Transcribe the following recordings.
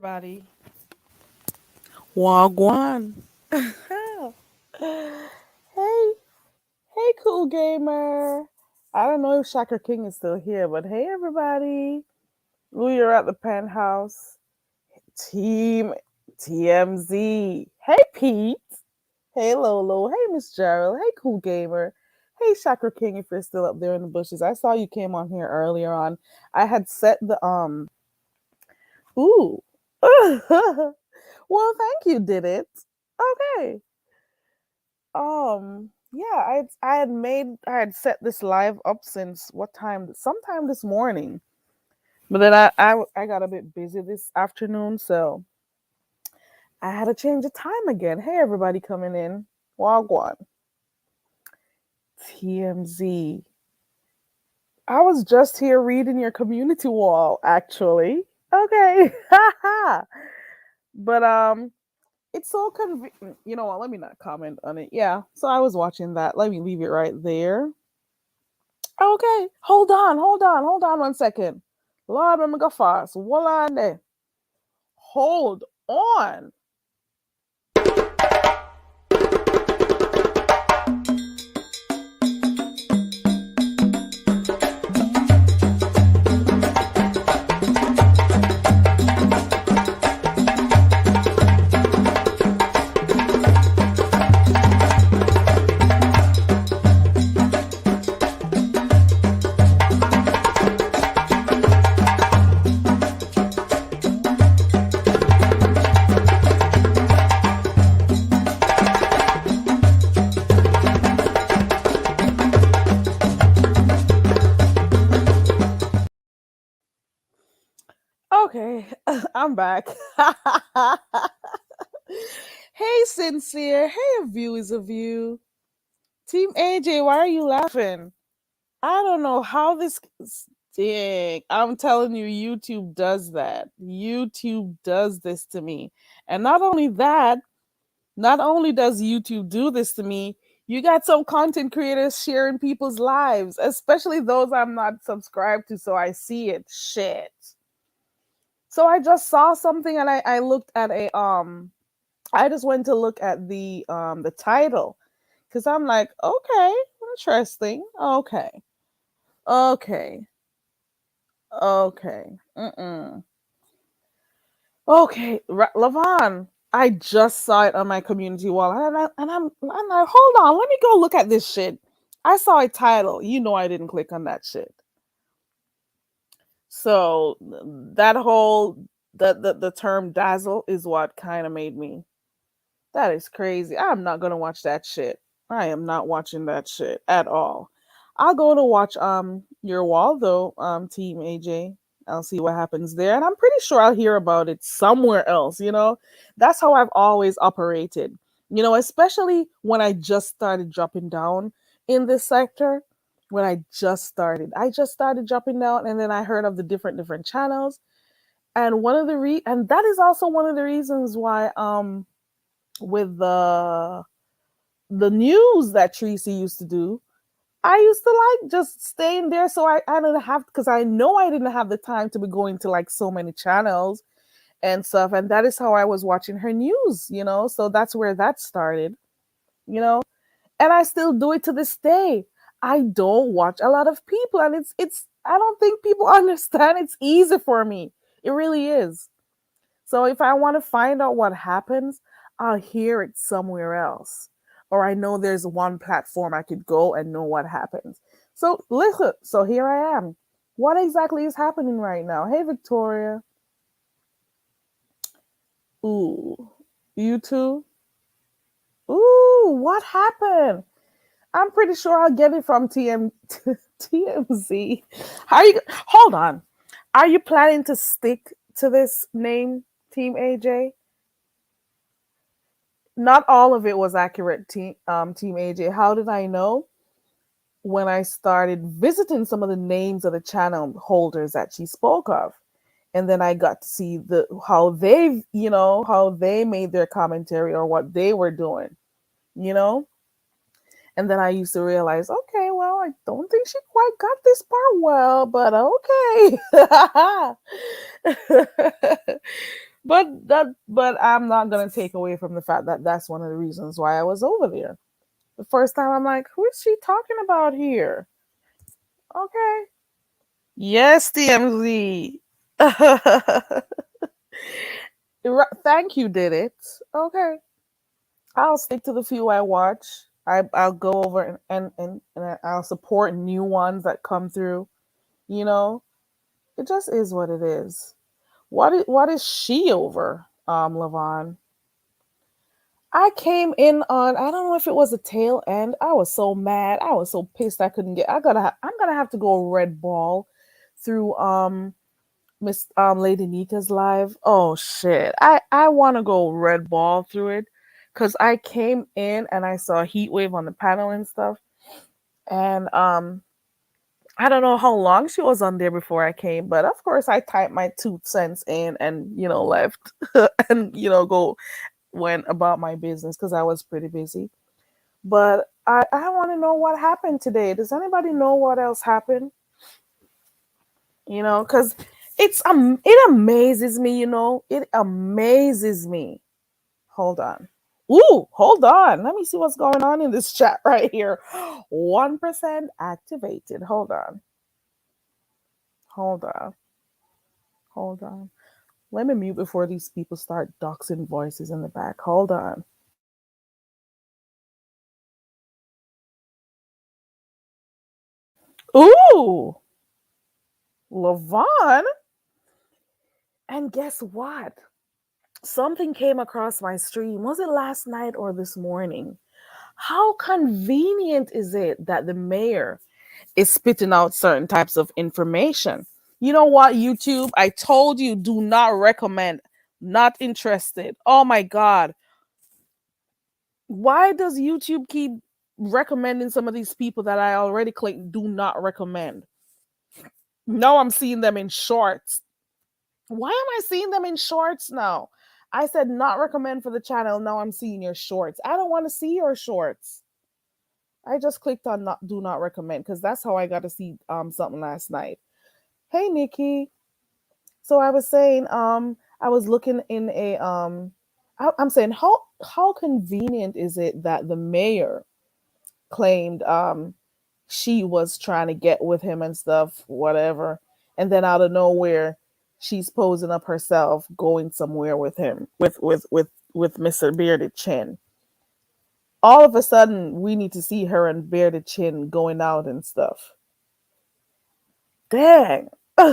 everybody. Wagwan. Hey, hey, cool gamer. I don't know if Shaker King is still here, but hey, everybody. We are at the penthouse. Team TMZ. Hey, Pete. Hey, Lolo. Hey, Miss Gerald. Hey, cool gamer. Hey, Shaker King, if you're still up there in the bushes. I saw you came on here earlier on. I had set the Ooh. Well, thank you, did it. Okay. Yeah, I had set this live up since what time? Sometime this morning. But then I got a bit busy this afternoon, so I had to change the time again. Hey everybody coming in. Wagwan. TMZ. I was just here reading your community wall, actually. Okay. But it's so convenient. You know what? Let me not comment on it. Yeah. So I was watching that. Let me leave it right there. Okay. Hold on 1 second. Lord, let me go fast. Hold on there. Hold on. Okay. I'm back. Hey, Sincere. Hey, a view is a view. Team AJ, why are you laughing? I don't know how this. Dang, I'm telling you, YouTube does that. YouTube does this to me. And not only does YouTube do this to me, you got some content creators sharing people's lives, especially those I'm not subscribed to, so I see it. Shit. So I just saw something and I looked at a I just went to look at the title because I'm like, okay, interesting. Okay. Okay. Okay. Mm-mm. Okay. Lavon, I just saw it on my community wall and I'm like, hold on, let me go look at this shit. I saw a title. You know I didn't click on that shit. So that whole the term dazzle is what kind of made me. That is crazy. I'm not gonna watch that shit. I am not watching that shit at all. I'll go to watch your wall though, Team AJ. I'll see what happens there. And I'm pretty sure I'll hear about it somewhere else, you know? That's how I've always operated. You know, especially when I just started dropping down in this sector. When I just started. I just started dropping down and then I heard of the different channels. And and that is also one of the reasons why with the news that Tracy used to do, I used to like just staying there so I didn't have because I know I didn't have the time to be going to like so many channels and stuff. And that is how I was watching her news, you know. So that's where that started, you know. And I still do it to this day. I don't watch a lot of people, and it's I don't think people understand it's easy for me. It really is. So if I want to find out what happens, I'll hear it somewhere else. Or I know there's one platform I could go and know what happens. So listen, so here I am. What exactly is happening right now? Hey Victoria. Ooh. You too? Ooh, what happened? I'm pretty sure I'll get it from TMZ. How are you hold on. Are you planning to stick to this name, Team AJ? Not all of it was accurate, Team AJ. How did I know? When I started visiting some of the names of the channel holders that she spoke of. And then I got to see how they, how they made their commentary or what they were doing, you know? And then I used to realize, okay, well, I don't think she quite got this part well, but okay. But I'm not gonna take away from the fact that that's one of the reasons why I was over there. The first time I'm like, who is she talking about here? Okay. Yes, TMZ. Thank you, did it. Okay. I'll stick to the few I watch. I'll go over and I'll support new ones that come through. You know, it just is what it is. What is she over, Levon? I came in on, I don't know if it was a tail end. I was so mad. I was so pissed I couldn't get. I'm gonna have to go red ball through Miss Lady Nika's live. Oh shit. I want to go red ball through it cuz I came in and I saw Heat Wave on the panel and stuff. And I don't know how long she was on there before I came, but of course I typed my 2 cents in and left and go went about my business cuz I was pretty busy. But I want to know what happened today. Does anybody know what else happened? Because it amazes me. It amazes me. Hold on. Ooh, hold on. Let me see what's going on in this chat right here. 1% activated. Hold on. Hold on. Hold on. Let me mute before these people start doxing voices in the back. Hold on. Ooh, Levon. And guess what? Something came across my stream. Was it last night or this morning? How convenient is it that the mayor is spitting out certain types of information? You know what, YouTube? I told you, do not recommend. Not interested. Oh my God. Why does YouTube keep recommending some of these people that I already clicked do not recommend? Now I'm seeing them in shorts. Why am I seeing them in shorts now? I said not recommend for the channel. Now I'm seeing your shorts. I don't want to see your shorts. I just clicked on not do not recommend because that's how I got to see something last night. Hey Nikki. So I was saying I was looking in a I'm saying how convenient is it that the mayor claimed she was trying to get with him and stuff, whatever. And then out of nowhere, she's posing up herself going somewhere with him, with Mr. Bearded Chin. All of a sudden, we need to see her and Bearded Chin going out and stuff. Dang. How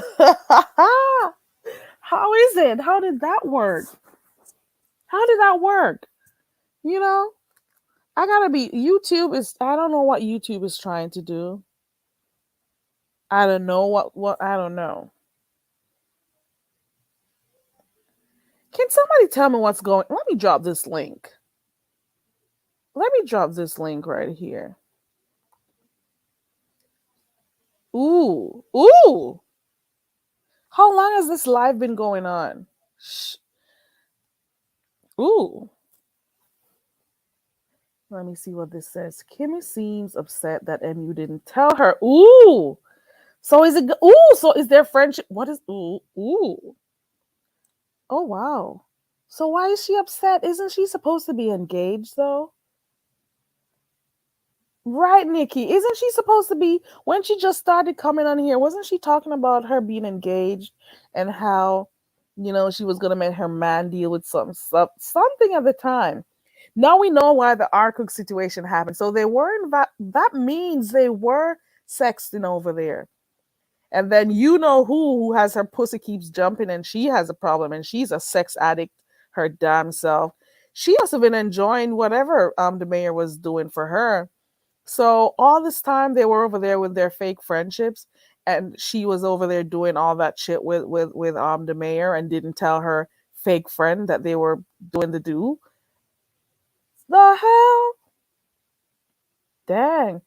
is it? How did that work? How did that work? You know, I gotta be YouTube is I don't know what YouTube is trying to do. I don't know what I don't know. Can somebody tell me what's going? Let me drop this link. Let me drop this link right here. Ooh, ooh. How long has this live been going on? Ooh. Let me see what this says. Kimmy seems upset that MU didn't tell her. Ooh. So is it? Ooh. So is their friendship? What is? Ooh. Ooh. Oh wow. So why is she upset? Isn't she supposed to be engaged though? Right, Nikki. Isn't she supposed to be when she just started coming on here? Wasn't she talking about her being engaged and how, she was gonna make her man deal with something at the time. Now we know why the R Cook situation happened. So they weren't that means they were sexting over there. And then who has her pussy keeps jumping and she has a problem and she's a sex addict her damn self. She must have been enjoying whatever the mayor was doing for her. So all this time they were over there with their fake friendships, and she was over there doing all that shit with the mayor and didn't tell her fake friend that they were doing the do. The hell? Dang.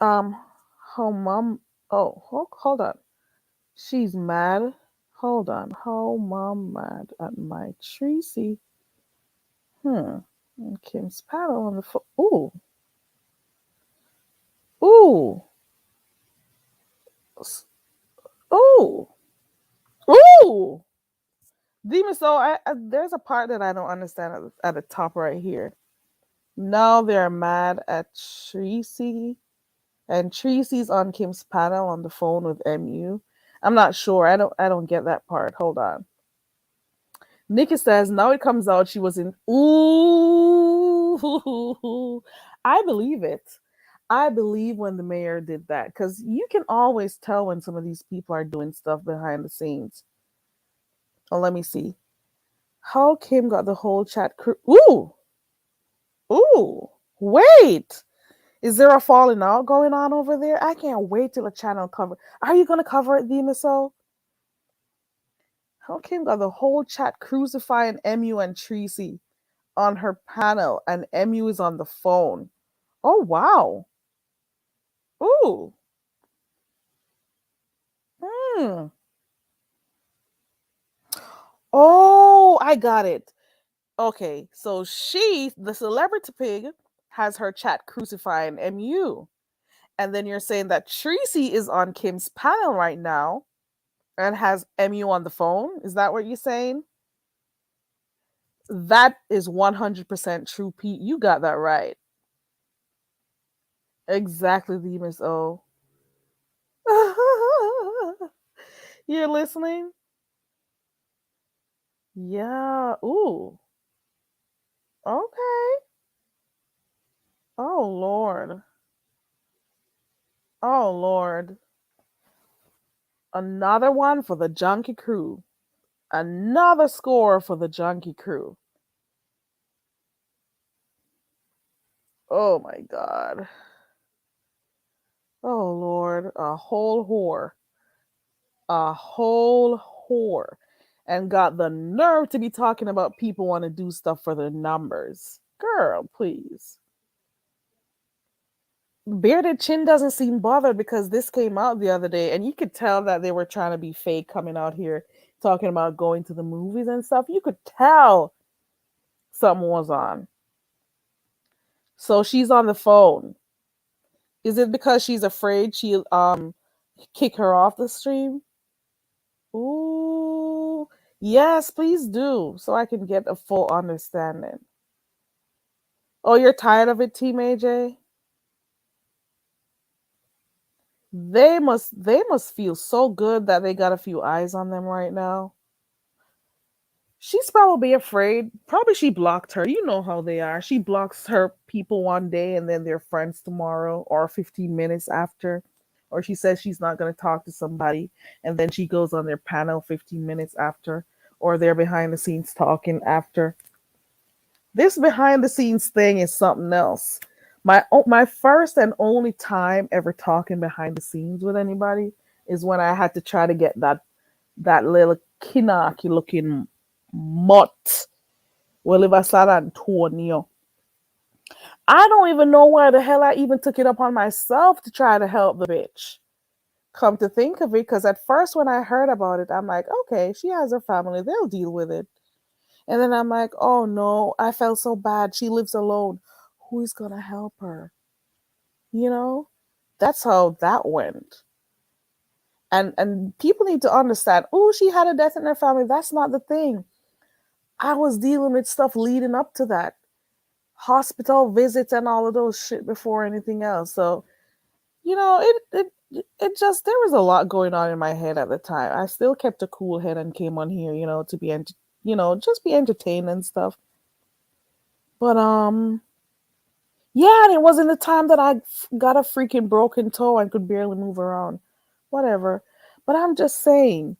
Um, her mom. Oh, hold on. She's mad. Hold on. How mom mad at my Tracy? And Kim's paddle on the foot. Ooh. Ooh. Ooh. Ooh. Demon Soul, there's a part that I don't understand at the top right here. Now they're mad at Tracy, and Tracy's on Kim's panel on the phone with MU. I'm not sure. I don't get that part. Hold on. Nikki says now it comes out she was in. Ooh, I believe it. I believe when the mayor did that because you can always tell when some of these people are doing stuff behind the scenes. Oh, let me see. How Kim got the whole chat crew. Ooh. Wait. Is there a falling out going on over there? I can't wait till the channel cover. Are you gonna cover it, Demiso? How Kim got the whole chat crucifying MU and Tracy on her panel, and MU is on the phone. Oh wow. Ooh. Hmm. Oh, I got it. Okay, so she, the celebrity pig, has her chat crucifying MU. And then you're saying that Tracy is on Kim's panel right now and has MU on the phone. Is that what you're saying? That is 100% true, Pete. You got that right. Exactly, the Miss O. You're listening? Yeah. Ooh. Okay. Oh, Lord. Oh, Lord. Another one for the Junkie Crew. Another score for the Junkie Crew. Oh, my God. Oh, Lord. A whole whore. A whole whore. And got the nerve to be talking about people want to do stuff for the numbers. Girl, please. Bearded Chin doesn't seem bothered because this came out the other day, and you could tell that they were trying to be fake coming out here talking about going to the movies and stuff. You could tell something was on. So she's on the phone. Is it because she's afraid she'll kick her off the stream? Ooh, yes, please do, so I can get a full understanding. Oh, you're tired of it, Team AJ? They must feel so good that they got a few eyes on them right now. She's probably afraid. Probably she blocked her. You know how they are. She blocks her people one day and then they're friends tomorrow or 15 minutes after. Or she says she's not going to talk to somebody and then she goes on their panel 15 minutes after. Or they're behind the scenes talking after. This behind the scenes thing is something else. My first and only time ever talking behind the scenes with anybody is when I had to try to get that little kinaki looking mutt Oliver San Antonio. I don't even know why the hell I even took it upon myself to try to help the bitch. Come to think of it, because at first when I heard about it, I'm like, okay, she has her family, they'll deal with it. And then I'm like, oh no, I felt so bad. She lives alone. Who's gonna help her? You know? That's how that went. And people need to understand, oh, she had a death in her family. That's not the thing. I was dealing with stuff leading up to that. Hospital visits and all of those shit before anything else. So, it just there was a lot going on in my head at the time. I still kept a cool head and came on here, to be just be entertained and stuff. But yeah, and it wasn't the time that I got a freaking broken toe and could barely move around. Whatever. But I'm just saying,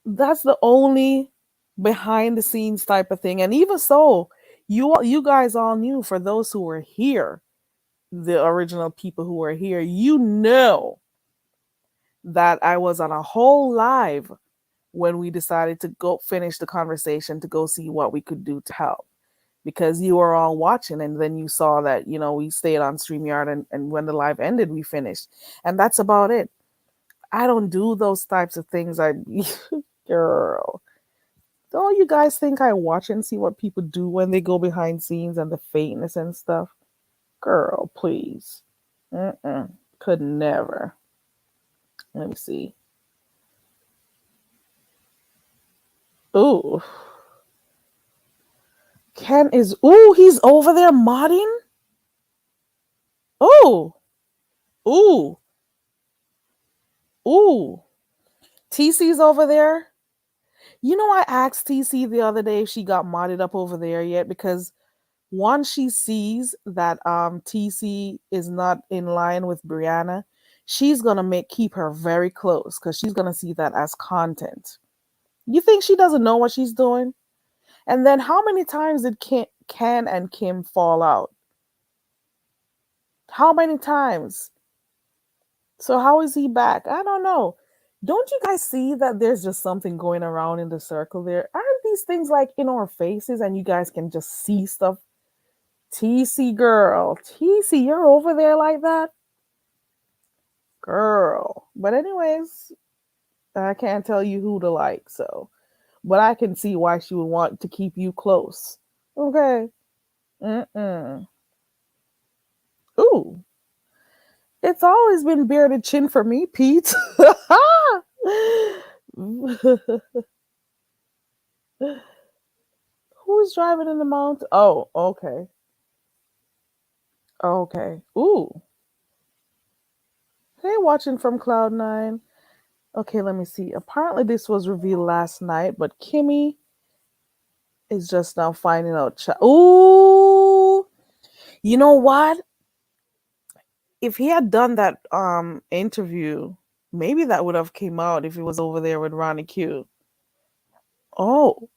that's the only behind the scenes type of thing. And even so, you guys all knew, for those who were here, the original people who were here, that I was on a whole live when we decided to go finish the conversation to go see what we could do to help, because you were all watching, and then you saw that we stayed on StreamYard, and when the live ended we finished, and that's about it. I don't do those types of things. Girl, don't you guys think I watch and see what people do when they go behind scenes and the fakeness and stuff? Girl, please. Could never. Let me see. Ooh. Ken is he's over there modding? Oh. Ooh. Ooh. TC's over there. You know, I asked TC the other day if she got modded up over there yet because once she sees that TC is not in line with Brianna, she's gonna make keep her very close because she's gonna see that as content. You think she doesn't know what she's doing? And then how many times did Ken and Kim fall out? How many times? So how is he back? I don't know. Don't you guys see that there's just something going around in the circle there? Aren't these things like in our faces and you guys can just see stuff? TC girl, TC, you're over there like that? Girl. But anyways, I can't tell you who to like, so but I can see why she would want to keep you close. Okay. Mm-mm. Ooh. It's always been bearded chin for me, Pete. Who's driving in the mountain? Oh, okay. Okay. Ooh. Hey, watching from Cloud9. Okay, let me see. Apparently, this was revealed last night, but Kimmy is just now finding out. Ooh. You know what? If he had done that interview, maybe that would have came out if he was over there with Ronnie Q. Oh.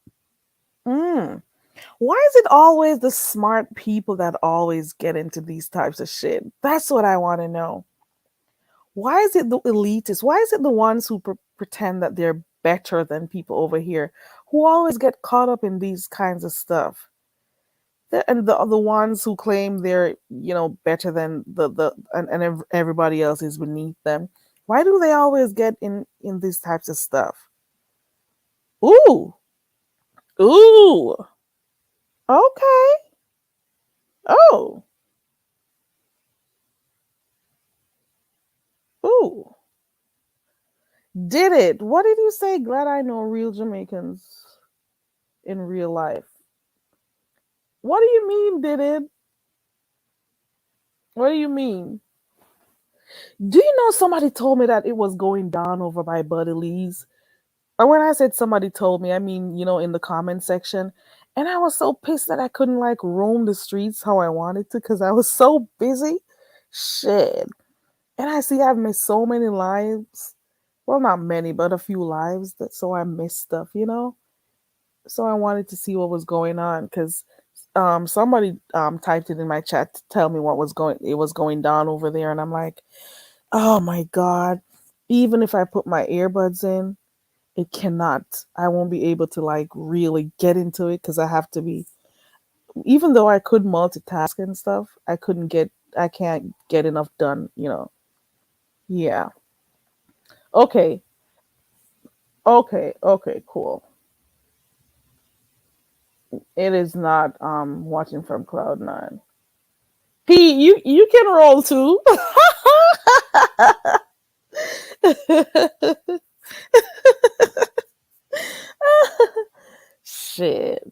Mm. Why is it always the smart people that always get into these types of shit? That's what I want to know. Why is it the elitists? Why is it the ones who pretend that they're better than people over here who always get caught up in these kinds of stuff? And the ones who claim they're better than everybody else is beneath them. Why do they always get in these types of stuff? Ooh, ooh, okay, oh, ooh. Did it? What did you say? Glad I know real Jamaicans in real life. What do you mean, did it? What do you mean? Do you know somebody told me that it was going down over by Buddy Lee's? Or when I said somebody told me, I mean, in the comment section. And I was so pissed that I couldn't like roam the streets how I wanted to because I was so busy. Shit. And I see I've missed so many lives. Well, not many, but a few lives. So I missed stuff. So I wanted to see what was going on because somebody typed it in my chat to tell me it was going down over there. And I'm like, oh my God. Even if I put my earbuds in, it cannot. I won't be able to like really get into it because I have to be. Even though I could multitask and stuff, I can't get enough done. Yeah. Okay. Okay. Okay. Cool. It is not watching from Cloud9. P, you can roll too. Shit.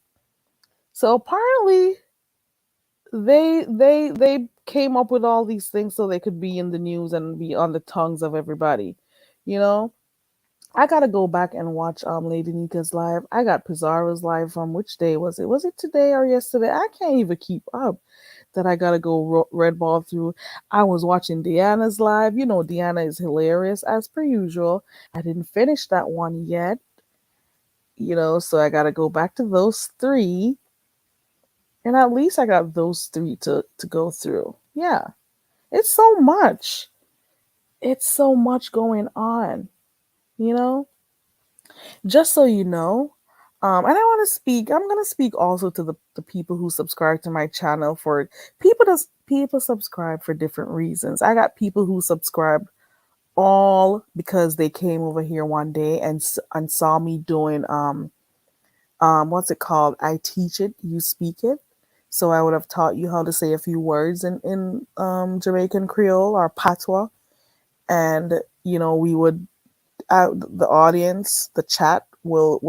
So apparently they came up with all these things so they could be in the news and be on the tongues of everybody. You know, I gotta go back and watch Lady Nika's live. I got Pizarro's live from which day was it? Was it today or yesterday? I can't even keep up. That I gotta go red ball through. I was watching Deanna's live. You know, Deanna is hilarious as per usual. I didn't finish that one yet. So I gotta go back to those three. And at least I got those three to go through. Yeah. It's so much. It's so much going on, you know? Just so you know. And I'm gonna speak also to the people who subscribe to my channel for people subscribe for different reasons. I got people who subscribe all because they came over here one day and saw me doing what's it called? I teach it, you speak it. So I would have taught you how to say a few words in Jamaican Creole or Patois, and we would the audience, the chat will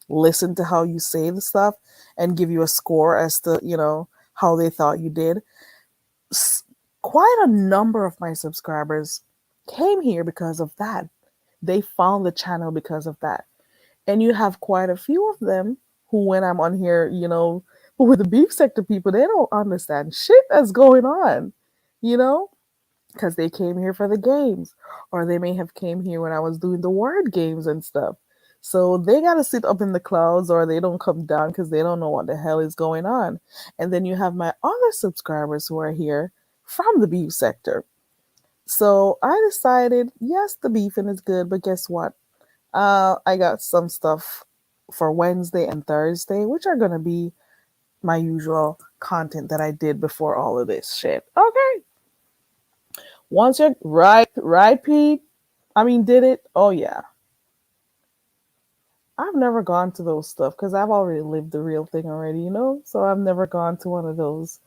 listen to how you say the stuff and give you a score as to, how they thought you did. S- Quite a number of my subscribers came here because of that. They found the channel because of that. And you have quite a few of them who, when I'm on here, with the beef sector people, they don't understand shit that's going on, you know, because they came here for the games, or they may have came here when I was doing the word games and stuff. So they gotta sit up in the clouds, or they don't come down because they don't know what the hell is going on. And then you have my other subscribers who are here from the beef sector. So I decided, yes, the beefing is good, but guess what? I got some stuff for Wednesday and Thursday, which are gonna be my usual content that I did before all of this shit. Okay. Once you're right, Pete. I mean, did it? Oh yeah. I've never gone to those stuff because I've already lived the real thing already, So I've never gone to one of those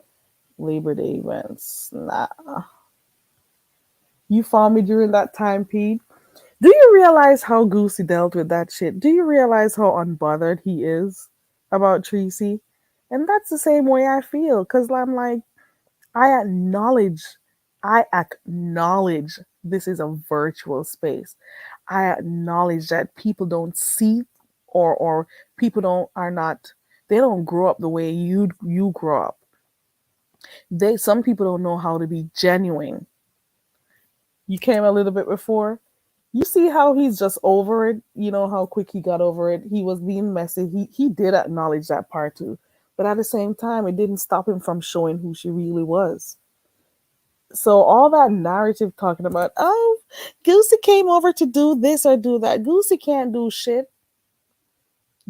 Labor Day events. Nah. You found me during that time, Pete. Do you realize how Goosey dealt with that shit? Do you realize how unbothered he is about Tracy? And that's the same way I feel because I'm like, I acknowledge, I acknowledge this is a virtual space. I acknowledge that people don't see, or people don't are not, they don't grow up the way you grow up. Some people don't know how to be genuine. You came a little bit before. You see how he's just over it. You know how quick he got over it. He was being messy. He did acknowledge that part too, but at the same time, it didn't stop him from showing who she really was. So all that narrative talking about, oh, Goosey came over to do this or do that. Goosey can't do shit.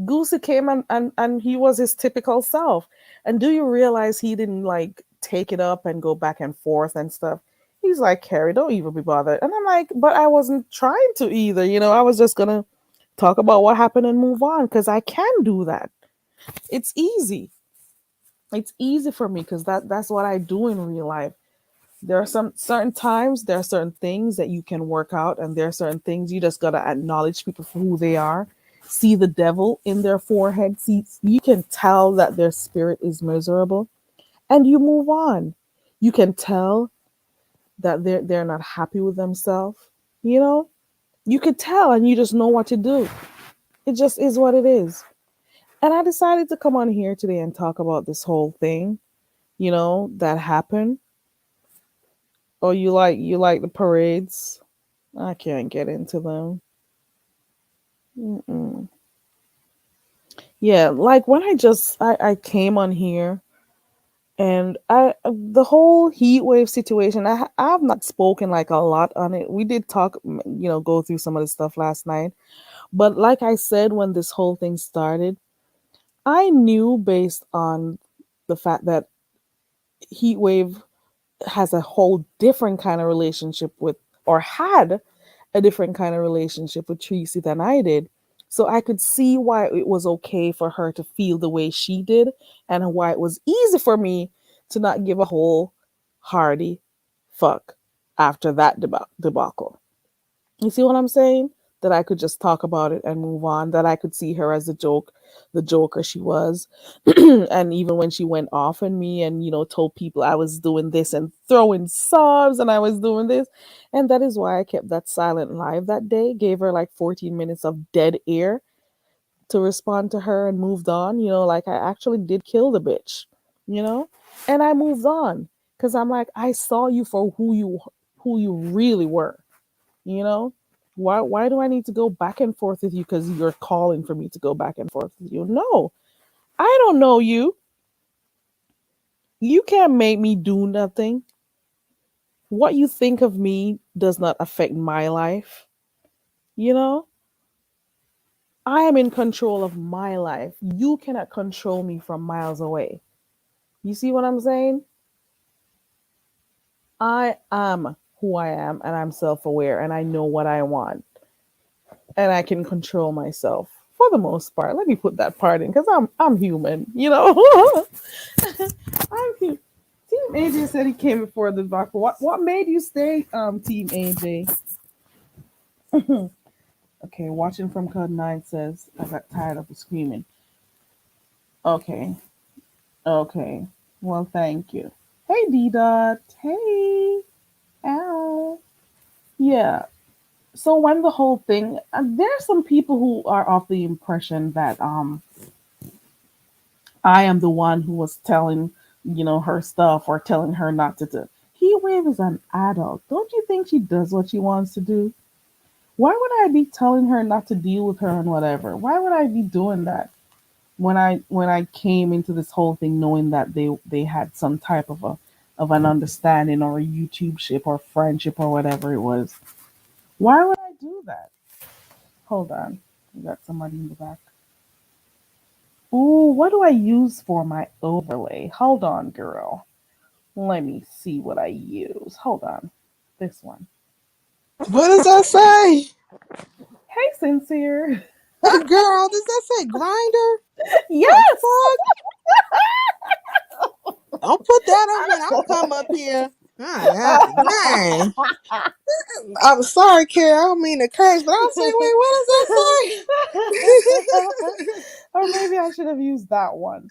Goosey came and he was his typical self. And do you realize he didn't like take it up and go back and forth and stuff? He's like, Carrie, don't even be bothered. And I'm like, but I wasn't trying to either. I was just gonna talk about what happened and move on because I can do that. It's easy. It's easy for me because that's what I do in real life. There are some certain times, there are certain things that you can work out, and there are certain things you just gotta acknowledge people for who they are. See the devil in their forehead. See, you can tell that their spirit is miserable, and you move on. You can tell that they're not happy with themselves. You know, you could tell, and you just know what to do. It just is what it is. And I decided to come on here today and talk about this whole thing. That happened. Oh, you like the parades? I can't get into them. Mm-mm. Yeah, like when I came on here, and the whole heat wave situation. I've not spoken like a lot on it. We did talk, go through some of the stuff last night. But like I said, when this whole thing started, I knew based on the fact that heat wave has a whole different kind of relationship with, or had a different kind of relationship with Tracy than I did. So I could see why it was okay for her to feel the way she did, and why it was easy for me to not give a whole hearty fuck after that debacle. You see what I'm saying? That I could just talk about it and move on. That I could see her as the joker she was. And even when she went off on me and, told people I was doing this and throwing sobs and I was doing this. And that is why I kept that silent live that day, gave her like 14 minutes of dead air to respond to her and moved on. Like I actually did kill the bitch, you know? And I moved on because I'm like, I saw you for who you really were. You know, why do I need to go back and forth with you because you're calling for me to go back and forth with you? No, I don't know you. You can't make me do nothing. What you think of me does not affect my life. You know, I am in control of my life. You cannot control me from miles away. You see what I'm saying? I am who I am, and I'm self aware, and I know what I want, and I can control myself for the most part. Let me put that part in because I'm human, I'm human. Team AJ said he came before the debacle. What made you stay, Team AJ? Okay, watching from Code 9 says I got tired of the screaming. Okay, okay. Well, thank you. Hey, D Dot. Hey, Al. Yeah. So when the whole thing, there are some people who are of the impression that I am the one who was telling her stuff or telling her not to do. He Wave is an adult. Don't you think she does what she wants to do? Why would I be telling her not to deal with her and whatever? Why would I be doing that when I came into this whole thing knowing that they had some type of an understanding or a YouTube ship or friendship or whatever it was? Why would I do that? Hold on. We got somebody in the back. Ooh, what do I use for my overlay? Hold on, girl. Let me see what I use. Hold on. This one. What does that say? Hey, Sincere. Girl, does that say grinder? The Yes. fuck? Don't put that up when I come up here. Dang. I'm sorry, Carrie. I don't mean to curse, but I was like, wait, what does that say? Or maybe I should have used that one.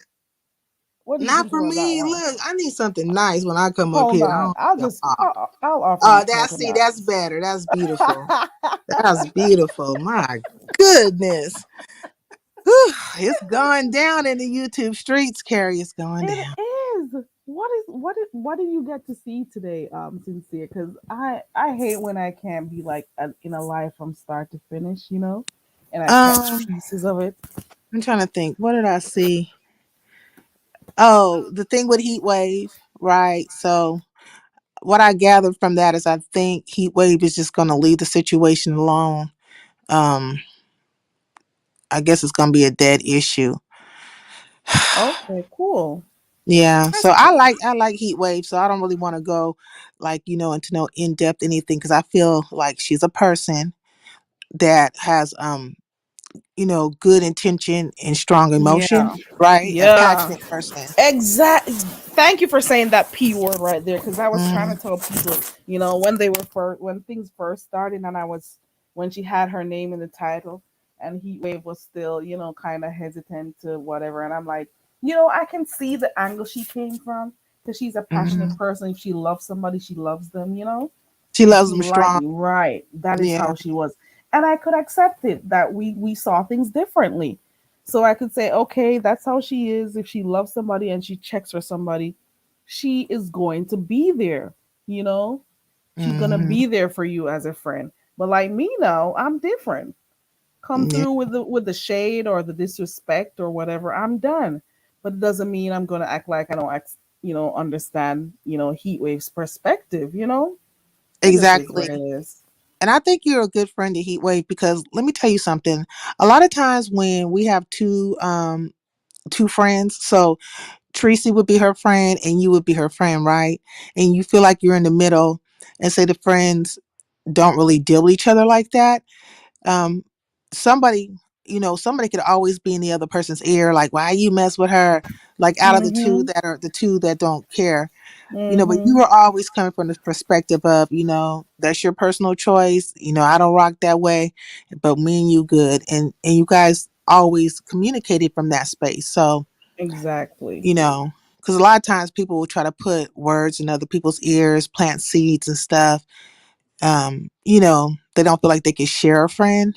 What do you Not think for about that me. one? Look, I need something nice when I come up Hold here. I on. don't I'll feel just off. I'll offer you That's coconuts. better. That's beautiful. That's beautiful. My goodness. Whew, it's going down in the YouTube streets, Carrie. It's going It down. is. What did you get to see today, Sincere? Because I hate when I can't be like in a live from start to finish, and I catch Um, pieces of it. I'm trying to think. What did I see? Oh, the thing with heat wave, right? So what I gathered from that is I think heat wave is just going to leave the situation alone. Um, I guess it's going to be a dead issue. Okay, cool. Yeah, That's so cool. I like heat wave, so I don't really want to go like into no in depth anything because I feel like she's a person that has good intention and strong emotion, Yeah. right? A Yeah. passionate person. Exactly. Thank you for saying that P word right there, because I was trying Mm, to tell people, when they were when things first started, and when she had her name in the title, and Heatwave was still, kind of hesitant to whatever, and I'm like, I can see the angle she came from, because she's a passionate mhm. person. If she loves somebody, she loves them. She If loves she them like strong. you, right, that is Yeah. how she was, and I could accept it that we saw things differently. So I could say, okay, that's how she is. If she loves somebody and she checks for somebody, she is going to be there, you know? She's gonna Hmm. be there for you as a friend. But like me now, I'm different. Come Yeah. through with the shade or the disrespect or whatever, I'm done. But it doesn't mean I'm gonna act like I don't understand, Heat Wave's perspective. It just is what Exactly. it is. And I think you're a good friend to Heatwave because let me tell you something. A lot of times when we have two friends, so Tracy would be her friend and you would be her friend, right? And you feel like you're in the middle and say the friends don't really deal with each other like that. Um somebody somebody could always be in the other person's ear, like, why you mess with her? Like out of Mm-hmm. the two that don't care. But you Mm-hmm. were always coming from the perspective of, that's your personal choice. I don't rock that way, but me and you good. And you guys always communicated from that space. So, Exactly. because a lot of times people will try to put words in other people's ears, plant seeds and stuff. They don't feel like they can share a friend.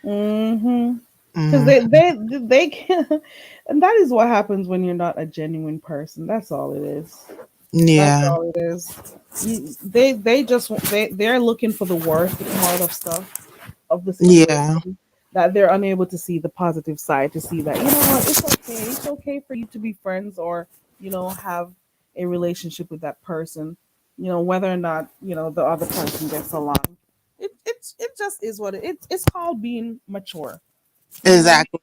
Mm-hmm. Because Mm, they can, and that is what happens when you're not a genuine person. That's all it is. That's yeah, all it is. They just they're looking for the worst part of stuff, of the yeah, situation, that they're unable to see the positive side, to see that, what, it's okay. It's okay for you to be friends, or have a relationship with that person, whether or not the other person gets along. It just is what it's called being mature. you know exactly.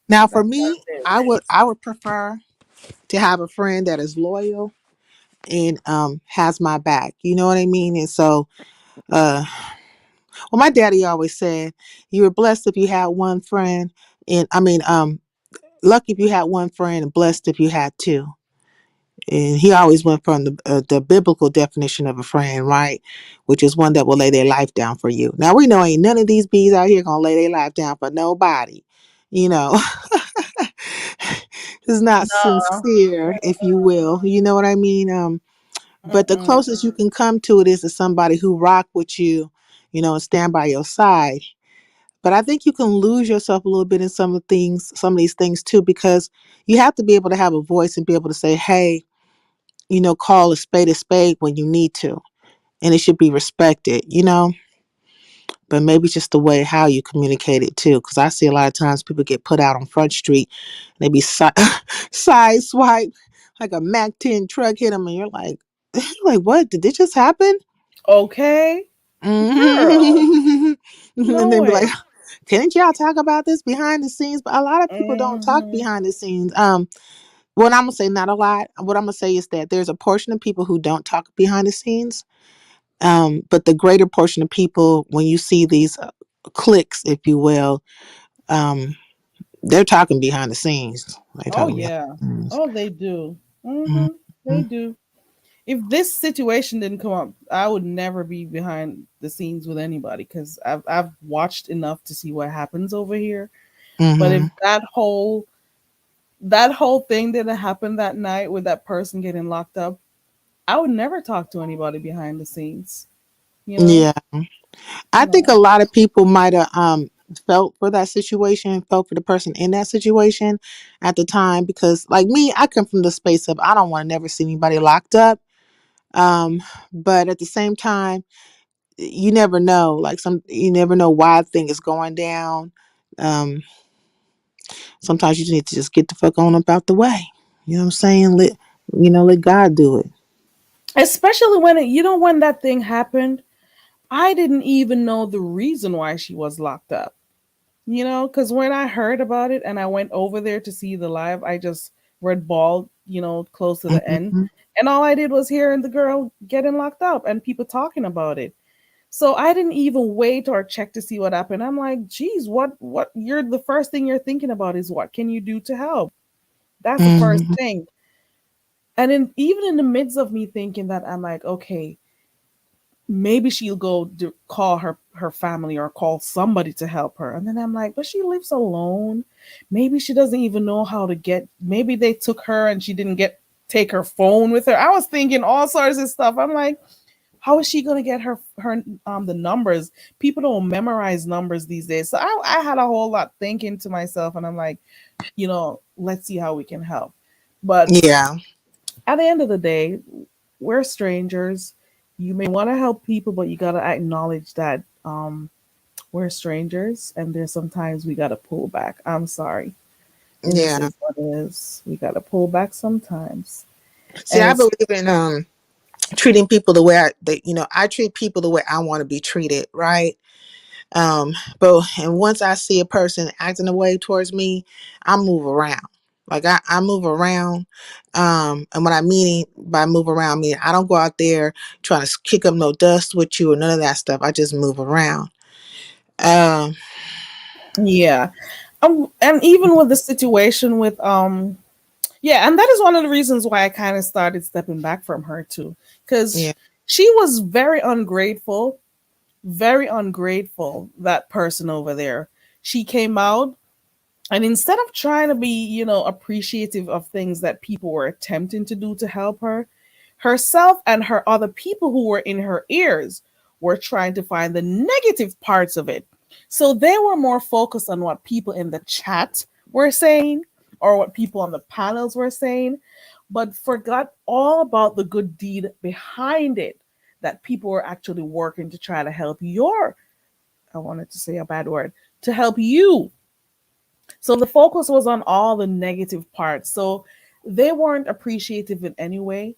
Now, for that's what me, it I is. would I would prefer to have a friend that is loyal and has my back. You know what I mean? And so, uh, well, my daddy always said, "You were blessed if you had one friend, and I mean, lucky if you had one friend, and blessed if you had two." And he always went from the biblical definition of a friend, right? Which is one that will lay their life down for you. Now we know ain't none of these bees out here gonna lay their life down for nobody. You know, it's not No. sincere, if you will. You know what I mean? But the Mm-mm. closest you can come to it is to somebody who rock with you, and stand by your side. But I think you can lose yourself a little bit in some of these things too, because you have to be able to have a voice and be able to say, hey, call a spade when you need to. And it should be respected. But maybe it's just the way how you communicate it too. Because I see a lot of times people get put out on Front Street, and they be side swipe like a Mac 10 truck hit them, and you're like, what? Did this just happen? Okay. Girl. hmm And No then be like, way. couldn't y'all talk about this behind the scenes? But a lot of people don't talk Hmm. behind the scenes. What I'm gonna say, not a lot. What I'm gonna say is that there's a portion of people who don't talk behind the scenes. But the greater portion of people, when you see these clicks, if you will, um, they're talking behind the scenes. They Oh talking behind yeah. the scenes. Oh, they do. Mhm. They do. If this situation didn't come up, I would never be behind the scenes with anybody because I've watched enough to see what happens over here. But if Mhm. that whole thing didn't happen that night with that person getting locked up, I would never talk to anybody behind the scenes. You know? Yeah, I think a No. lot of people might have felt for that situation, felt for the person in that situation at the time, because like me, I come from the space of I don't want to never see anybody locked up. But at the same time, you never know. Like you never know why a thing is going down. Um, Sometimes you just need to just get the fuck on up out the way. You know what I'm saying? Let God do it. Especially when that thing happened, I didn't even know the reason why she was locked up. Because when I heard about it and I went over there to see the live, I just read ball, close to the end. Mhm. And all I did was hear the girl getting locked up and people talking about it. So I didn't even wait or check to see what happened. I'm like, geez, what you're the first thing you're thinking about is what can you do to help? That's the first Mhm. thing. And even in the midst of me thinking that, I'm like, okay, maybe she'll go call her family or call somebody to help her, and then I'm like, but she lives alone. Maybe she doesn't even know how to get, maybe they took her and she didn't get take her phone with her. I was thinking all sorts of stuff. I'm like, how is she going to get her the numbers? People don't memorize numbers these days. So I had a whole lot thinking to myself, and I'm like, let's see how we can help. But Yeah. at the end of the day, we're strangers. You may want to help people, but you got to acknowledge that we're strangers, and there's sometimes we got to pull back. I'm sorry. It just Yeah. is what it is. We got to pull back sometimes. See, And I it's, believe in treating people the way I treat people the way I want to be treated, right? But and once I see a person acting a way towards me, I move around. Like I move around. And what I mean by move around, I mean I don't go out there trying to kick up no dust with you or none of that stuff. I just move around. Um, yeah. And even with the situation with, yeah, and that is one of the reasons why I kind of started stepping back from her too. Because yeah. she was very ungrateful, that person over there. She came out, and instead of trying to be, appreciative of things that people were attempting to do to help her, herself and her other people who were in her ears were trying to find the negative parts of it. So they were more focused on what people in the chat were saying or what people on the panels were saying, but forgot all about the good deed behind it, that people were actually working to try to help I wanted to say a bad word, to help you. So the focus was on all the negative parts. So they weren't appreciative in any way.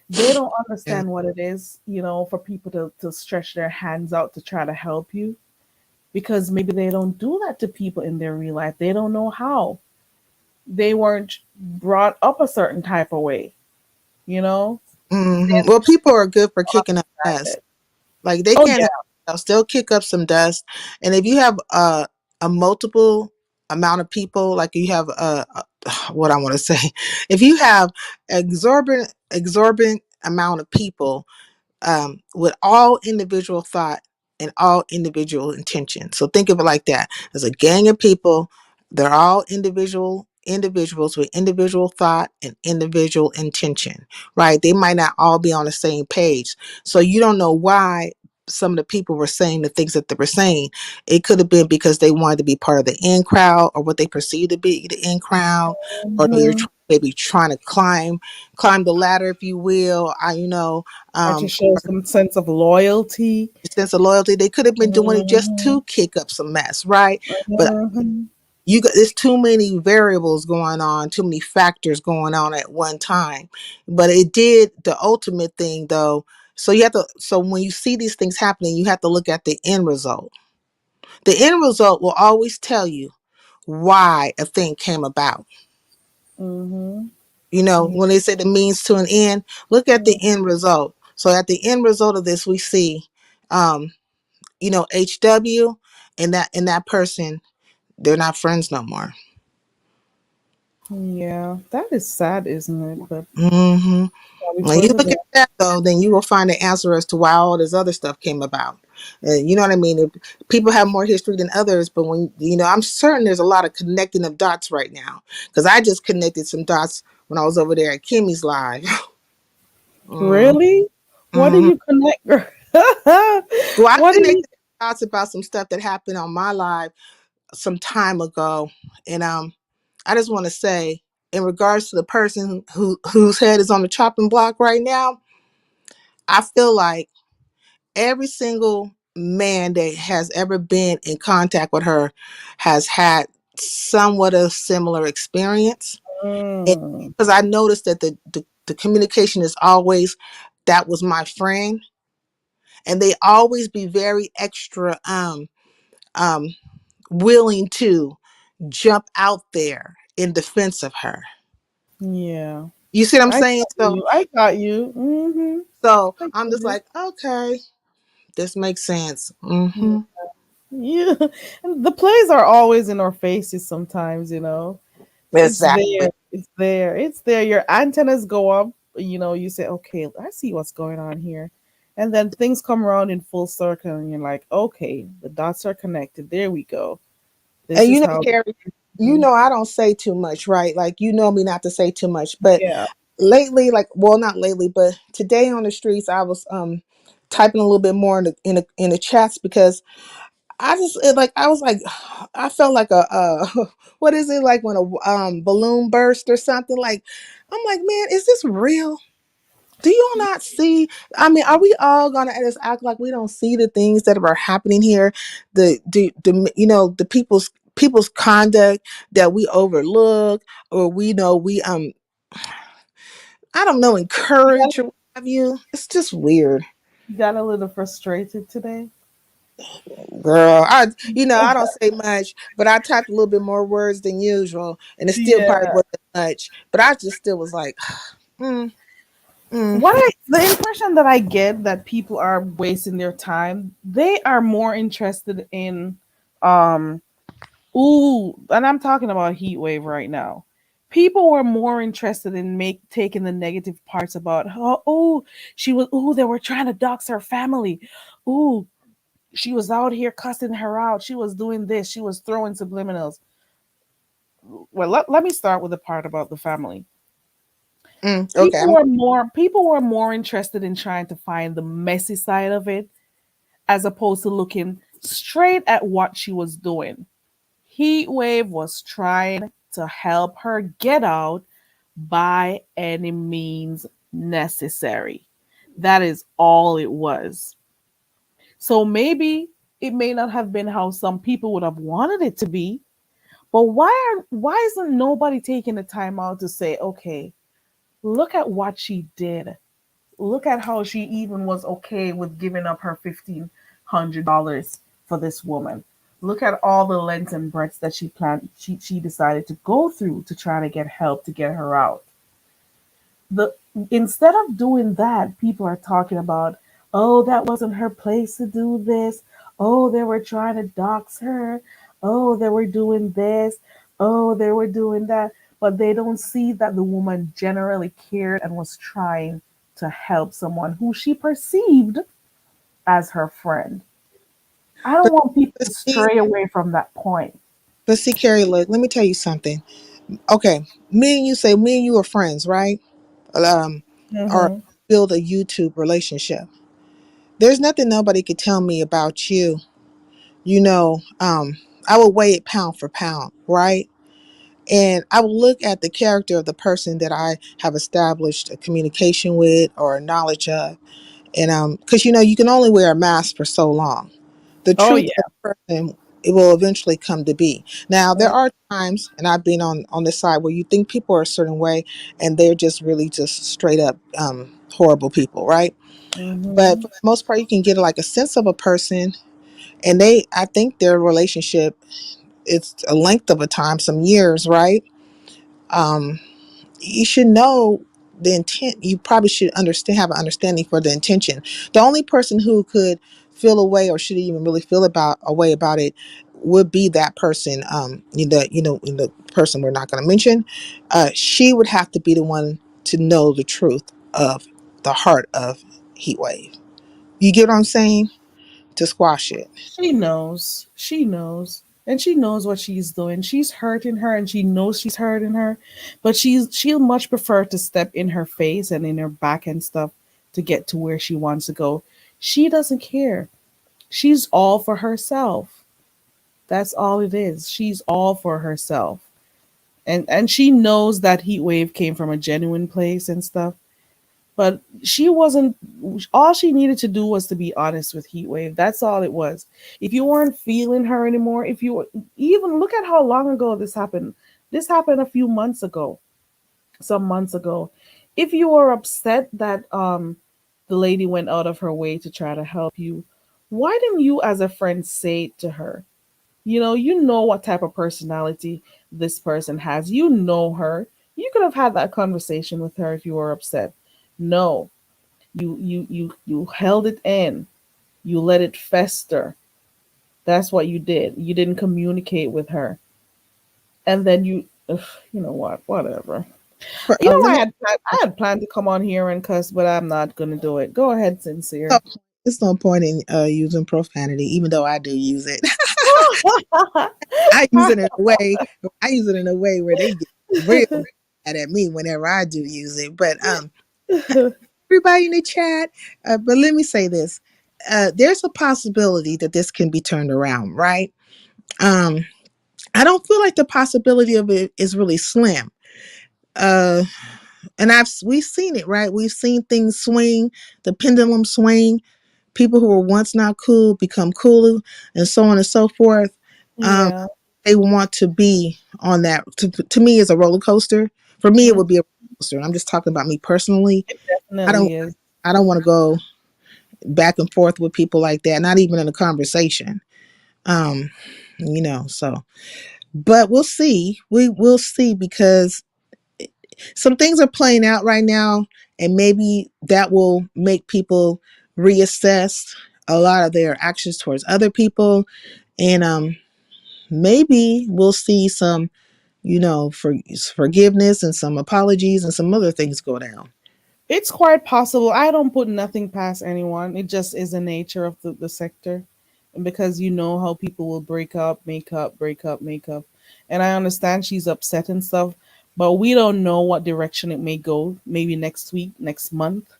They don't Yeah. understand what it is, for people to stretch their hands out to try to help you, because maybe they don't do that to people in their real life. They don't know how. They weren't brought up a certain type of way, you know? Well, people are good for They kicking up don't understand dust. it. Like they Oh can't yeah. help themselves. They'll kick up some dust. And if you have a multiple amount of people, like you have what I want to say. If you have exorbitant amount of people with all individual thought and all individual intention. So think of it like that. There's a gang of people. They're all individuals with individual thought and individual intention, right? They might not all be on the same page. So you don't know why some of the people were saying the things that they were saying. It could have been because they wanted to be part of the in crowd or what they perceived to be the in crowd, or they're Mhm. maybe trying to climb the ladder, if you will. Or to Um, show some sense of loyalty. sense of loyalty. They could have been doing it just Mhm. to kick up some mess, right? But Mhm. there's too many variables going on, too many factors going on at one time. But it did the ultimate thing though. So you have to. So when you see these things happening, you have to look at the end result. The end result will always tell you why a thing came about. Mhm. When they say the means to an end, look at the Yeah. end result. So at the end result of this, we see, um, HW and that person, they're not friends no more. Yeah, that is sad, isn't it? But Hmm. probably When for you the look at best. that though, then you will find the answer as to why all this other stuff came about. You know what I mean? If people have more history than others, but when I'm certain there's a lot of connecting of dots right now because I just connected some dots when I was over there at Kimmy's live. Mm-hmm. Really? What do you connect? Well, I What do you? connected dots about some stuff that happened on my live some time ago, and I just want to say, in regards to the person whose head is on the chopping block right now, I feel like every single man that has ever been in contact with her has had somewhat of similar experience. Mm, Because I noticed that the communication is always, that was my friend, and they always be very extra um willing to jump out there in defense of her. yeah, You see what I'm I saying? got you. I got you. So I I'm get just it. like, okay, this makes sense. Yeah. Yeah. And the plays are always in our faces sometimes, It's Exactly. there. It's there. It's there. Your antennas go up, you say, okay, I see what's going on here. And then things come around in full circle and you're like, okay, the dots are connected. There we go. This And is how. Carrie, Mhm. I don't say too much, right? Like, you know me not to say too much. But Yeah. lately, like, well, not lately, but today on the streets, I was typing a little bit more in the chats because I was like, I felt like what is it, like when a balloon burst or something? Like, I'm like, man, is this real? Do you not see? I mean, are we all gonna just act like we don't see the things that are happening here? The people's conduct that we overlook, or we know we I don't know, You got, encourage or what have you. It's just weird. you got a little frustrated today. Girl, I don't say much, but I typed a little bit more words than usual, and it still probably Yeah. wasn't much. But I just still was like, mm, mm, The impression that I get that people are wasting their time, they are more interested in um ooh, and I'm talking about heat wave right now. People were more interested in make taking the negative parts about, they were trying to dox her family. Ooh, she was out here cussing her out. She was doing this. She was throwing subliminals. Well, let me start with the part about the family. okay. People were more interested in trying to find the messy side of it as opposed to looking straight at what she was doing. Heatwave was trying to help her get out by any means necessary. That is all it was. So maybe it may not have been how some people would have wanted it to be, but why isn't nobody taking the time out to say, okay, look at what she did. Look at how she even was okay with giving up her $1,500 for this woman. Look at all the lengths and breadths that she decided to go through to try to get help to get her out. The Instead of doing that, people are talking about, oh, that wasn't her place to do this. Oh, they were trying to dox her. Oh, they were doing this. Oh, they were doing that. but they don't see that the woman generally cared and was trying to help someone who she perceived as her friend. I don't But, want people but to see, stray away from that point. Carrie, look, let me tell you something. Okay, me and you are friends, right? Um, or Hmm. build a YouTube relationship. There's nothing nobody could tell me about you. You know, I would weigh it pound for pound, right? And I will look at the character of the person that I have established a communication with or a knowledge of. And because you can only wear a mask for so long. The Oh truth yeah. of the person, it will eventually come to be. Now there are times, and I've been on this side, where you think people are a certain way and they're just really just straight up horrible people, right? But Hmm. for the most part, you can get like a sense of a person, and I think their relationship, it's a length of a time, some years, right? um you should know the intent. You probably should understand, have an understanding for the intention. The only person who could feel a way, or should even really feel about a way about it, would be that person. The person we're not going to mention. She would have to be the one to know the truth of the heart of Heat Wave. You get what I'm saying? To squash it. She knows. She knows. And she knows what she's doing. She's hurting her and she knows she's hurting her. But she'll much prefer to step in her face and in her back and stuff to get to where she wants to go. She doesn't care. She's all for herself. That's all it is. She's all for herself. And she knows that heat wave came from a genuine place and stuff. But she wasn't. All she needed to do was to be honest with Heatwave. That's all it was. If you weren't feeling her anymore, if you even look at how long ago this happened. This happened a few months ago, some months ago. If you were upset that the lady went out of her way to try to help you, why didn't you as a friend say it to her? You know what type of personality this person has. You know her. You could have had that conversation with her if you were upset. No, you held it in. You let it fester. That's what you did. You didn't communicate with her, and then ugh, you know what? Whatever. You know, Let me. I had planned to come on here and cuss, but I'm not gonna do it. Go ahead, sincere. No, it's no point in using profanity, even though I do use it. I use it in a way. I use it in a way where they get real mad at me whenever I do use it. But everybody in the chat. But let me say this: there's a possibility that this can be turned around, right? Um, I don't feel like the possibility of it is really slim. Uh, and we've seen it, right? We've seen things swing, the pendulum swing. People who were once not cool become cool, and so on and so forth. Um, Yeah, they want to be on that. To me, is a roller coaster. For me, it mm, would be a roller coaster. And I'm just talking about me personally. it I don't. definitely is. I don't want to go back and forth with people like that. Not even in a conversation. Um, So, but we'll see. We will see, because some things are playing out right now, and maybe that will make people reassess a lot of their actions towards other people, and maybe we'll see some, forgiveness and some apologies and some other things go down. It's quite possible. I don't put nothing past anyone. It just is the nature of the sector. And because you know how people will break up, make up, break up, make up. And I understand she's upset and stuff, but we don't know what direction it may go. Maybe next week, next month.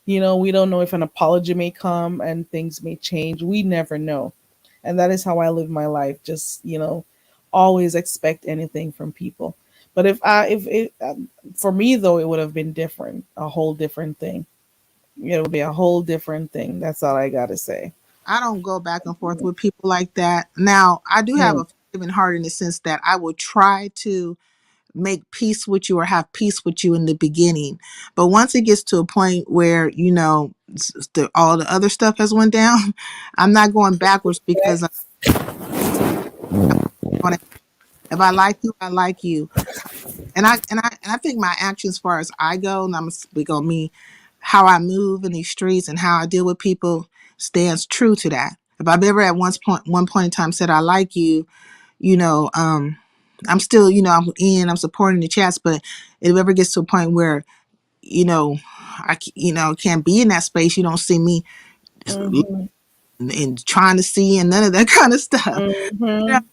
We don't know if an apology may come and things may change. We never know. And that is how I live my life. Just, always expect anything from people. But if it, for me though, it would have been different, a whole different thing. It would be a whole different thing. That's all I gotta say. I don't go back and forth with people like that. Now, I do have Mm. a forgiving heart, in the sense that I will try to make peace with you or have peace with you in the beginning. But once it gets to a point where, all the other stuff has went down, I'm not going backwards, because I'm if I like you, I like you. And I think my actions, as far as I go, and I'm gonna speak on me, how I move in these streets and how I deal with people, stands true to that. If I've ever at one point in time said I like you, you know, um, I'm still, I'm supporting the chats, but if it ever gets to a point where, you know, can't be in that space, you don't see me Mhm. and trying to see and none of that kind of stuff. Mhm.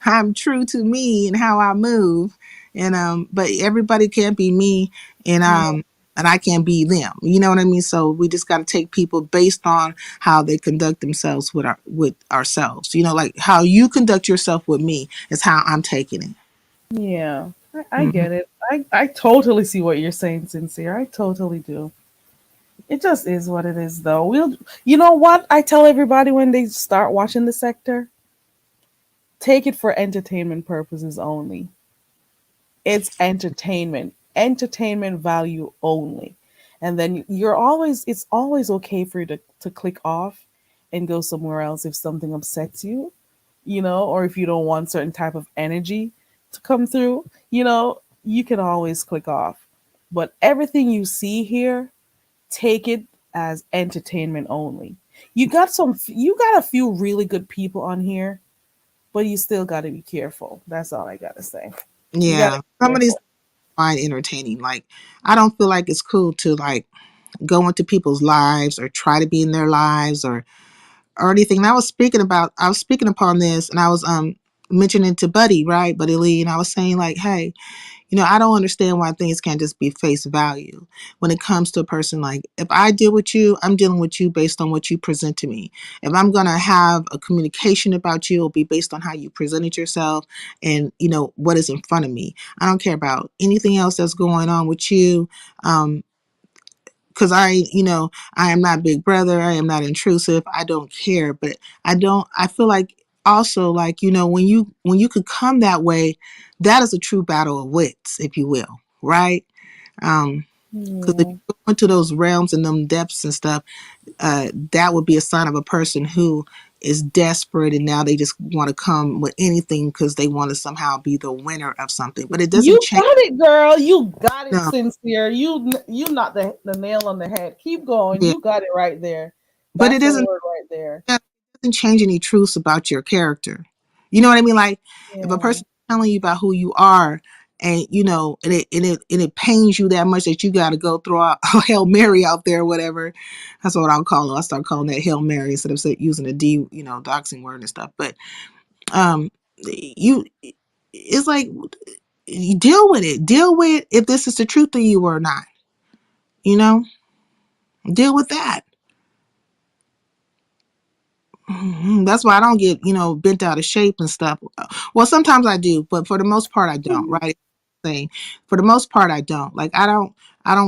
I'm true to me and how I move. And but everybody can't be me and Yeah. and I can't be them. You know what I mean? So we just gotta take people based on how they conduct themselves with ourselves. Like how you conduct yourself with me is how I'm taking it. Yeah. I Hmm. get it. I totally see what you're saying, sincere. I totally do. It just is what it is, though. You know what? I tell everybody when they start watching the sector, take it for entertainment purposes only. It's entertainment value only. And then it's always okay for you to click off and go somewhere else if something upsets you, or if you don't want certain type of energy to come through, you can always click off. But everything you see here, take it as entertainment only. You got a few really good people on here, but you still got to be careful. That's all I got to say. You got to Yeah. be Some of these careful. find entertaining. Like I don't feel like it's cool to like go into people's lives or try to be in their lives or anything. And I was speaking upon this and I was mentioning to Buddy, right? Buddy Lee, and I was saying like, hey, I don't understand why things can't just be face value when it comes to a person. Like if I deal with you, I'm dealing with you based on what you present to me. If I'm gonna have a communication about you, it'll be based on how you presented yourself and what is in front of me. I don't care about anything else that's going on with you. Um, because I am not big brother, I am not intrusive, I don't care. But I feel like also like when you could come that way, that is a true battle of wits, if you will, right? Because if Yeah. you go into those realms and them depths and stuff, that would be a sign of a person who is desperate and now they just want to come with anything because they want to somehow be the winner of something, but it doesn't You change. got it, girl. You got it, No, sincere. You knocked the nail on the head. Keep going. yeah, You got it right there. but it That's the doesn't word right there. that doesn't change any truths about your character. You know what I mean? Like if a Yeah. person is telling you about who you are and and it pains you that much that you got to go throw out a Hail Mary out there or whatever. That's what I'll call it. I start calling that Hail Mary instead of using a doxing word and stuff. But you it's like you deal with it. Deal with if this is the truth of you or not. You know? Deal with that. That's why I don't get, bent out of shape and stuff. Well, sometimes I do, but for the most part, I don't. Right? Saying, for the most part, I don't. Like, I don't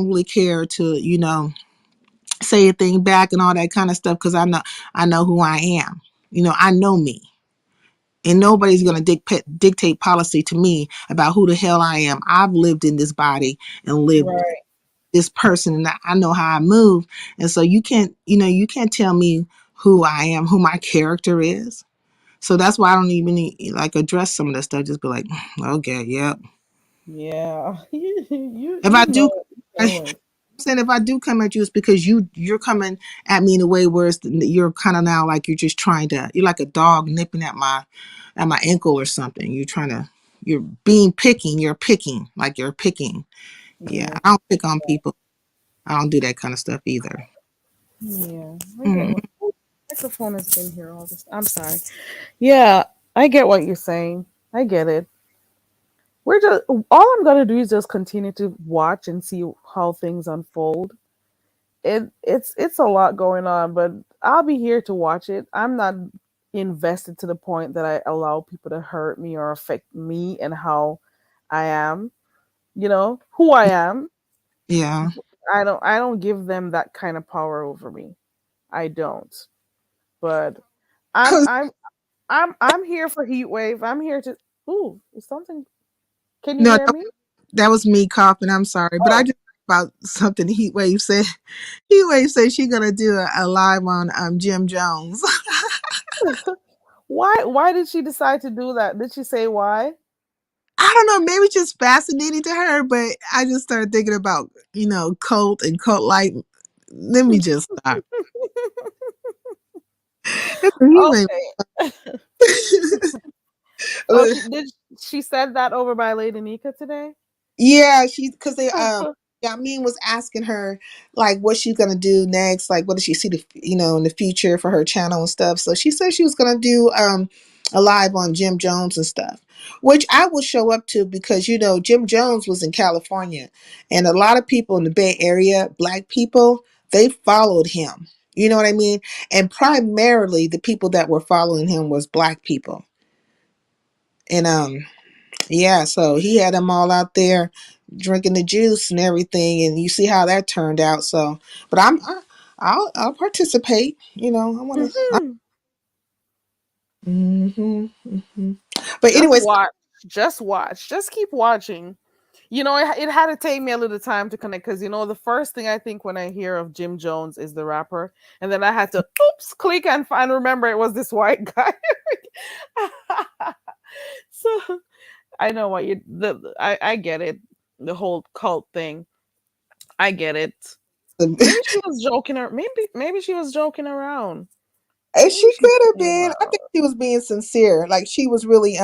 really care to, say a thing back and all that kind of stuff because I know who I am. I know me, and nobody's gonna dictate policy to me about who the hell I am. I've lived in this body and lived Right. this person, and I know how I move, and so you can't tell me who I am, who my character is. So that's why I don't even like address some of that stuff. Just be like, okay, yep. Yeah. If I Know do, what I'm you're saying. saying if I do come at you, it's because you're coming at me in a way where you're kind of now like you're like a dog nipping at my ankle or something. You're being picking. You're picking like you're picking. Yeah, Yeah. I don't pick on people. I don't do that kind of stuff either. Yeah. I get what Mhm. microphone has been here all this. I'm sorry. Yeah, I get what you're saying. I get it. All I'm gonna do is just continue to watch and see how things unfold. It's a lot going on, but I'll be here to watch it. I'm not invested to the point that I allow people to hurt me or affect me and how I am, who I am. Yeah. I don't give them that kind of power over me. I don't. But I'm I'm I'm here for heat wave. I'm here to Ooh, is something can you No, hear me? that was me coughing. I'm sorry, but I Oh. just about something Heatwave said. Heatwave said she's gonna do a live on Jim Jones. Why did she decide to do that? Did she say why? I don't know, maybe it's just fascinating to her, but I just started thinking about cult and cult like. Let me just stop. That's a Heatwave. Okay. Oh, she did. she said that over by Lady Nika today. Yeah, she because they yeah, I mean was asking her like what she's gonna do next, like what does she see the in the future for her channel and stuff. So she said she was gonna do a live on Jim Jones and stuff, which I will show up to because Jim Jones was in California, and a lot of people in the Bay Area, black people, they followed him. You know what I mean? And primarily the people that were following him was black people, and yeah, so he had them all out there drinking the juice and everything, and you see how that turned out. So, but I'll participate. I want to. Hmm. Hmm. But Just anyways, watch. Just watch. Just keep watching. It had to take me a little time to connect because the first thing I think when I hear of Jim Jones is the rapper, and then I had to oops click and find remember it was this white guy. So I know what I get it, the whole cult thing. I get it. Maybe she was joking or maybe she was joking around. and Maybe she she's could have joking been. I think around. she was being sincere. Like she was really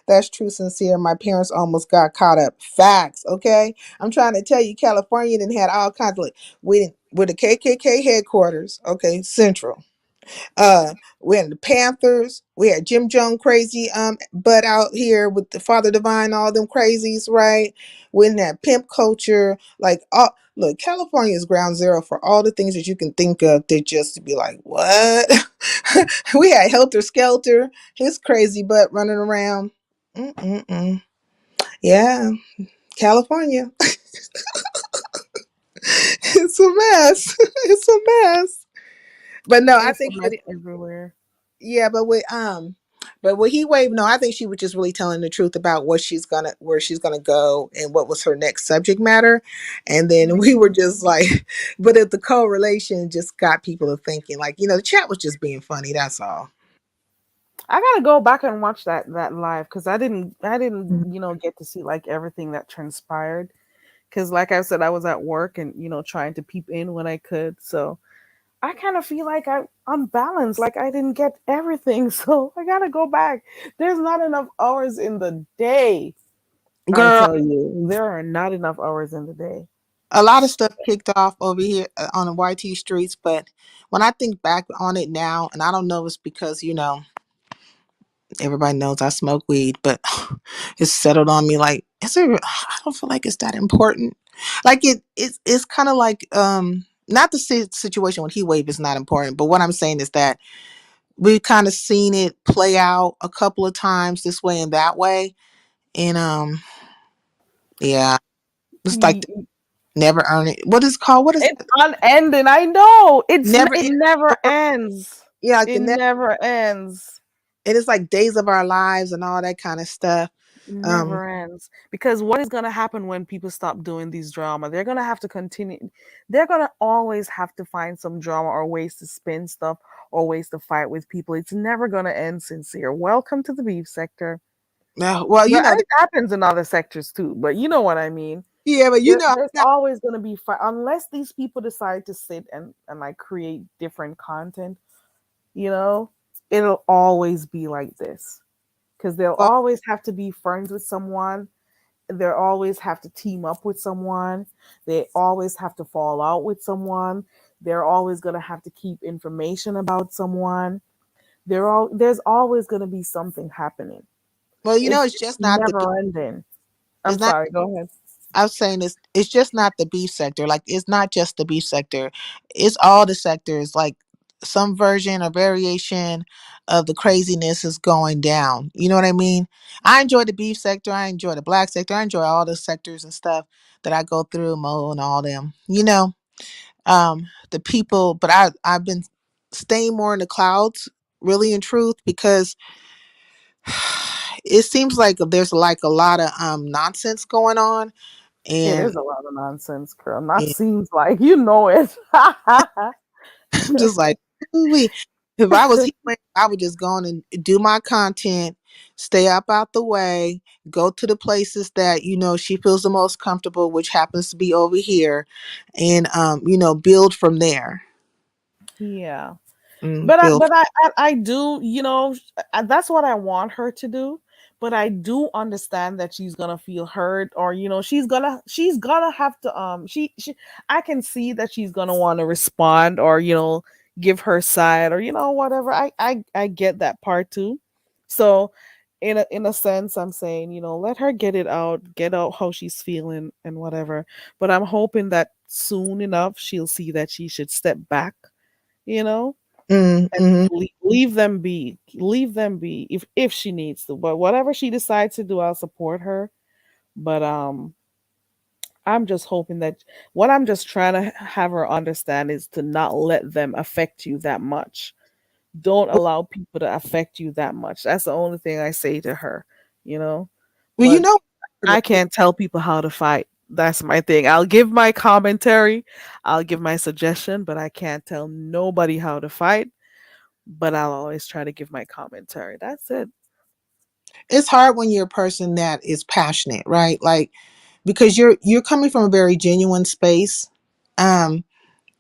that's true sincere. My parents almost got caught up. Facts, okay? I'm trying to tell you, California didn't had all kinds of we with the KKK headquarters, okay, Central. We had the Panthers. We had Jim Jones crazy butt out here with the Father Divine, all them crazies, right? We in that pimp culture, like all look, California is ground zero for all the things that you can think of that just to be like, what? We had Helter Skelter, his crazy butt running around. Mm-mm-mm. Yeah, California. It's a mess. It's a mess. But no, I It's a think mess everywhere. yeah, but with Heat Wave, no, I think she was just really telling the truth about where she's gonna go and what was her next subject matter. And then we were Mhm. just like but if the correlation just got people to thinking, like, the chat was just being funny, that's all. I gotta go back and watch that live because I didn't get to see like everything that transpired because like I said I was at work and trying to peep in when I could, so I kind of feel like I'm unbalanced, like I didn't get everything, so I gotta go back. There's not enough hours in the day. I Girl, tell you, there are not enough hours in the day. a lot of stuff kicked off over here on the YT streets, but when I think back on it now, and I don't know if it's because, everybody knows I smoke weed, but it's settled on me like, I don't feel like it's that important. Like it's kind of like not the situation with Heat Wave is not important, but what I'm saying is that we've kind of seen it play out a couple of times this way and that way. And yeah, it's like Y- never earn it. What is it called? What is It's that? unending. I know. Never It end never story. ends. Yeah, like the It never never ends. it is like days of our lives and all that kind of stuff. Um Never ends. Because what is gonna happen when people stop doing these drama? They're gonna have to continue. They're gonna always have to find some drama or ways to spin stuff or ways to fight with people. It's never gonna end sincere. Welcome to the beef sector. well, But it happens in other sectors too. But you know what I mean. yeah, but There's always gonna be fight unless these people decide to sit and like create different content. You know, it'll always be like this because they'll well, always have to be friends with someone. They always have to team up with someone. They always have to fall out with someone. They're always going to have to keep information about someone. There's always going to be something happening. well, It's it's just not the never ending. I'm it's not sorry. Go ahead. I was saying it's just not the beef sector. Like it's not just the beef sector. It's all the sectors. Like some version or variation of the craziness is going down. You know what I mean? I enjoy the beef sector. I enjoy the black sector. I enjoy all the sectors and stuff that I go through, Mo and all them. The people, but I've been staying more in the clouds, really in truth, because it seems like there's like a lot of nonsense going on, It and is a lot of nonsense, girl. Not seems like you know it. I'm just like, ooh-wee. If I was here, I would just go on and do my content, stay up out the way, go to the places that she feels the most comfortable, which happens to be over here, and build from there. Yeah. Mm, But I build. but I do, that's what I want her to do. but I do understand that she's gonna feel hurt, or she's gonna have to she I can see that she's gonna want to respond, or give her side, or whatever. I get that part too. So in a sense, I'm saying, let her get out how she's feeling and whatever. But I'm hoping that soon enough she'll see that she should step back, you know and Mm-hmm. leave them be. Leave them be if she needs to. But whatever she decides to do, I'll support her. But I'm just hoping that what I'm just trying to have her understand is to not let them affect you that much. Don't allow people to affect you that much. That's the only thing I say to her, you know. Well, But I can't tell people how to fight. That's my thing. I'll give my commentary, I'll give my suggestion, but I can't tell nobody how to fight. But I'll always try to give my commentary. That's it. it's hard when you're a person that is passionate, right? Like, because you're coming from a very genuine space. Um,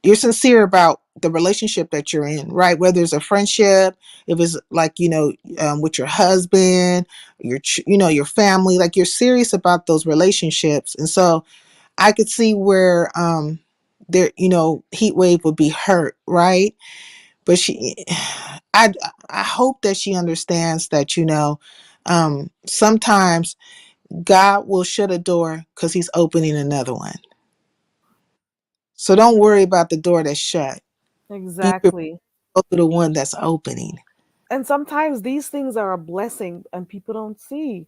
you're sincere about the relationship that you're in, right? Whether it's a friendship, if it's like, with your husband, your family, like you're serious about those relationships. And so I could see where there, Heat Wave would be hurt, right? But I, I hope that she understands that, sometimes God will shut a door because he's opening another one. So don't worry about the door that's shut. Be prepared Exactly. for the one that's opening. And sometimes these things are a blessing and people don't see.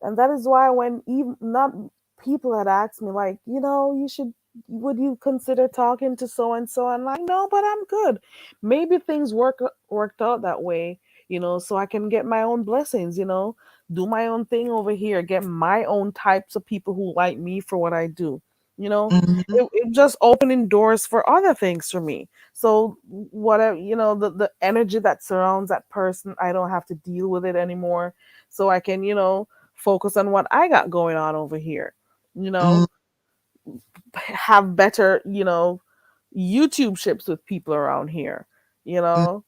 And that is why when even not people had asked me, like, you should, would you consider talking to so and so? And like, no, but I'm good. Maybe things worked out that way, so I can get my own blessings, do my own thing over here, get my own types of people who like me for what I do. You know, Hmm. it just opening doors for other things for me. So whatever, the energy that surrounds that person, I don't have to deal with it anymore. So I can, focus on what I got going on over here. You Hmm. know, have better, YouTube ships with people around here. You know,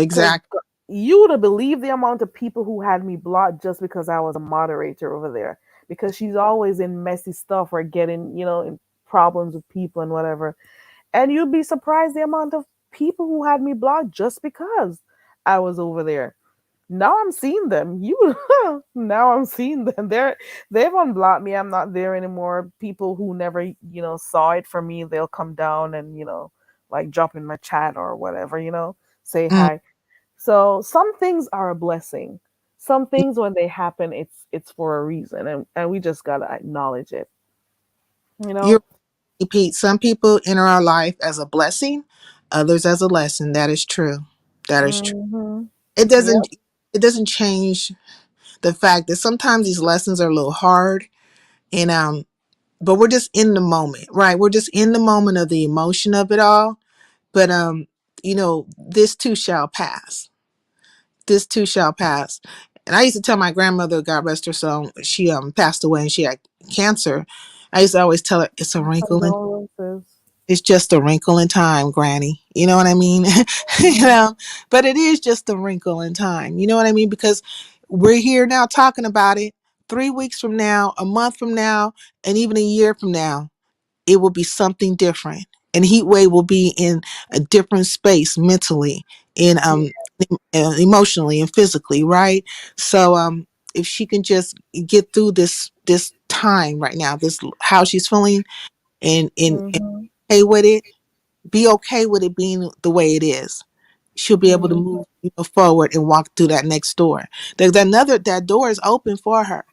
because Exactly. you would have believed the amount of people who had me blocked just because I was a moderator over there. Because she's always in messy stuff or getting, in problems with people and whatever. And you'd be surprised the amount of people who had me blocked just because I was over there. Now I'm seeing them. You now I'm seeing them. They've unblocked me. I'm not there anymore. People who never, saw it for me, they'll come down and, like drop in my chat or whatever, say Mm. hi. So some things are a blessing. Some things when they happen, it's for a reason, and we just gotta acknowledge it. You You're know. right, Pete. Some people enter our life as a blessing, others as a lesson. That is true. That is true. Mm-hmm. It Yep. doesn't it doesn't change the fact that sometimes these lessons are a little hard, and but we're just in the moment, right? We're just in the moment of the emotion of it all. But this too shall pass. This too shall pass. And I used to tell my grandmother, God rest her soul, she passed away and she had cancer. I used to always tell her, it's a My wrinkle in condolences. it's just a wrinkle in time, Granny. You know what I mean? you Mm-hmm. know, but it is just a wrinkle in time. You know what I mean? Because we're here now talking about it. 3 weeks from now, a month from now, and even a year from now, it will be something different. And Heat Wave will be in a different space mentally and Yeah. emotionally and physically, right? So if she can just get through this time right now, this how she's feeling and Mm-hmm. okay with it, be okay with it being the way it is. She'll be able to Mm-hmm. move forward and walk through that next door. There's another that door is open for her.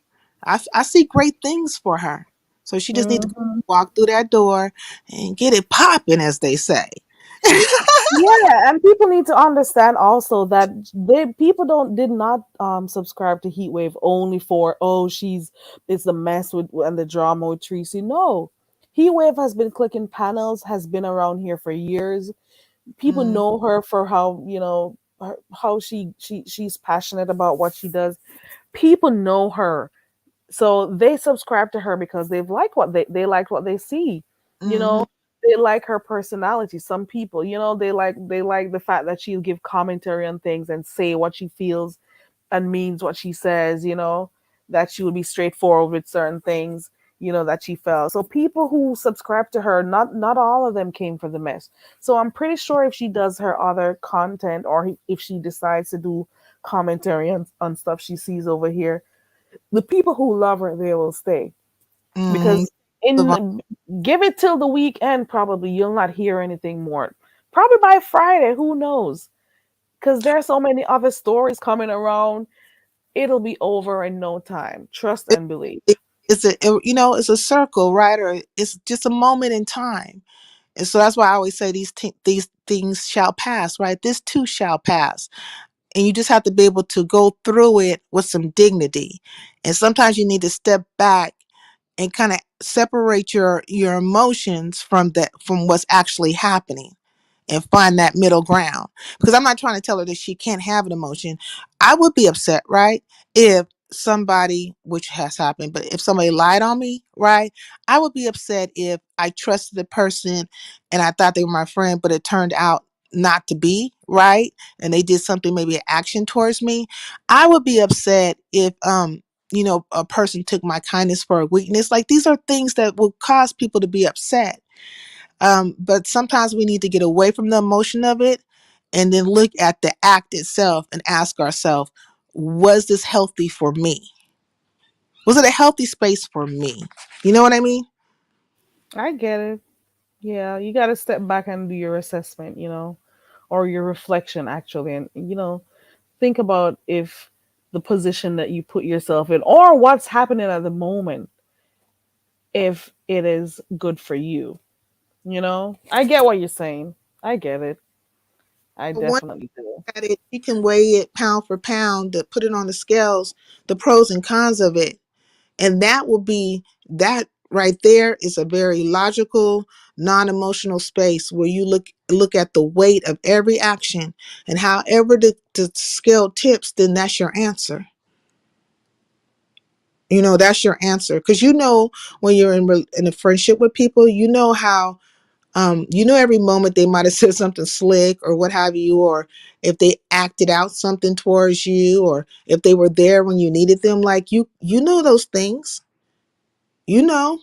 I see great things for her. So she just needs to Mm-hmm. walk through that door and get it popping, as they say. Yeah, and people need to understand also that they people don't did not subscribe to Heatwave only for, oh, she's it's the mess with and the drama with Tracy. No. Heatwave has been clicking panels, has been around here for years. People Mm, know her for how, how she's passionate about what she does. People know her, so they subscribe to her because they've liked what they like what they see. You mm, know, they like her personality. Some people, they like the fact that she'll give commentary on things and say what she feels and means what she says, that she would be straightforward with certain things, that she felt. So people who subscribe to her, not all of them came for the mess. So I'm pretty sure if she does her other content, or if she decides to do commentary on stuff she sees over here, the people who love her, they will stay. Mm, Because in give it till the weekend, probably you'll not hear anything more. Probably by Friday, who knows? Because there are so many other stories coming around. It'll be over in no time. Trust it, and believe. it's it's a circle, right? Or it's just a moment in time. And so that's why I always say these things shall pass, right? This too shall pass. And you just have to be able to go through it with some dignity. And sometimes you need to step back and kind of separate your emotions from what's actually happening, and find that middle ground. Because I'm not trying to tell her that she can't have an emotion. I would be upset, right? If somebody, which has happened, but if somebody lied on me, right? I would be upset if I trusted the person and I thought they were my friend, but it turned out not to be, right? And they did something, maybe an action towards me. I would be upset if a person took my kindness for a weakness. Like, these are things that will cause people to be upset. But sometimes we need to get away from the emotion of it and then look at the act itself and ask ourselves, was this healthy for me? Was it a healthy space for me? You know what I mean? I get it. Yeah, you got to step back and do your assessment, or your reflection, actually. And, think about if the position that you put yourself in, or what's happening at the moment, if it is good for you. I get what you're saying. I get it. I But once definitely do. at it, you can weigh it pound for pound, to put it on the scales, the pros and cons of it. And that will be that right there is a very logical, non-emotional space where you look at the weight of every action, and however the scale tips, then that's your answer. That's your answer. Because when you're in a friendship with people, how every moment they might have said something slick or what have you, or if they acted out something towards you, or if they were there when you needed them. Like, you know those things, you know.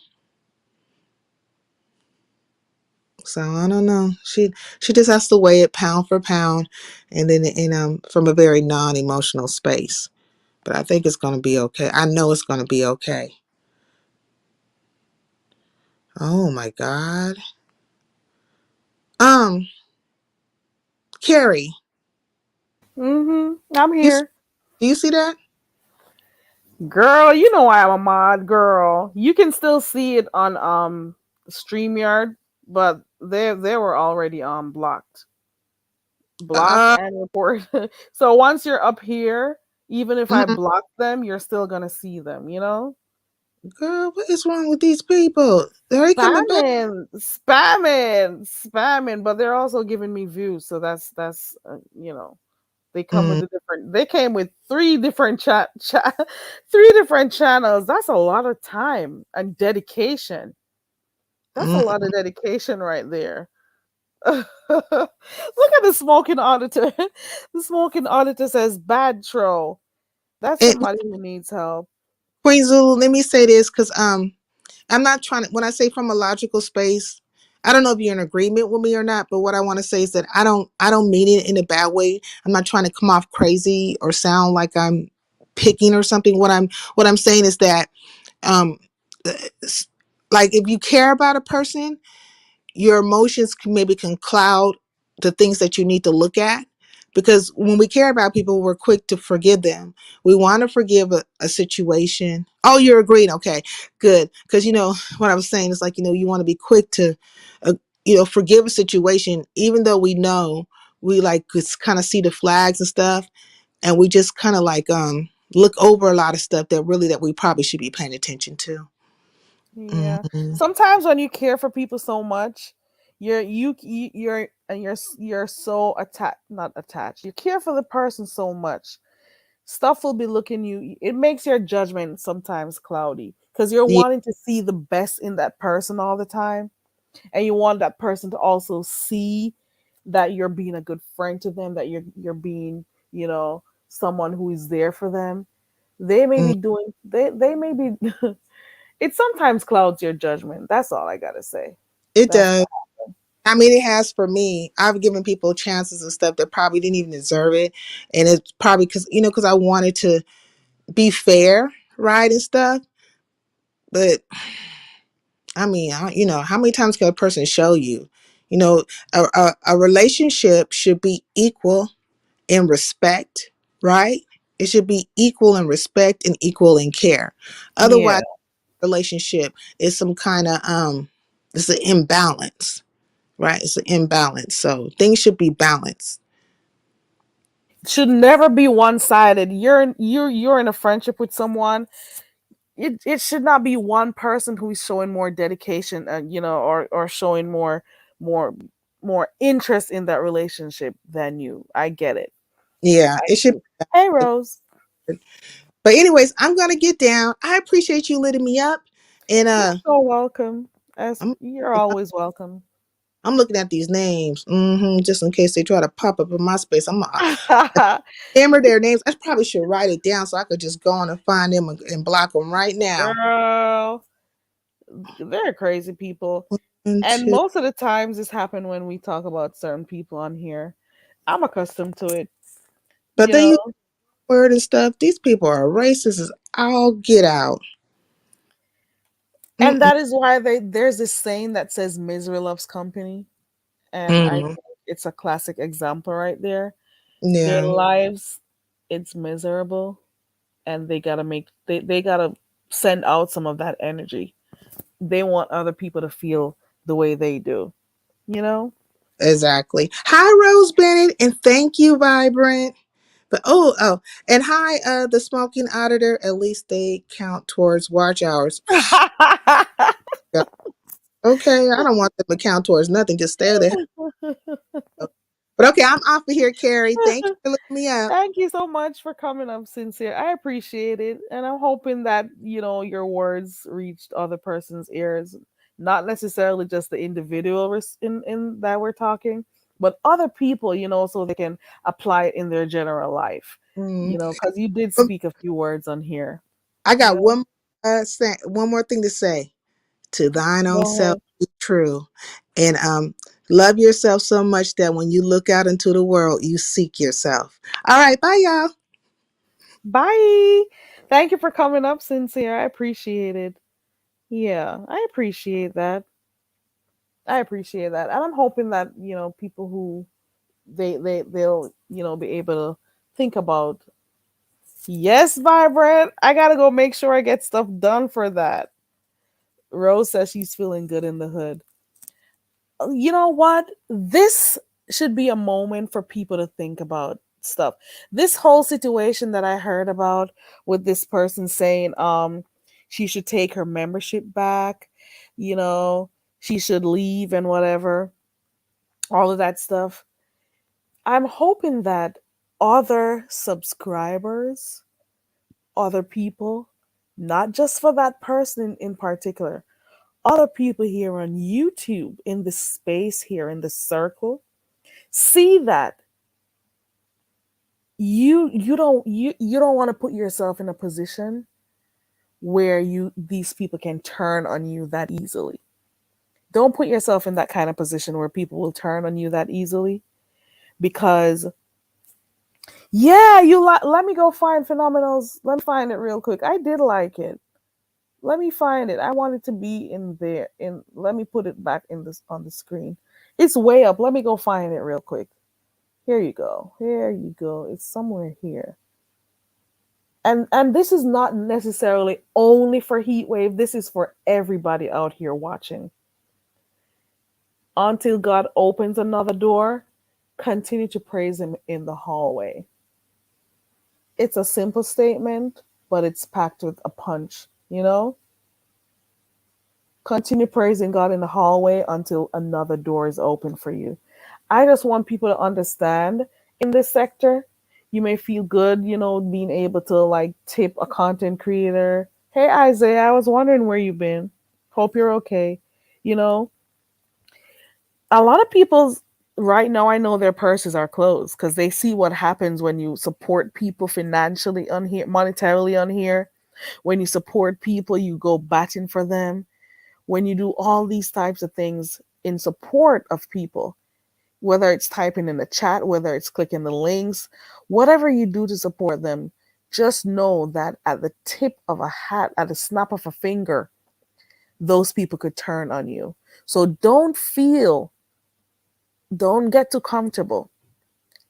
So I don't know. She just has to weigh it pound for pound, and then from a very non-emotional space. But I think it's gonna be okay. I know it's gonna be okay. Oh my God. Um, Carrie, I'm you here. do you see that? Girl, you know I'm a mod girl. You can still see it on StreamYard, but they were already blocked. Blocked Uh, and report. So once you're up here, even if I mm, block them, you're still gonna see them. girl, what is wrong with these people? Are they coming back? Spamming, but they're also giving me views, so that's. They come with Mm, the different. They came with three different channels. That's a lot of time and dedication. That's a lot mm. of dedication right there. Look at the smoking auditor. The smoking auditor says bad troll. That's And somebody who needs help. Queen Zulu, let me say this, because I'm not trying to, when I say from a logical space, I don't know if you're in agreement with me or not, but what I want to say is that I don't mean it in a bad way. I'm not trying to come off crazy or sound like I'm picking or something. What I'm saying is that um like, if you care about a person, your emotions maybe can cloud the things that you need to look at, because when we care about people, we're quick to forgive them. We want to forgive a situation. Oh, you're agreeing. Okay, good. Because what I was saying is, like, you want to be quick to uh, forgive a situation, even though we know we like could kind of see the flags and stuff, and we just kind of like look over a lot of stuff that we probably should be paying attention to. Yeah. Mhm. Sometimes when you care for people so much, you're so attached, not attached. You care for the person so much. Stuff will be looking you. It makes your judgment sometimes cloudy because you're Yeah, wanting to see the best in that person all the time, and you want that person to also see that you're being a good friend to them, that you're being, you know, someone who is there for them, they may Mm, be doing they may be it sometimes clouds your judgment. That's all I gotta say. it That's does. I mean, it has for me. I've given people chances and stuff that probably didn't even deserve it, and it's probably because I wanted to be fair, right, and stuff. But I mean, how many times can a person show you? You know, a relationship should be equal in respect, right? It should be equal in respect and equal in care. yeah. Otherwise, relationship is some kind of it's an imbalance, right? It's an imbalance. So things should be balanced. Should never be one sided. You're in a friendship with someone. It should not be one person who's showing more dedication, or showing more more interest in that relationship than you. I get it. Yeah, I it should do. be Hey, Rose. balanced. But anyways, I'm gonna get down. I appreciate you letting me up, and You're so welcome. As I'm you're always welcome. I'm looking at these names, just in case they try to pop up in my space. Remember their names. I probably should write it down so I could just go on and find them and block them right now. Girl, they're crazy people. One, And two. most of the times this happen when we talk about certain people on here. I'm accustomed to it, But you they know. use word and stuff. These people are racist as all get out. And Mm-mm. that is why there's this saying that says misery loves company. And I Mm. think it's a classic example right there. Their Yeah, lives, it's miserable, and they gotta send out some of that energy. They want other people to feel the way they do, you know? exactly. Hi, Rose Bennett, and thank you, Vibrant. But and hi, the smoking auditor. At least they count towards watch hours. Yeah. Okay, I don't want them to count towards nothing. Just stay there. But okay, I'm off of here, Carrie. Thank you for looking me up. Thank you so much for coming up, Sincere. I appreciate it. And I'm hoping that, your words reached other person's ears, not necessarily just the individual in that we're talking, but other people, so they can apply it in their general life, Mm. because you did Um, speak a few words on here, I you got know. one more thing to say. To thine own Go self ahead. be true, and love yourself so much that when you look out into the world, you seek yourself. All right, bye, y'all. Bye. Thank you for coming up, Sincere. I appreciate it. Yeah, I appreciate that. I appreciate that. And I'm hoping that, people who they'll, be able to think about, yes, Vibrant, I gotta go make sure I get stuff done for that. Rose says she's feeling good in the hood. You know what? This should be a moment for people to think about stuff. This whole situation that I heard about with this person saying she should take her membership back, you know, she should leave and whatever, all of that stuff. I'm hoping that other subscribers, other people, not just for that person in particular, other people here on YouTube in this space here in this circle see that you don't want to put yourself in a position where you these people can turn on you that easily. Don't put yourself in that kind of position where people will turn on you that easily, because yeah, let me go find Phenomenals. Let me find it real quick. I did like it. Let me find it. I want it to be in there. Let me put it back in this on the screen. It's way up. Let me go find it real quick. Here you go. Here you go. It's somewhere here. And this is not necessarily only for heat wave. This is for everybody out here watching. Until God opens another door, continue to praise him in the hallway. It's a simple statement, but it's packed with a punch. Continue praising God in the hallway until another door is open for you. I just want people to understand, in this sector, you may feel good, being able to like tip a content creator. Hey, Isaiah, I was wondering where you've been. Hope you're okay. You know, a lot of people Right now, I know their purses are closed because they see what happens when you support people financially on here, monetarily on here. When you support people, you go batting for them. When you do all these types of things in support of people, whether it's typing in the chat, whether it's clicking the links, whatever you do to support them, just know that at the tip of a hat, at the snap of a finger, those people could turn on you. So don't get too comfortable.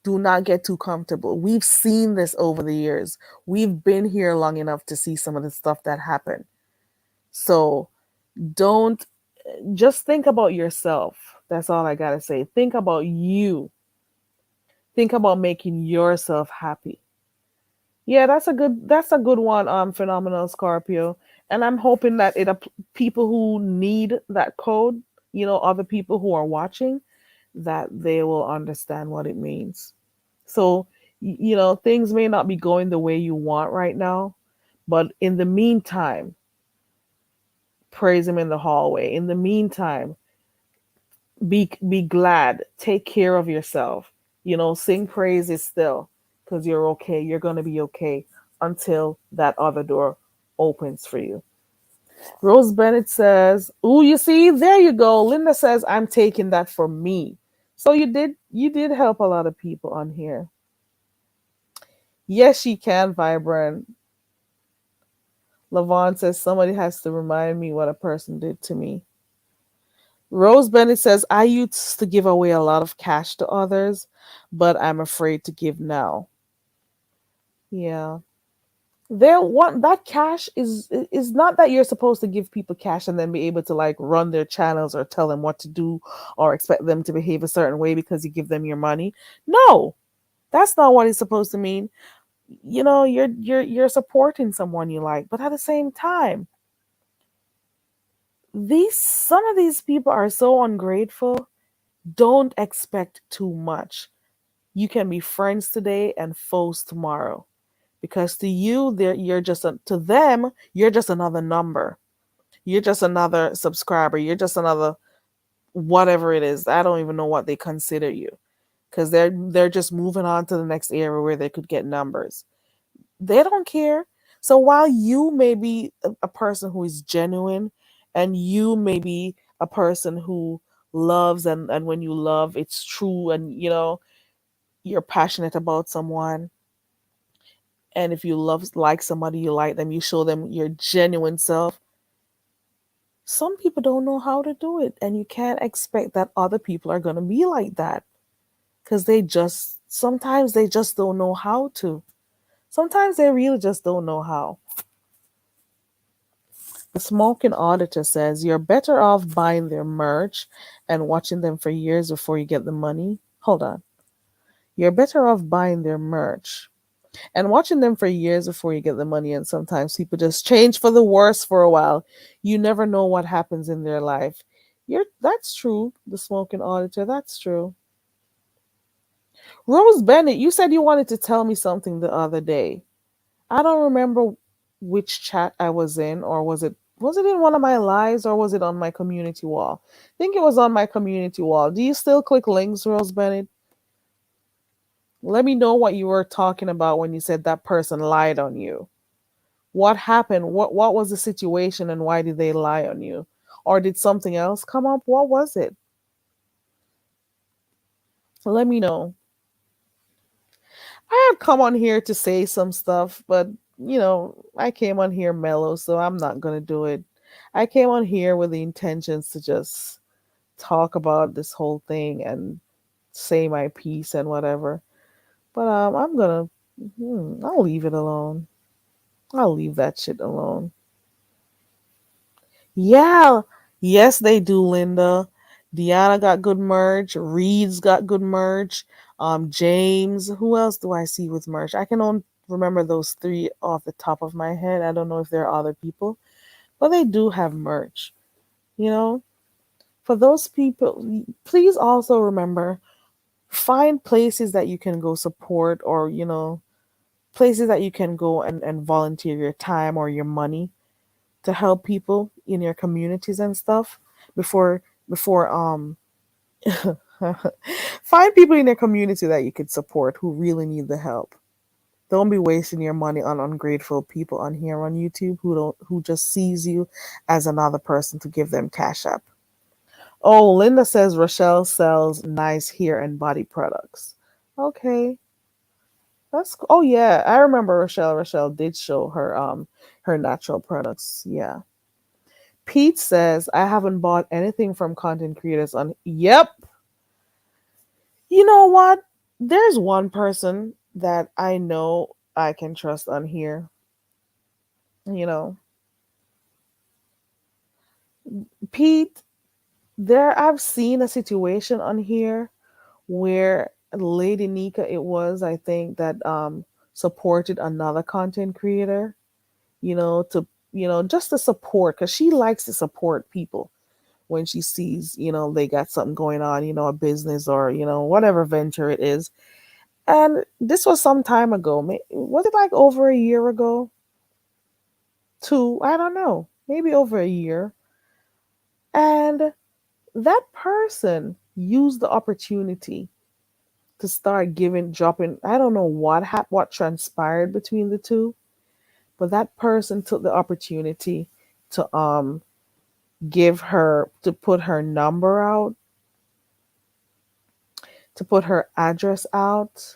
Do not get too comfortable. We've seen this over the years. We've been here long enough to see some of the stuff that happened. So don't just think about yourself. That's all I got to say. Think about you. Think about making yourself happy. Yeah, that's a good one, phenomenal Scorpio. And I'm hoping that people who need that code, other people who are watching, that they will understand what it means. So, things may not be going the way you want right now, but in the meantime, praise him in the hallway. In the meantime, be glad, take care of yourself. Sing praises still, because you're okay. You're going to be okay until that other door opens for you. Rose Bennett says, "Ooh, you see, there you go." Linda says, "I'm taking that for me." So you did help a lot of people on here. Yes, she can, Vibrant. Lavon says, "Somebody has to remind me what a person did to me." Rose Bennett says, "I used to give away a lot of cash to others, but I'm afraid to give now." Yeah. There what that cash is not that you're supposed to give people cash and then be able to like run their channels or tell them what to do or expect them to behave a certain way because you give them your money. No. That's not what it's supposed to mean. You're supporting someone you like, but at the same time, these some of these people are so ungrateful. Don't expect too much. You can be friends today and foes tomorrow, because to you, to them, you're just another number. You're just another subscriber. You're just another whatever it is. I don't even know what they consider you, because they're just moving on to the next era where they could get numbers. They don't care. So while you may be a person who is genuine, and you may be a person who loves, and when you love, it's true, and you're passionate about someone, and if you like somebody, you like them, you show them your genuine self. Some people don't know how to do it, and you can't expect that other people are going to be like that, because sometimes they just don't know how to. Sometimes they really just don't know how. The smoking auditor says you're better off buying their merch and watching them for years before you get the money. Hold on. You're better off buying their merch and watching them for years before you get the money. And sometimes people just change for the worse for a while. You never know what happens in their life. That's true, the smoking auditor. That's true. Rose Bennett, you said you wanted to tell me something the other day. I don't remember which chat I was in, or was it in one of my lives, or was it on my community wall? I think it was on my community wall. Do you still click links, Rose Bennett? Let me know what you were talking about when you said that person lied on you. What happened? What was the situation, and why did they lie on you? Or did something else come up? What was it? Let me know. I had come on here to say some stuff, but I came on here mellow, so I'm not gonna do it. I came on here with the intentions to just talk about this whole thing and say my piece and whatever. But I'll leave it alone. I'll leave that shit alone. Yeah, yes, they do, Linda. Deanna got good merch. Reed's got good merch. James. Who else do I see with merch? I can only remember those three off the top of my head. I don't know if there are other people, but they do have merch. You know, for those people, please also remember, find places that you can go support, or places that you can go and volunteer your time or your money to help people in your communities and stuff before before Find people in your community that you could support who really need the help. Don't be wasting your money on ungrateful people on here on YouTube who just sees you as another person to give them cash app. Oh, Linda says Rochelle sells nice hair and body products. Okay, that's oh yeah, I remember Rochelle. Rochelle did show her natural products. Yeah. Pete says I haven't bought anything from content creators on. Yep. You know what? There's one person that I know I can trust on here. You know, Pete. There, I've seen a situation on here where Lady Nika, it was, I think, that supported another content creator, to just to support because she likes to support people when she sees, they got something going on, a business or, whatever venture it is. And this was some time ago. Was it like over a year ago? Two, I don't know, maybe over a year. And that person used the opportunity to start dropping. I don't know what transpired between the two, but that person took the opportunity to put her number out, to put her address out.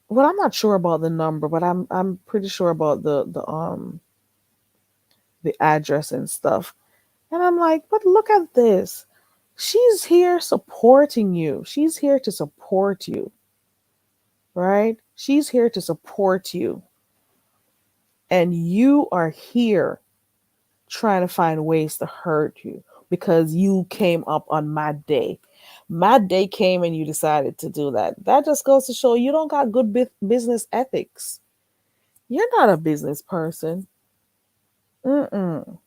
Well, I'm not sure about the number, but I'm pretty sure about the address and stuff. And I'm like, but look at this. She's here supporting you. She's here to support you, right? She's here to support you. And you are here trying to find ways to hurt you because you came up on Mad Day. Mad Day came and you decided to do that. That just goes to show you don't got good business ethics. You're not a business person. Mm-mm.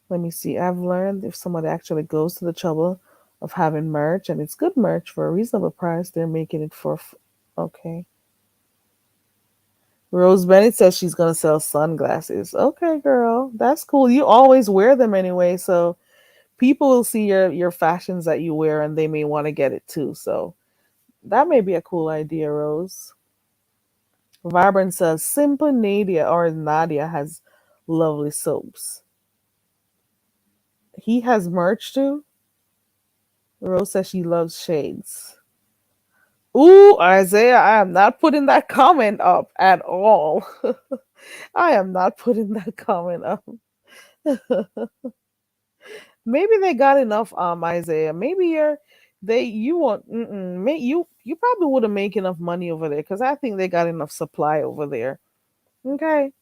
Let me see. I've learned if somebody actually goes to the trouble of having merch and it's good merch for a reasonable price, they're making it for. Okay. Rose Bennett says she's gonna sell sunglasses. Okay, girl, that's cool. You always wear them anyway, so people will see your fashions that you wear and they may want to get it too. So that may be a cool idea, Rose. Vibrant says Simple Nadia has lovely soaps. He has merch too. Rose says she loves shades. Ooh, Isaiah, I am not putting that comment up at all. I am not putting that comment up. Maybe they got enough, Isaiah. Maybe you want you probably wouldn't make enough money over there because I think they got enough supply over there. Okay.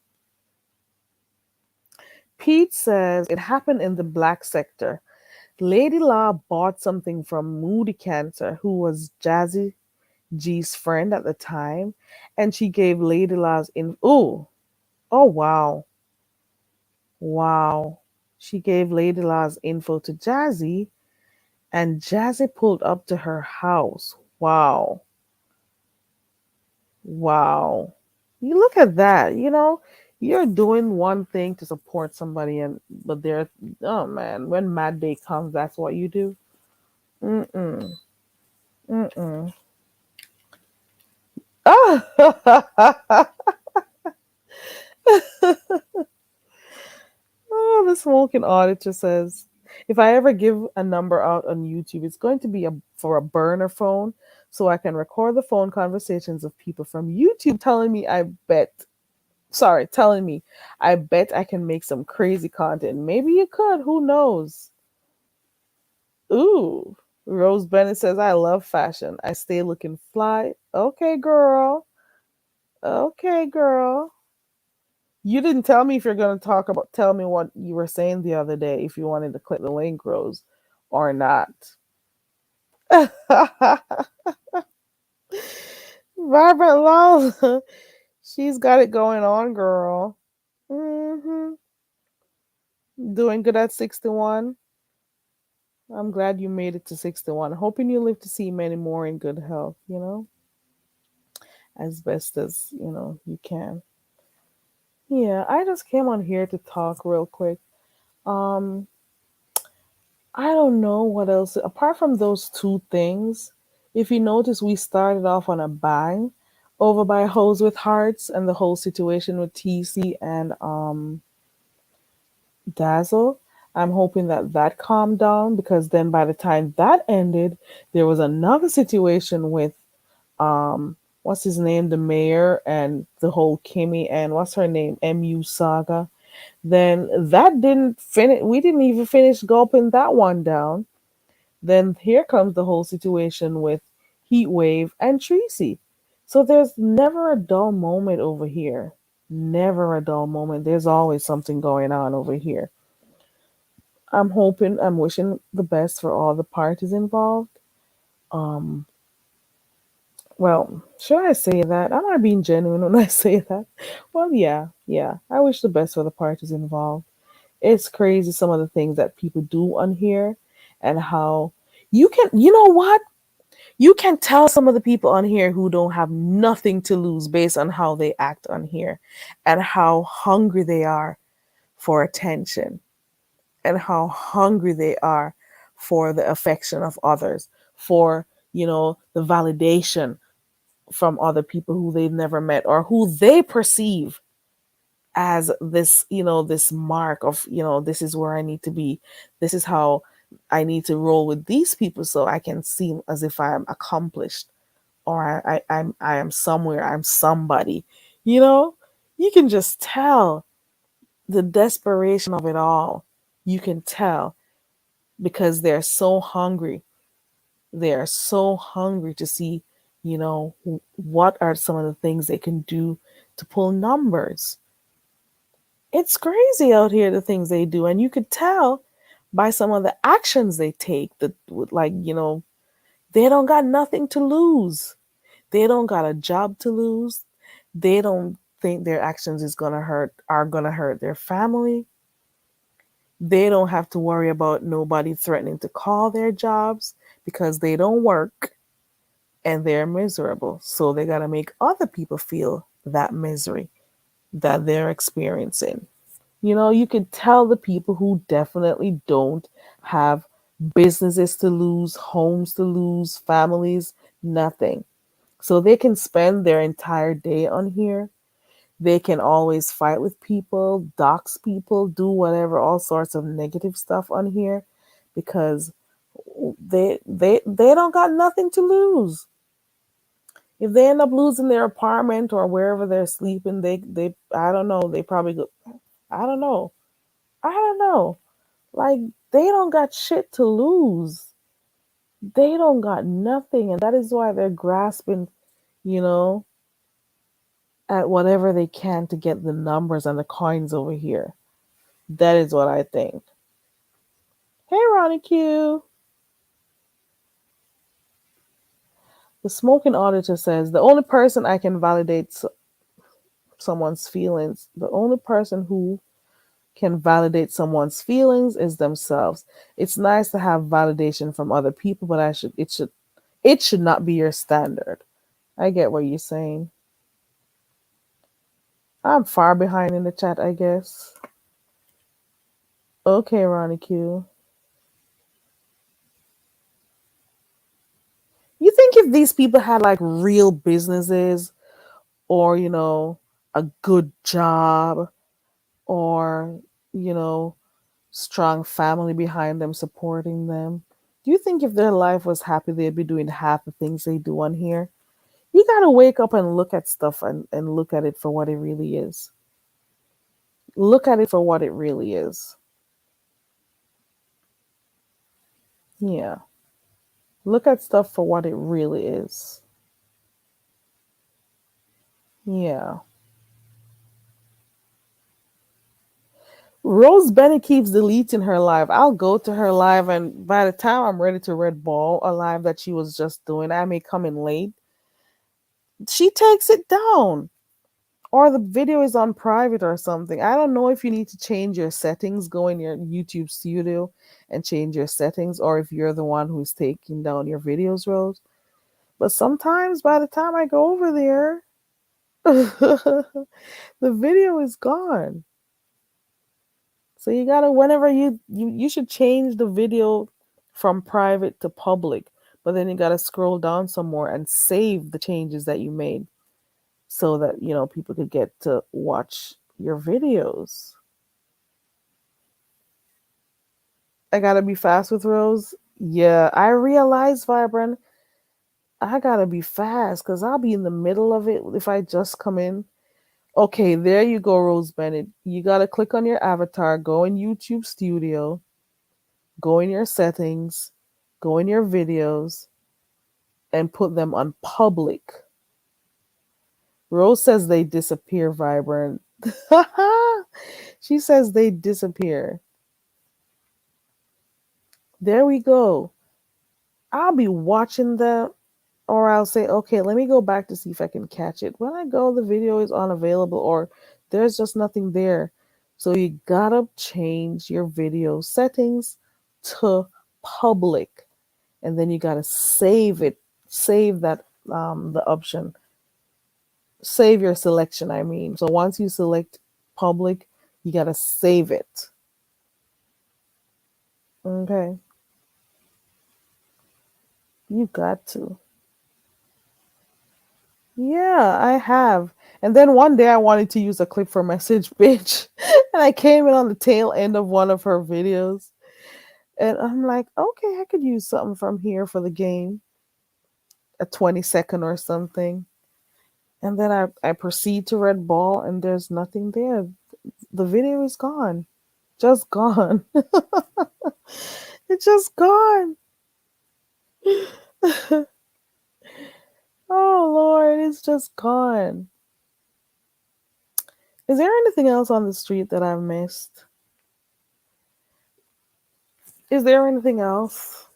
Pete says it happened in the black sector. Lady Law bought something from Moody Cancer, who was Jazzy G's friend at the time, and she gave Lady Law's in. Oh wow, wow. She gave Lady Law's info to Jazzy, and Jazzy pulled up to her house. Wow, wow. You look at that. You're doing one thing to support somebody, but they're oh man, when Mad Day comes, that's what you do. Mm-mm. Mm-mm. Ah! Oh, the smoking auditor says, if I ever give a number out on YouTube, it's going to be for a burner phone so I can record the phone conversations of people from YouTube telling me I bet I can make some crazy content. Maybe you could, who knows? Ooh. Rose Bennett says, I love fashion. I stay looking fly. Okay, girl. Okay, girl. You didn't tell me if you're going to tell me what you were saying the other day, if you wanted to click the link, Rose, or not. Vibrant Love, she's got it going on, girl. Doing good at 61. I'm glad you made it to 61. Hoping you live to see many more in good health, as best as, you can. Yeah, I just came on here to talk real quick. Um, I don't know what else. Apart from those two things, if you notice, we started off on a bang over by Hose with Hearts and the whole situation with TC and Dazzle. I'm hoping that that calmed down because then by the time that ended, there was another situation with what's his name, the mayor and the whole Kimmy and what's her name, MU saga. Then that didn't finish. We didn't even finish gulping that one down. Then here comes the whole situation with Heat Wave and Tracy. So there's never a dull moment over here. Never a dull moment. There's always something going on over here. I'm hoping, I'm wishing the best for all the parties involved. Um, well, should I say that? Am I being genuine when I say that? Well, yeah, yeah. I wish the best for the parties involved. It's crazy some of the things that people do on here and how you know what? You can tell some of the people on here who don't have nothing to lose based on how they act on here and how hungry they are for attention and how hungry they are for the affection of others, for, the validation from other people who they've never met or who they perceive as this, this mark of, this is where I need to be. This is how I need to roll with these people so I can seem as if I am accomplished or I am somewhere, I'm somebody. You know, you can just tell the desperation of it all. You can tell because they're so hungry. They are so hungry to see, what are some of the things they can do to pull numbers. It's crazy out here, the things they do. And you could tell by some of the actions they take that, like, they don't got nothing to lose. They don't got a job to lose. They don't think their actions are gonna hurt their family. They don't have to worry about nobody threatening to call their jobs because they don't work and they're miserable. So they gotta make other people feel that misery that they're experiencing. You can tell the people who definitely don't have businesses to lose, homes to lose, families, nothing. So they can spend their entire day on here. They can always fight with people, dox people, do whatever, all sorts of negative stuff on here because they don't got nothing to lose. If they end up losing their apartment or wherever they're sleeping, they I don't know, they probably go, I don't know. I don't know. Like, they don't got shit to lose. They don't got nothing. And that is why they're grasping, you know, at whatever they can to get the numbers and the coins over here. That is what I think. Hey, Ronnie Q. The smoking auditor says the only person I can validate someone's feelings, the only person who can validate someone's feelings is themselves. It's nice to have validation from other people, but it should not be your standard. I get what you're saying. I'm far behind in the chat, I guess. Okay, Ronnie Q. You think if these people had like real businesses or, a good job or, you know, strong family behind them supporting them, do you think if their life was happy, they'd be doing half the things they do on here? You gotta wake up and look at stuff and look at it for what it really is. Look at it for what it really is. Yeah. Look at stuff for what it really is. Yeah. Rose Bennett keeps deleting her live. I'll go to her live, and by the time I'm ready to red ball a live that she was just doing, I may come in late. She takes it down, or the video is on private or something. I don't know if you need to change your settings, go in your YouTube studio and change your settings, or if you're the one who's taking down your videos, Rose. But sometimes by the time I go over there, the video is gone. So you gotta whenever you should change the video from private to public, but then you gotta scroll down some more and save the changes that you made so that people could get to watch your videos. I gotta be fast with Rose. Yeah, I realize, Vibrant, I gotta be fast because I'll be in the middle of it if I just come in. Okay, there you go, Rose Bennett. You gotta click on your avatar, go in YouTube Studio, go in your settings, go in your videos, and put them on public. Rose says they disappear, Vibrant. She says they disappear. There we go. I'll be watching them, or I'll say, okay, let me go back to see if I can catch it. When I go, the video is unavailable, or there's just nothing there. So you gotta change your video settings to public, and then you gotta save it, save that the option, save your selection. I mean, so once you select public, you gotta save it. Okay, you got to. Yeah, I have. And then one day I wanted to use a clip for message bitch. And I came in on the tail end of one of her videos. And I'm like, okay, I could use something from here for the game, a 20-second or something. And then I proceed to Red Ball and there's nothing there. The video is gone. Just gone. It's just gone. Oh Lord, it's just gone. Is there anything else on the street that I've missed? Is there anything else?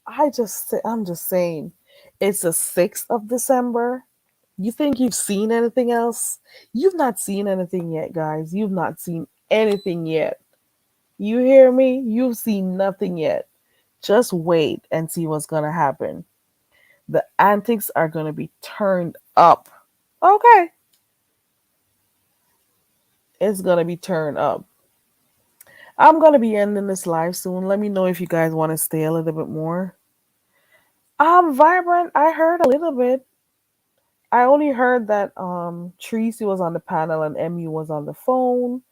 I'm just saying, it's the 6th of December. You think you've seen anything else? You've not seen anything yet, guys. You've not seen anything yet. You hear me? You've seen nothing yet. Just wait and see what's gonna happen. The antics are gonna be turned up. Okay. It's gonna be turned up. I'm gonna be ending this live soon. Let me know if you guys want to stay a little bit more. Vibrant, I heard a little bit. I only heard that Tracy was on the panel and MU was on the phone.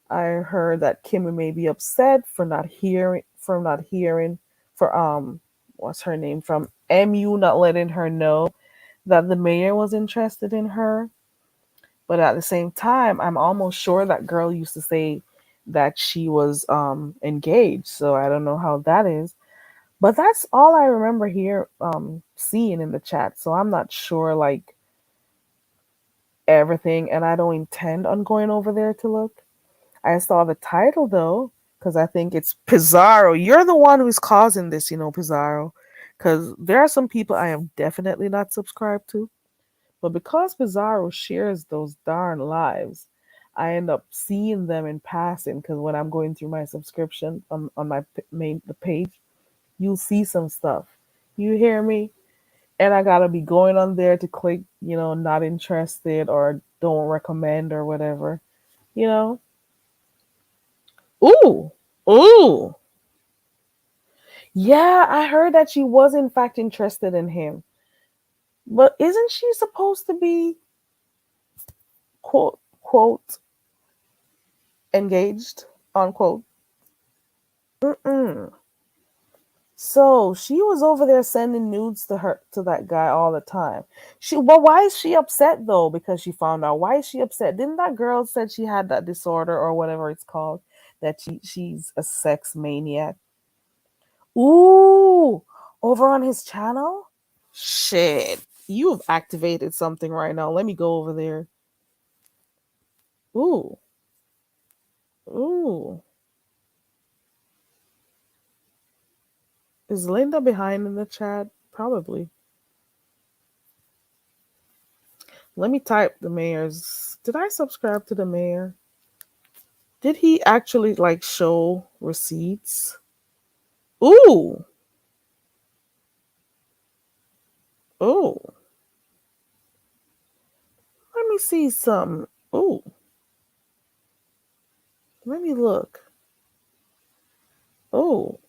I heard that Kimmy may be upset for not hearing for what's her name from MU not letting her know that the mayor was interested in her. But at the same time, I'm almost sure that girl used to say that she was engaged. So I don't know how that is. But that's all I remember here seeing in the chat. So I'm not sure like everything, and I don't intend on going over there to look. I saw the title though, because I think it's Pizarro. You're the one who's causing this, Pizarro. Because there are some people I am definitely not subscribed to. But because Pizarro shares those darn lives, I end up seeing them in passing. Because when I'm going through my subscription on my main the page, you'll see some stuff. You hear me? And I gotta be going on there to click, not interested or don't recommend or whatever, you know? Ooh, ooh. Yeah, I heard that she was in fact interested in him. But isn't she supposed to be quote engaged unquote? Mm-mm. So she was over there sending nudes to that guy all the time. But why is she upset though? Because she found out. Why is she upset? Didn't that girl said she had that disorder or whatever it's called? That she's a sex maniac. Ooh, over on his channel? Shit. You've activated something right now. Let me go over there. Ooh. Ooh. Is Linda behind in the chat? Probably. Let me type the mayor's. Did I subscribe to the mayor? Did he actually like show receipts? Ooh. Oh. Let me see some. Ooh. Let me look. Oh,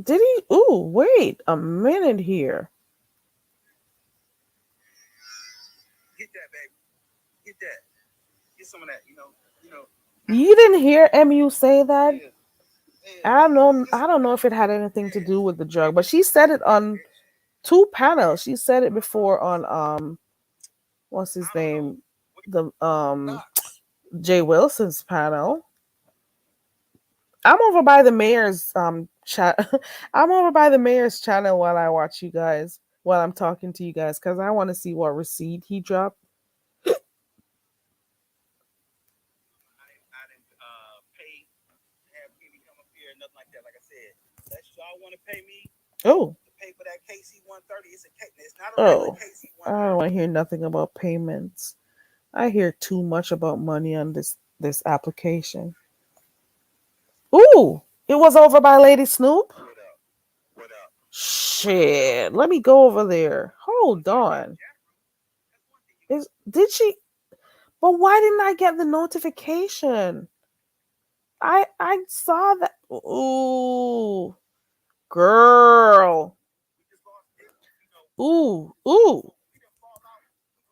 did he? Oh, wait a minute here. You didn't hear MU say that? I don't know. I don't know if it had anything to do with the drug, but she said it on two panels. She said it before on what's his name? The Jay Wilson's panel. I'm over by the mayor's chat. I'm over by the mayor's channel while I watch you guys while I'm talking to you guys because I want to see what receipt he dropped. Oh, oh, I don't want to hear nothing about payments. I hear too much about money on this application. Ooh, it was over by Lady Snoop. Shit, let me go over there. Hold on. Did she? But why didn't I get the notification? I saw that. Ooh, girl. Ooh.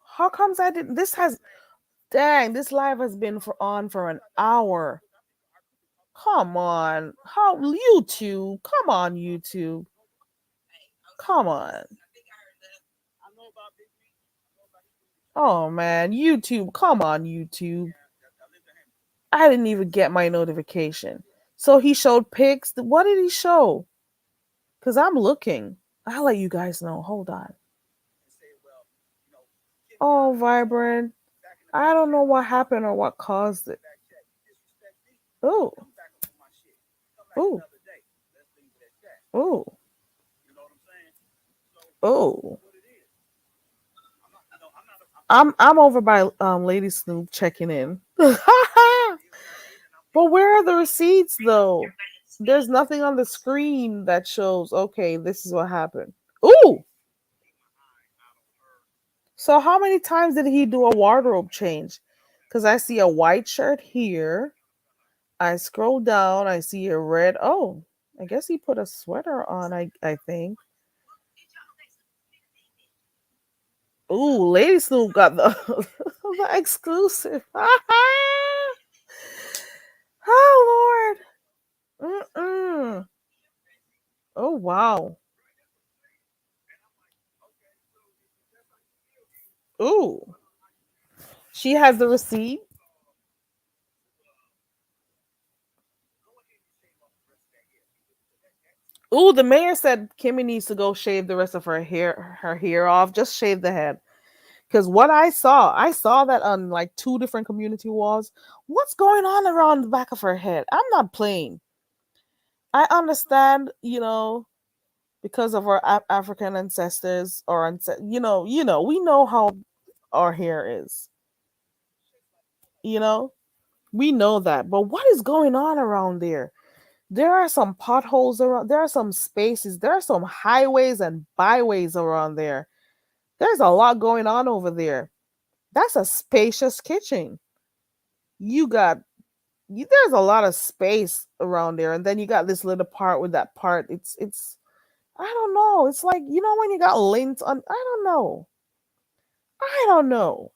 How comes I didn't? This has dang. This live has been for an hour. Come on, how YouTube? Come on, YouTube. Come on. Oh man, YouTube. Come on, YouTube. I didn't even get my notification. So he showed pics. What did he show? Cause I'm looking. I'll let you guys know. Hold on. Oh, Vibrant. I don't know what happened or what caused it. Oh, oh, oh, oh. I'm over by Lady Snoop checking in. But where are the receipts though? There's nothing on the screen that shows. Okay, this is what happened. Ooh. So how many times did he do a wardrobe change? Because I see a white shirt here. I scroll down. I see a red. Oh, I guess he put a sweater on. I think. Ooh, Lady Snoop got the the exclusive. Oh Lord. Mm-mm. Oh wow. Ooh. She has the receipt. Ooh, the mayor said Kimmy needs to go shave the rest of her hair off. Just shave the head. Because what I saw that on like two different community walls. What's going on around the back of her head? I'm not playing. I understand, because of our African ancestors or we know how our hair is. You know, we know that. But what is going on around there? There are some potholes around. There are some spaces. There are some highways and byways around there. There's a lot going on over there. That's a spacious kitchen. You got there's a lot of space around there, and then you got this little part with that part. It's I don't know. It's like when you got lint on. I don't know. I don't know.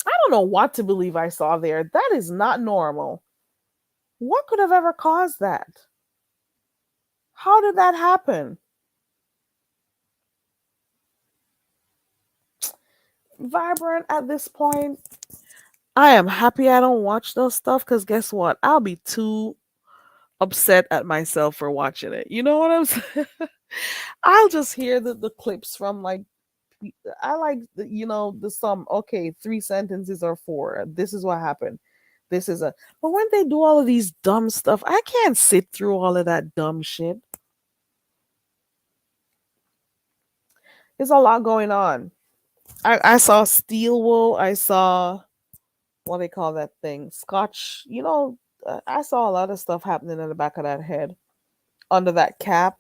I don't know what to believe I saw there. That is not normal. What could have ever caused that? How did that happen? Vibrant at this point. I am happy I don't watch those stuff because guess what? I'll be too upset at myself for watching it. You know what I'm saying? I'll just hear the clips from like I like the sum. Okay, three sentences or four. This is what happened. This is a. But when they do all of these dumb stuff, I can't sit through all of that dumb shit. There's a lot going on. I saw steel wool. I saw what they call that thing, Scotch. I saw a lot of stuff happening in the back of that head, under that cap.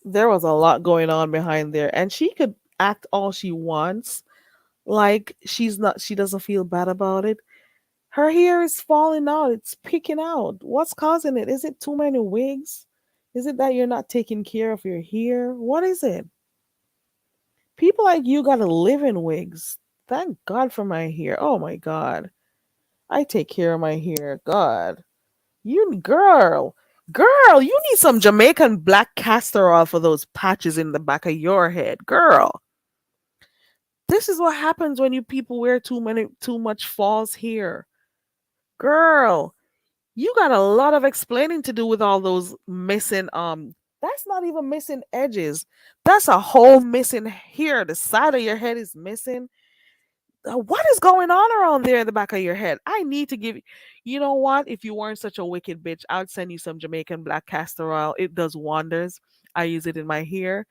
There was a lot going on behind there, and she could act all she wants, like she doesn't feel bad about it. Her hair is falling out. It's picking out. What's causing it? Is it too many wigs? Is it that you're not taking care of your hair? What is it? People like you gotta live in wigs. Thank God for my hair. Oh my God. I take care of my hair. God. You girl, you need some Jamaican black castor oil for those patches in the back of your head. Girl. This is what happens when you people wear too much false hair. Girl, you got a lot of explaining to do with all those missing that's not even missing edges. That's a whole missing here. The side of your head is missing. What is going on around there in the back of your head? I need to give you. You know what? If you weren't such a wicked bitch, I would send you some Jamaican black castor oil. It does wonders. I use it in my hair.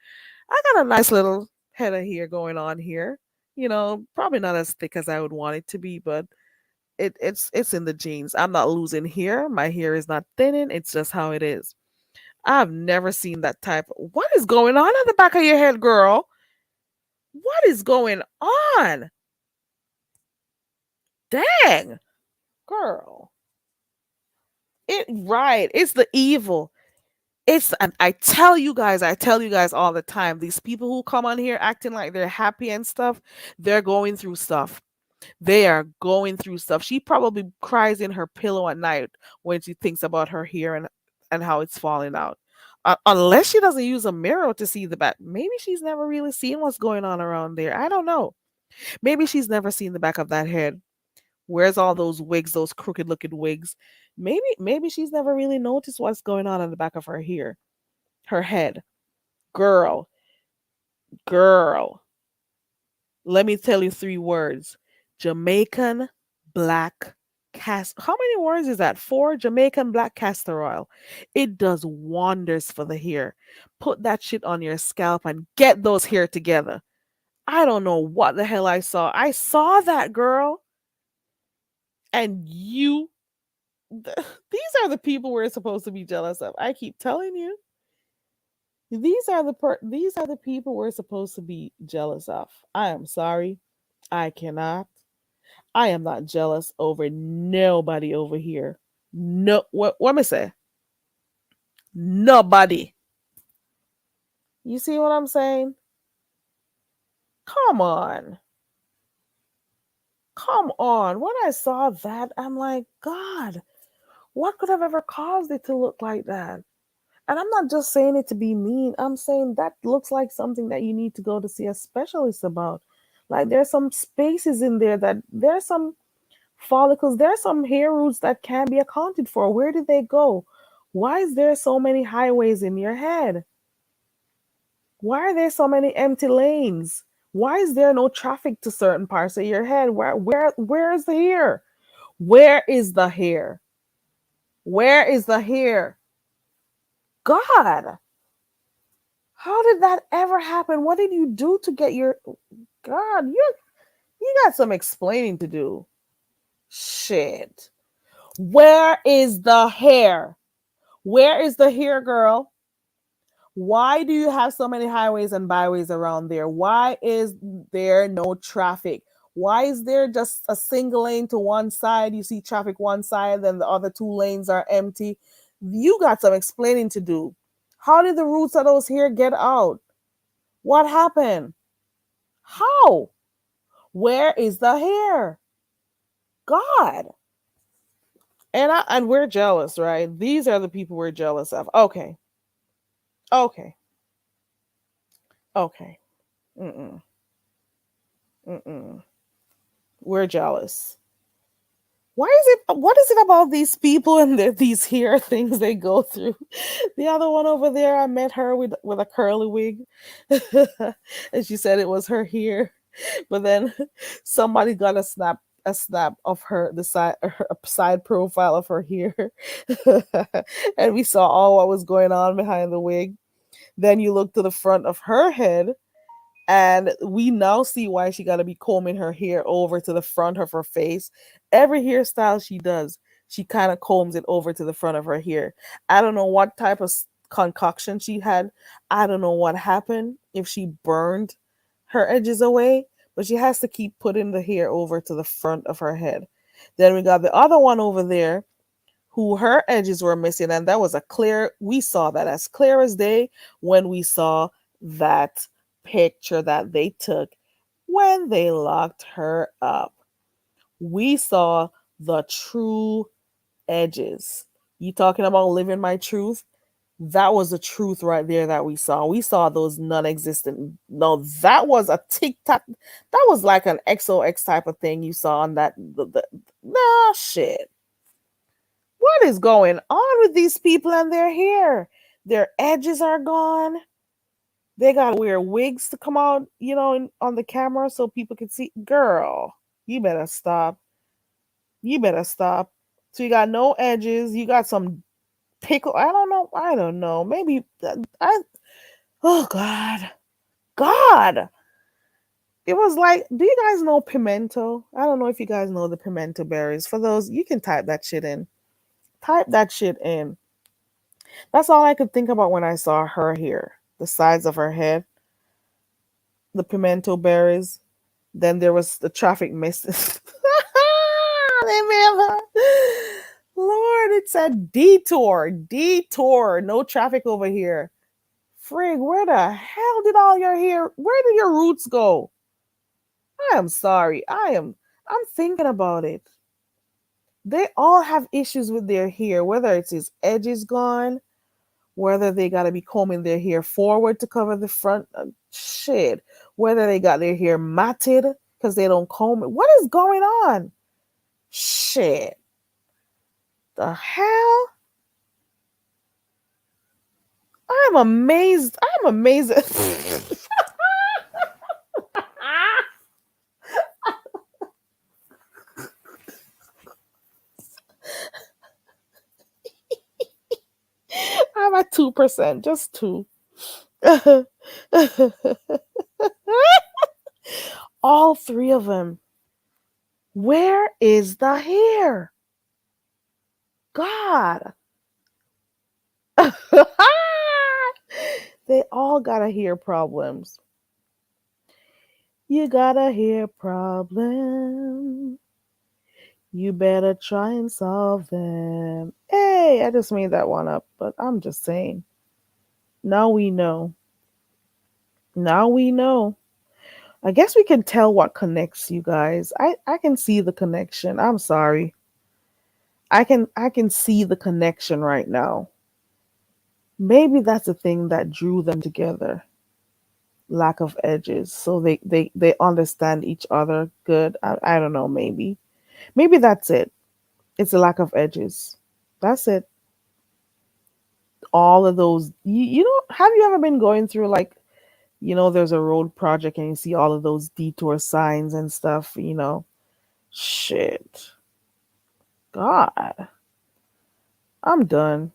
I got a nice little head of hair going on here. Probably not as thick as I would want it to be, but it's in the genes. I'm not losing hair. My hair is not thinning. It's just how it is. I've never seen that type. What is going on at the back of your head, girl? What is going on? Dang, girl. It right. It's the evil. And I tell you guys all the time, these people who come on here acting like they're happy and stuff, they're going through stuff. They are going through stuff. She probably cries in her pillow at night when she thinks about her hair and how it's falling out. Unless she doesn't use a mirror to see the back. Maybe she's never really seen what's going on around there. I don't know. Maybe she's never seen the back of that head. Where's all those wigs, those crooked looking wigs? Maybe she's never really noticed what's going on the back of her hair, her head. Girl, girl. Let me tell you three words. Jamaican black How many words is that? Four. Jamaican black castor oil. It does wonders for the hair. Put that shit on your scalp and get those hair together. I don't know what the hell I saw. I saw that, girl. And these are the people we're supposed to be jealous of. I keep telling you. These are the people we're supposed to be jealous of. I am sorry. I cannot. I am not jealous over nobody over here. No, what am I say? Nobody. You see what I'm saying? Come on. Come on. When I saw that, I'm like, God, what could have ever caused it to look like that? And I'm not just saying it to be mean. I'm saying that looks like something that you need to go to see a specialist about. Like there's some spaces in there that there's some follicles, there's some hair roots that can be accounted for. Where did they go? Why is there so many highways in your head? Why are there so many empty lanes? Why is there no traffic to certain parts of your head? Where is the hair? Where is the hair? Where is the hair? God, how did that ever happen? What did you do to get your God? You got some explaining to do. Shit. Where is the hair? Where is the hair, girl? Why do you have so many highways and byways around there? Why is there no traffic? Why is there just a single lane to one side? You see traffic one side, then the other two lanes are empty. You got some explaining to do. How did the roots of those hair get out? What happened? How? Where is the hair? God. And we're jealous, right? These are the people we're jealous of. Okay. Okay. Okay. Mm-mm. Mm-mm. We're jealous. What is it about these people and these hair things they go through? The other one over there, I met her with a curly wig. And she said it was her hair. But then somebody got a snap of her the side her side profile of her hair. And we saw all what was going on behind the wig. Then you look to the front of her head, and we now see why she got to be combing her hair over to the front of her face. Every hairstyle she does, she kind of combs it over to the front of her hair. I don't know what type of concoction she had. I don't know what happened, if she burned her edges away, but she has to keep putting the hair over to the front of her head. Then we got the other one over there who her edges were missing, and that was a clear. We saw that as clear as day when we saw that picture that they took when they locked her up. We saw the true edges. You talking about living my truth? That was the truth right there that we saw. We saw those non-existent. No, that was a TikTok. That was like an XOX type of thing you saw on that. Nah, shit. What is going on with these people and their hair? Their edges are gone. They gotta wear wigs to come out, on the camera so people can see. Girl, you better stop. You better stop. So you got no edges. You got some pickle. I don't know. I don't know. Maybe I. Oh God, God. It was like, do you guys know pimento? I don't know if you guys know the pimento berries. For those, you can type that shit in. Type that shit in. That's all I could think about when I saw her here. The sides of her head, the pimento berries. Then there was the traffic mist. Remember? Lord, it said detour, detour, no traffic over here. Frig, where the hell did all your hair? Where did your roots go? I am sorry. I'm thinking about it. They all have issues with their hair, whether it's his edges gone, whether they got to be combing their hair forward to cover the front, shit, whether they got their hair matted because they don't comb it. What is going on? Shit. The hell? I'm amazed. I'm amazed. I'm at 2%, just two. All three of them. Where is the hair? God. They all gotta hear problems. You gotta hear problem. You better try and solve them. Hey, I just made that one up, but I'm just saying. Now we know. Now we know. I guess we can tell what connects you guys. I can see the connection. I'm sorry. I can see the connection right now. Maybe that's the thing that drew them together. Lack of edges. So they understand each other good. I don't know, maybe. Maybe that's it. It's a lack of edges. That's it. All of those you know, have you ever been going through like, there's a road project and you see all of those detour signs and stuff. Shit. God. I'm done.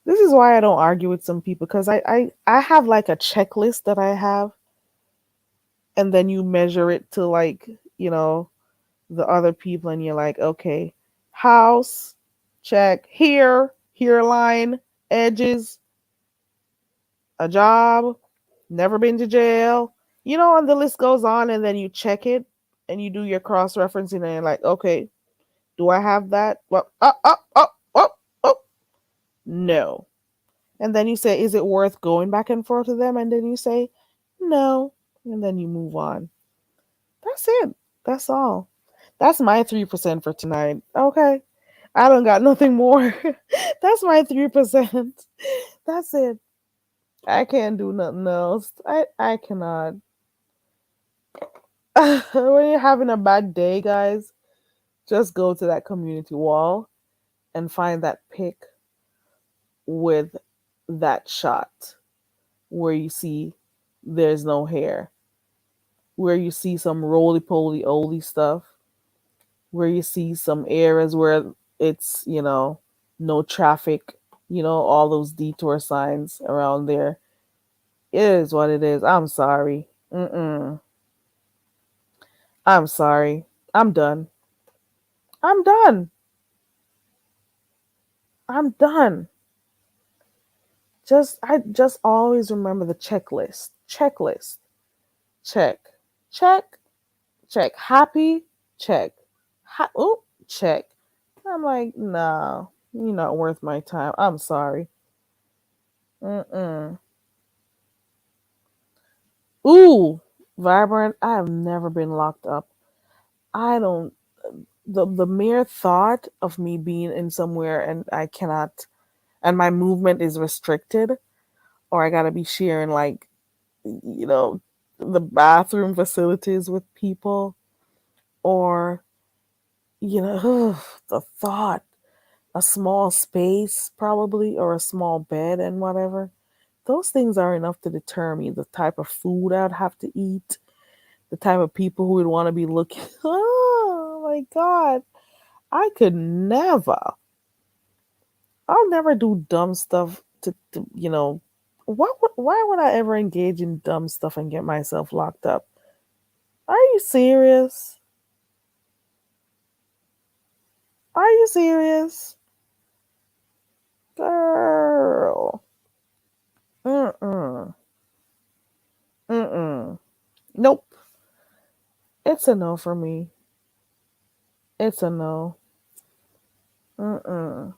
This is why I don't argue with some people because I have like a checklist that I have, and then you measure it to like, the other people, and you're like, okay, house, check, hairline, edges, a job, never been to jail, and the list goes on, and then you check it and you do your cross referencing, and you're like, okay, do I have that? Well, oh, no. And then you say, is it worth going back and forth with them? And then you say, no. And then you move on. That's it. That's all. That's my 3% for tonight. Okay. I don't got nothing more. That's my 3%. That's it. I can't do nothing else. I cannot. When you're having a bad day, guys, just go to that community wall and find that pic with that shot where you see there's no hair, where you see some roly poly oly stuff, where you see some areas where it's, no traffic, all those detour signs around there. It is what it is. I'm sorry. Mm-mm. I'm sorry. I'm done. I'm done. I'm done. I just always remember the checklist. Checklist. Check. Check. Check. Happy. Check. Oh, check. I'm like, nah, you're not worth my time. I'm sorry. Mm-mm. Ooh, vibrant. I have never been locked up. I don't. The mere thought of me being in somewhere and I cannot, and my movement is restricted, or I gotta be sharing like, you know, the bathroom facilities with people, or the thought, a small space probably, or a small bed and whatever. Those things are enough to deter me. The type of food I'd have to eat, the type of people who would want to be looking. Oh my God. I could never. I'll never do dumb stuff why would I ever engage in dumb stuff and get myself locked up? Are you serious? Are you serious? Girl. Mm-mm. Mm-mm. Nope. It's a no for me. It's a no. Mm-mm.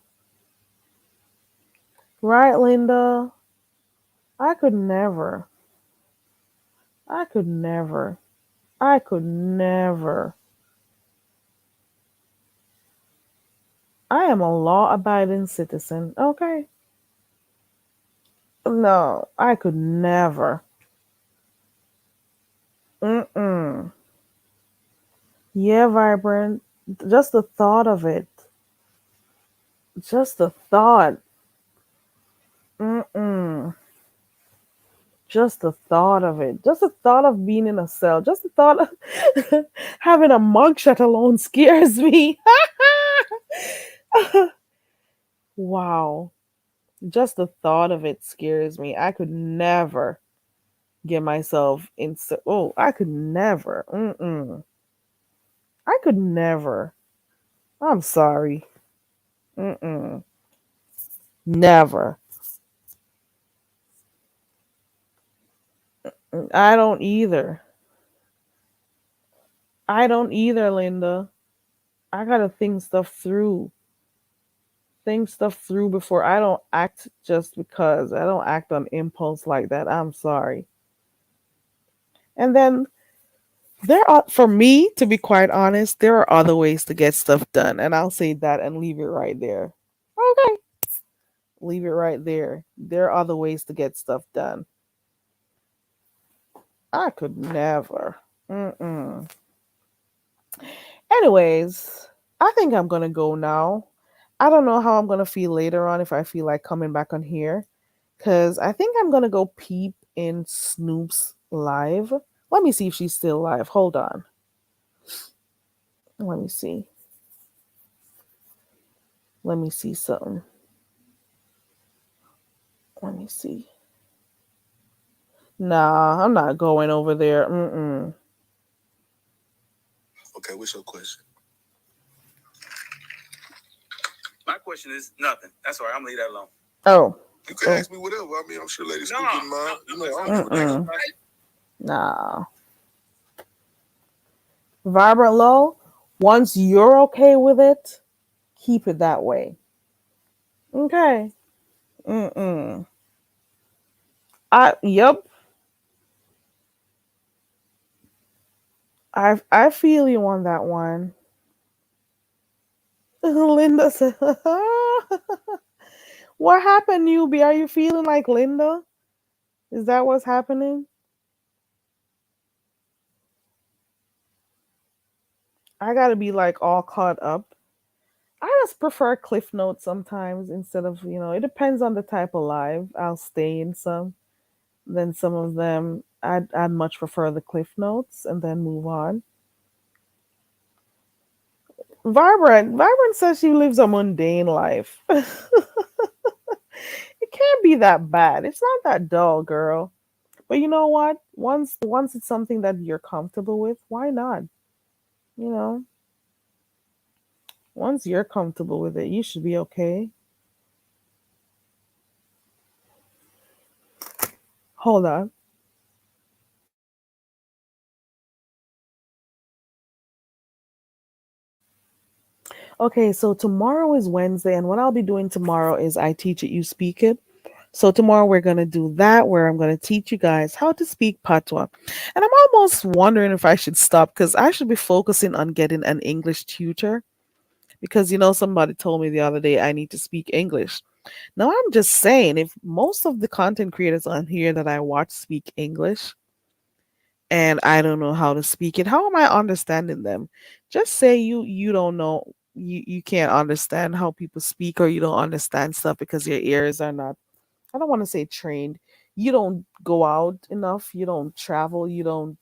Right, Linda? I could never. I could never. I could never. I am a law abiding citizen. Okay. No, I could never. Mm-mm. Yeah, vibrant. Just the thought of it. Just the thought. Mm-mm. Just the thought of it. Just the thought of being in a cell. Just the thought of having a mugshot alone scares me. Wow. Just the thought of it scares me. I could never get myself in. Oh, I could never. Mm-mm. I could never. I'm sorry. Mm-mm. Never. I don't either. I don't either, Linda. I gotta think stuff through. Think stuff through before I don't act just because. I don't act on impulse like that. I'm sorry. And then there are, for me, to be quite honest, there are other ways to get stuff done. And I'll say that and leave it right there. Okay. Leave it right there. There are other ways to get stuff done. I could never. Mm-mm. Anyways, I think I'm gonna go now. I don't know how I'm gonna feel later on if I feel like coming back on here, cause I think I'm gonna go peep in Snoop's live. Let me see if she's still live. Hold on. Let me see. Let me see something. Let me see. Nah, I'm not going over there. Mm-mm. Okay, what's your question? My question is nothing. That's all right. I'm gonna leave that alone. Oh. You can ask me whatever. I mean, I'm sure Lady Scoop didn't mind. You know, I don't do that. Nah. Vibrant Low, once you're okay with it, keep it that way. Okay. Mm-mm. Yep. I feel you on that one. Linda said, what happened, newbie? Are you feeling like Linda? Is that what's happening? I gotta be like all caught up. I just prefer Cliff Notes sometimes instead of, it depends on the type of live. I'll stay in some. Then some of them, I'd much prefer the Cliff Notes and then move on. Vibrant says she lives a mundane life. It can't be that bad. It's not that dull, girl. But you know what? Once it's something that you're comfortable with, why not? You know, once you're comfortable with it, you should be okay. Hold on. Okay, so tomorrow is Wednesday, and what I'll be doing tomorrow is I teach it, you speak it. So tomorrow we're gonna do that, where I'm gonna teach you guys how to speak patois, and I'm almost wondering if I should stop because I should be focusing on getting an English tutor. Because somebody told me the other day I need to speak English. Now I'm just saying, if most of the content creators on here that I watch speak English, and I don't know how to speak it, how am I understanding them? Just say you don't know, you can't understand how people speak, or you don't understand stuff because your ears are not, I don't want to say trained. You don't go out enough, you don't travel, you don't.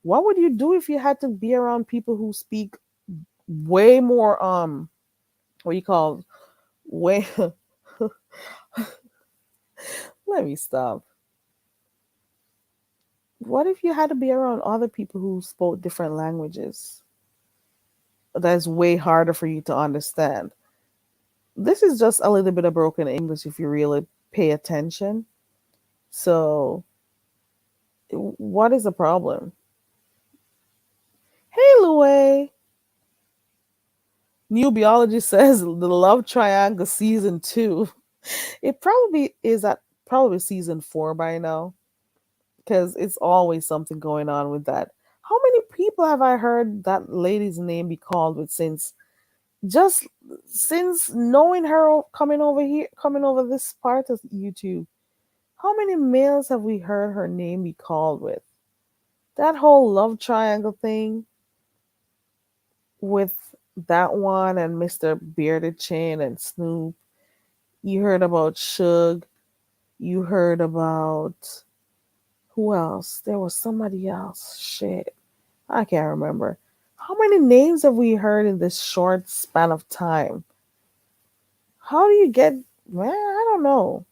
What would you do if you had to be around people who speak way more what you call way let me stop. What if you had to be around other people who spoke different languages? That's way harder for you to understand. This is just a little bit of broken English if you really pay attention. So, what is the problem? Hey, Louie. New Biology says the Love Triangle season 2. It probably is at probably season 4 by now because it's always something going on with that. How many people have I heard that lady's name be called with just since knowing her coming over here, coming over this part of YouTube? How many males have we heard her name be called with? That whole love triangle thing with that one and Mr. Bearded Chin and Snoop. You heard about Suge. You heard about who else? There was somebody else. Shit. I can't remember. How many names have we heard in this short span of time? How do you get, man? I don't know.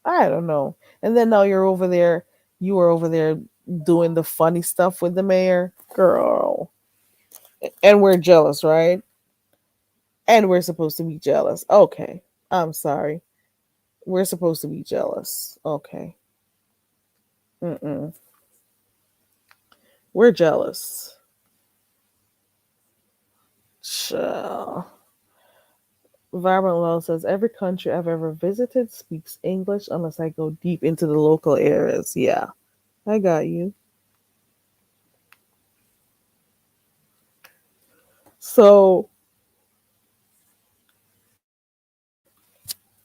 I don't know. And then now you were over there doing the funny stuff with the mayor. Girl. And we're jealous, right? And we're supposed to be jealous. Okay. I'm sorry. We're supposed to be jealous. Okay. Mm-mm. We're jealous. Chill. Vibrant Love says every country I've ever visited speaks English unless I go deep into the local areas. Yeah, I got you. So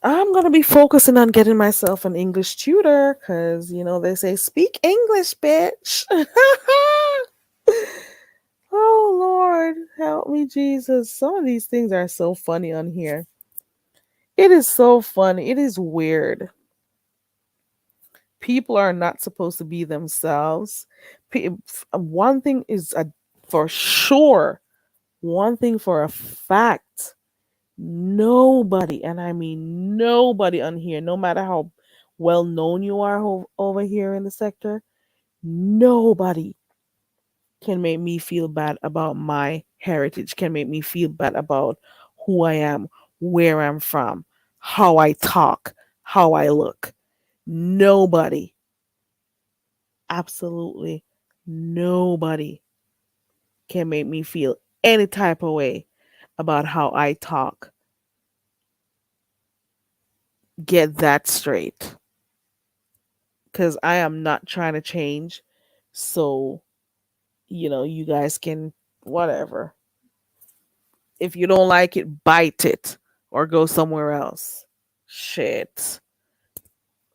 I'm gonna be focusing on getting myself an English tutor because they say speak English, bitch. Oh Lord, help me, Jesus. Some of these things are so funny on here. It is so funny. It is weird. People are not supposed to be themselves. One thing is for sure, one thing for a fact, nobody, and I mean nobody on here, no matter how well known you are over here in the sector, nobody can make me feel bad about my heritage, can make me feel bad about who I am, where I'm from, how I talk, how I look. Nobody, absolutely nobody can make me feel any type of way about how I talk. Get that straight. Because I am not trying to change. So, you guys can, whatever. If you don't like it, bite it or go somewhere else. Shit.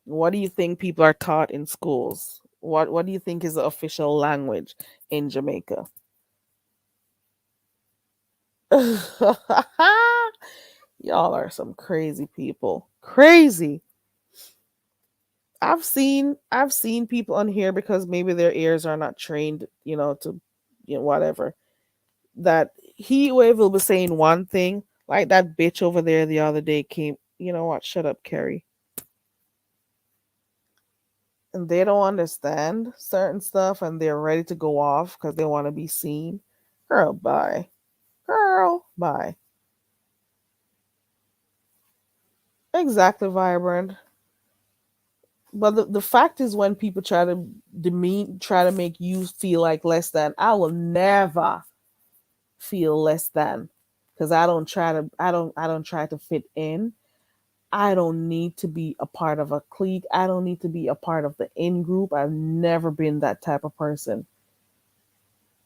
What do you think people are taught in schools? What do you think is the official language in Jamaica? Y'all are some crazy people. Crazy. I've seen people on here because maybe their ears are not trained, to whatever. That he wave will be saying one thing, like that bitch over there the other day came, you know what, shut up, Carrie. And they don't understand certain stuff and they're ready to go off because they want to be seen. Girl, bye. Girl, bye. Exactly, Vibrant. But the fact is, when people try to try to make you feel like less than, I will never feel less than because I don't try to fit in. I don't need to be a part of a clique. I don't need to be a part of the in group. I've never been that type of person.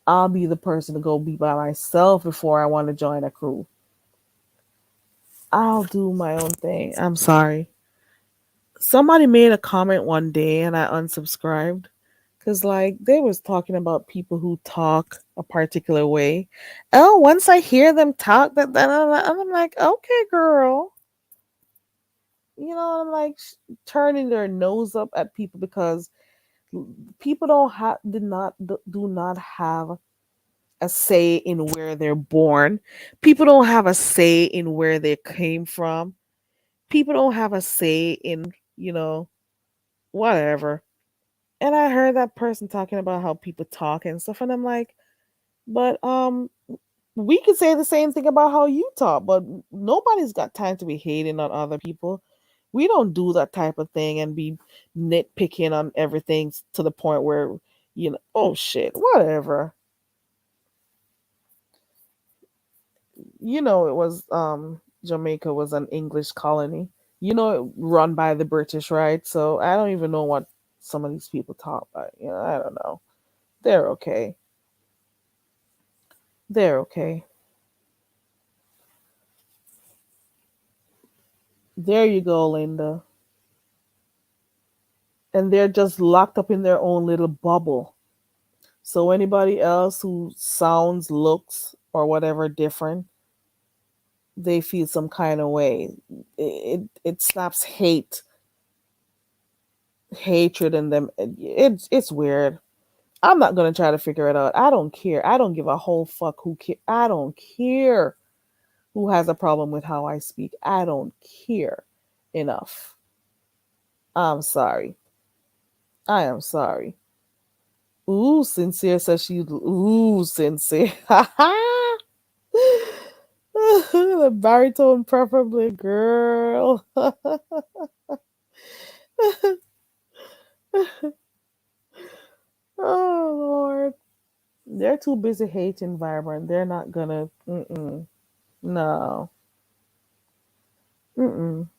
I'll be the person to go be by myself before I want to join a crew. I'll do my own thing. I'm sorry. Somebody made a comment one day and I unsubscribed because like they was talking about people who talk a particular way. Oh, once I hear them talk, that then I'm like, okay, girl. I'm like turning their nose up at people because people don't have do not have a say in where they're born. People don't have a say in where they came from. People don't have a say in, whatever. And I heard that person talking about how people talk and stuff, and I'm like, but we could say the same thing about how you talk, but nobody's got time to be hating on other people. We don't do that type of thing and be nitpicking on everything to the point where, oh shit, whatever. It was Jamaica was an English colony. Run by the British, right? So I don't even know what some of these people talk about. I don't know. They're okay. They're okay. There you go, Linda. And they're just locked up in their own little bubble. So anybody else who sounds, looks, or whatever different, they feel some kind of way. It snaps hatred in them. It's weird. I'm not gonna try to figure it out. I don't care. I don't give a whole fuck who care. I don't care who has a problem with how I speak. I don't care enough. I'm sorry. I am sorry. Ooh, sincere says she. Ooh, sincere. The baritone, preferably, girl. Oh Lord, they're too busy hating Vibrant. They're not gonna. Mm-mm. No. Mm-mm.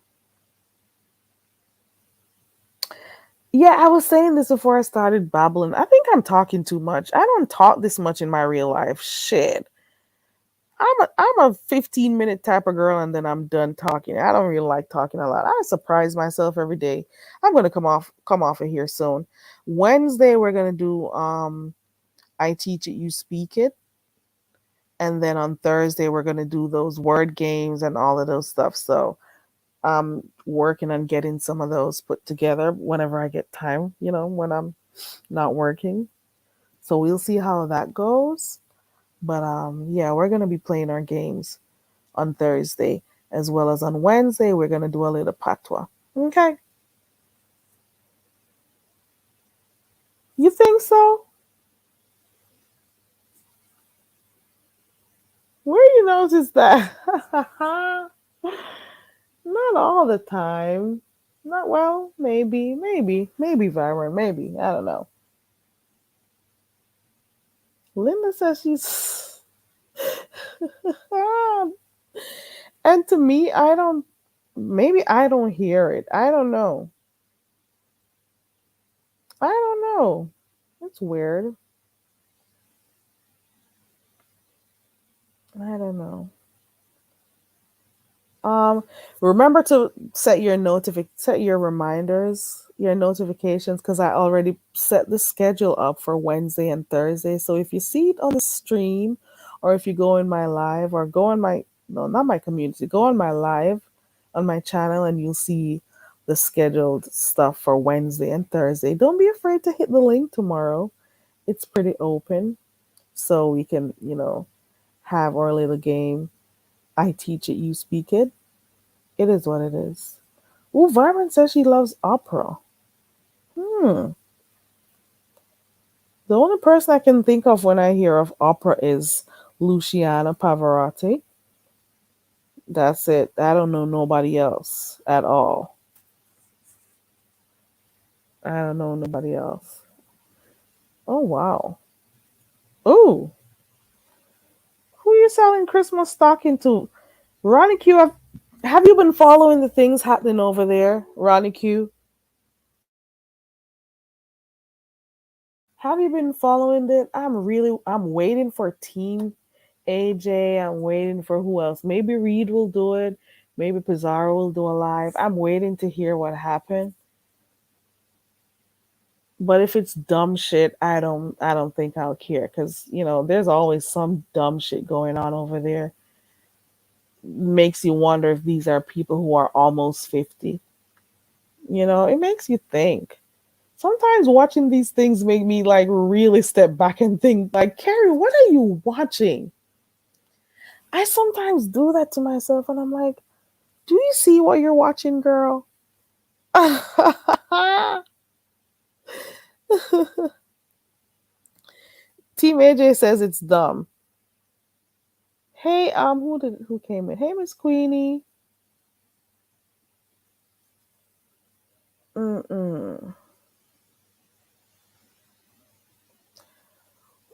Yeah, I was saying this before I started babbling. I think I'm talking too much. I don't talk this much in my real life. Shit. I'm a 15-minute type of girl and then I'm done talking. I don't really like talking a lot. I surprise myself every day. I'm gonna come off of here soon. Wednesday we're gonna do I teach it, you speak it. And then on Thursday we're gonna do those word games and all of those stuff. So I'm working on getting some of those put together whenever I get time, when I'm not working. So we'll see how that goes. But yeah, we're gonna be playing our games on Thursday, as well as on Wednesday. We're gonna do a little patois. Okay, you think so? Where you notice that? Not all the time. Not well, maybe Vibrant, maybe I don't know. Linda says she's, and to me, I don't. Maybe I don't hear it. I don't know. I don't know. It's weird. I don't know. Um, Remember to set your reminders, your notifications, because I already set the schedule up for Wednesday and Thursday. So if you see it on the stream, or if you go in my live, or go on my no, not my community, go on my live on my channel, and you'll see the scheduled stuff for Wednesday and Thursday. Don't be afraid to hit the link tomorrow. It's pretty open, so we can, have our little game. I teach it, you speak it. It is what it is. Ooh, Vibrant says she loves opera. Hmm. The only person I can think of when I hear of opera is Luciana Pavarotti. That's it. I don't know nobody else at all. I don't know nobody else. Oh wow. Oh, Who you selling Christmas stocking to? Ronnie Q, have you been following the things happening over there, Ronnie Q? Have you been following it? I'm waiting for Team AJ. I'm waiting for who else? Maybe Reed will do it. Maybe Pizarro will do a live. I'm waiting to hear what happened. But if it's dumb shit, I don't think I'll care cuz there's always some dumb shit going on over there. Makes you wonder if these are people who are almost 50. It makes you think. Sometimes watching these things make me like really step back and think like, Carrie, what are you watching? I sometimes do that to myself and I'm like, do you see what you're watching, girl? Team AJ says it's dumb. Hey, who came in? Hey, Miss Queenie. Mm-mm.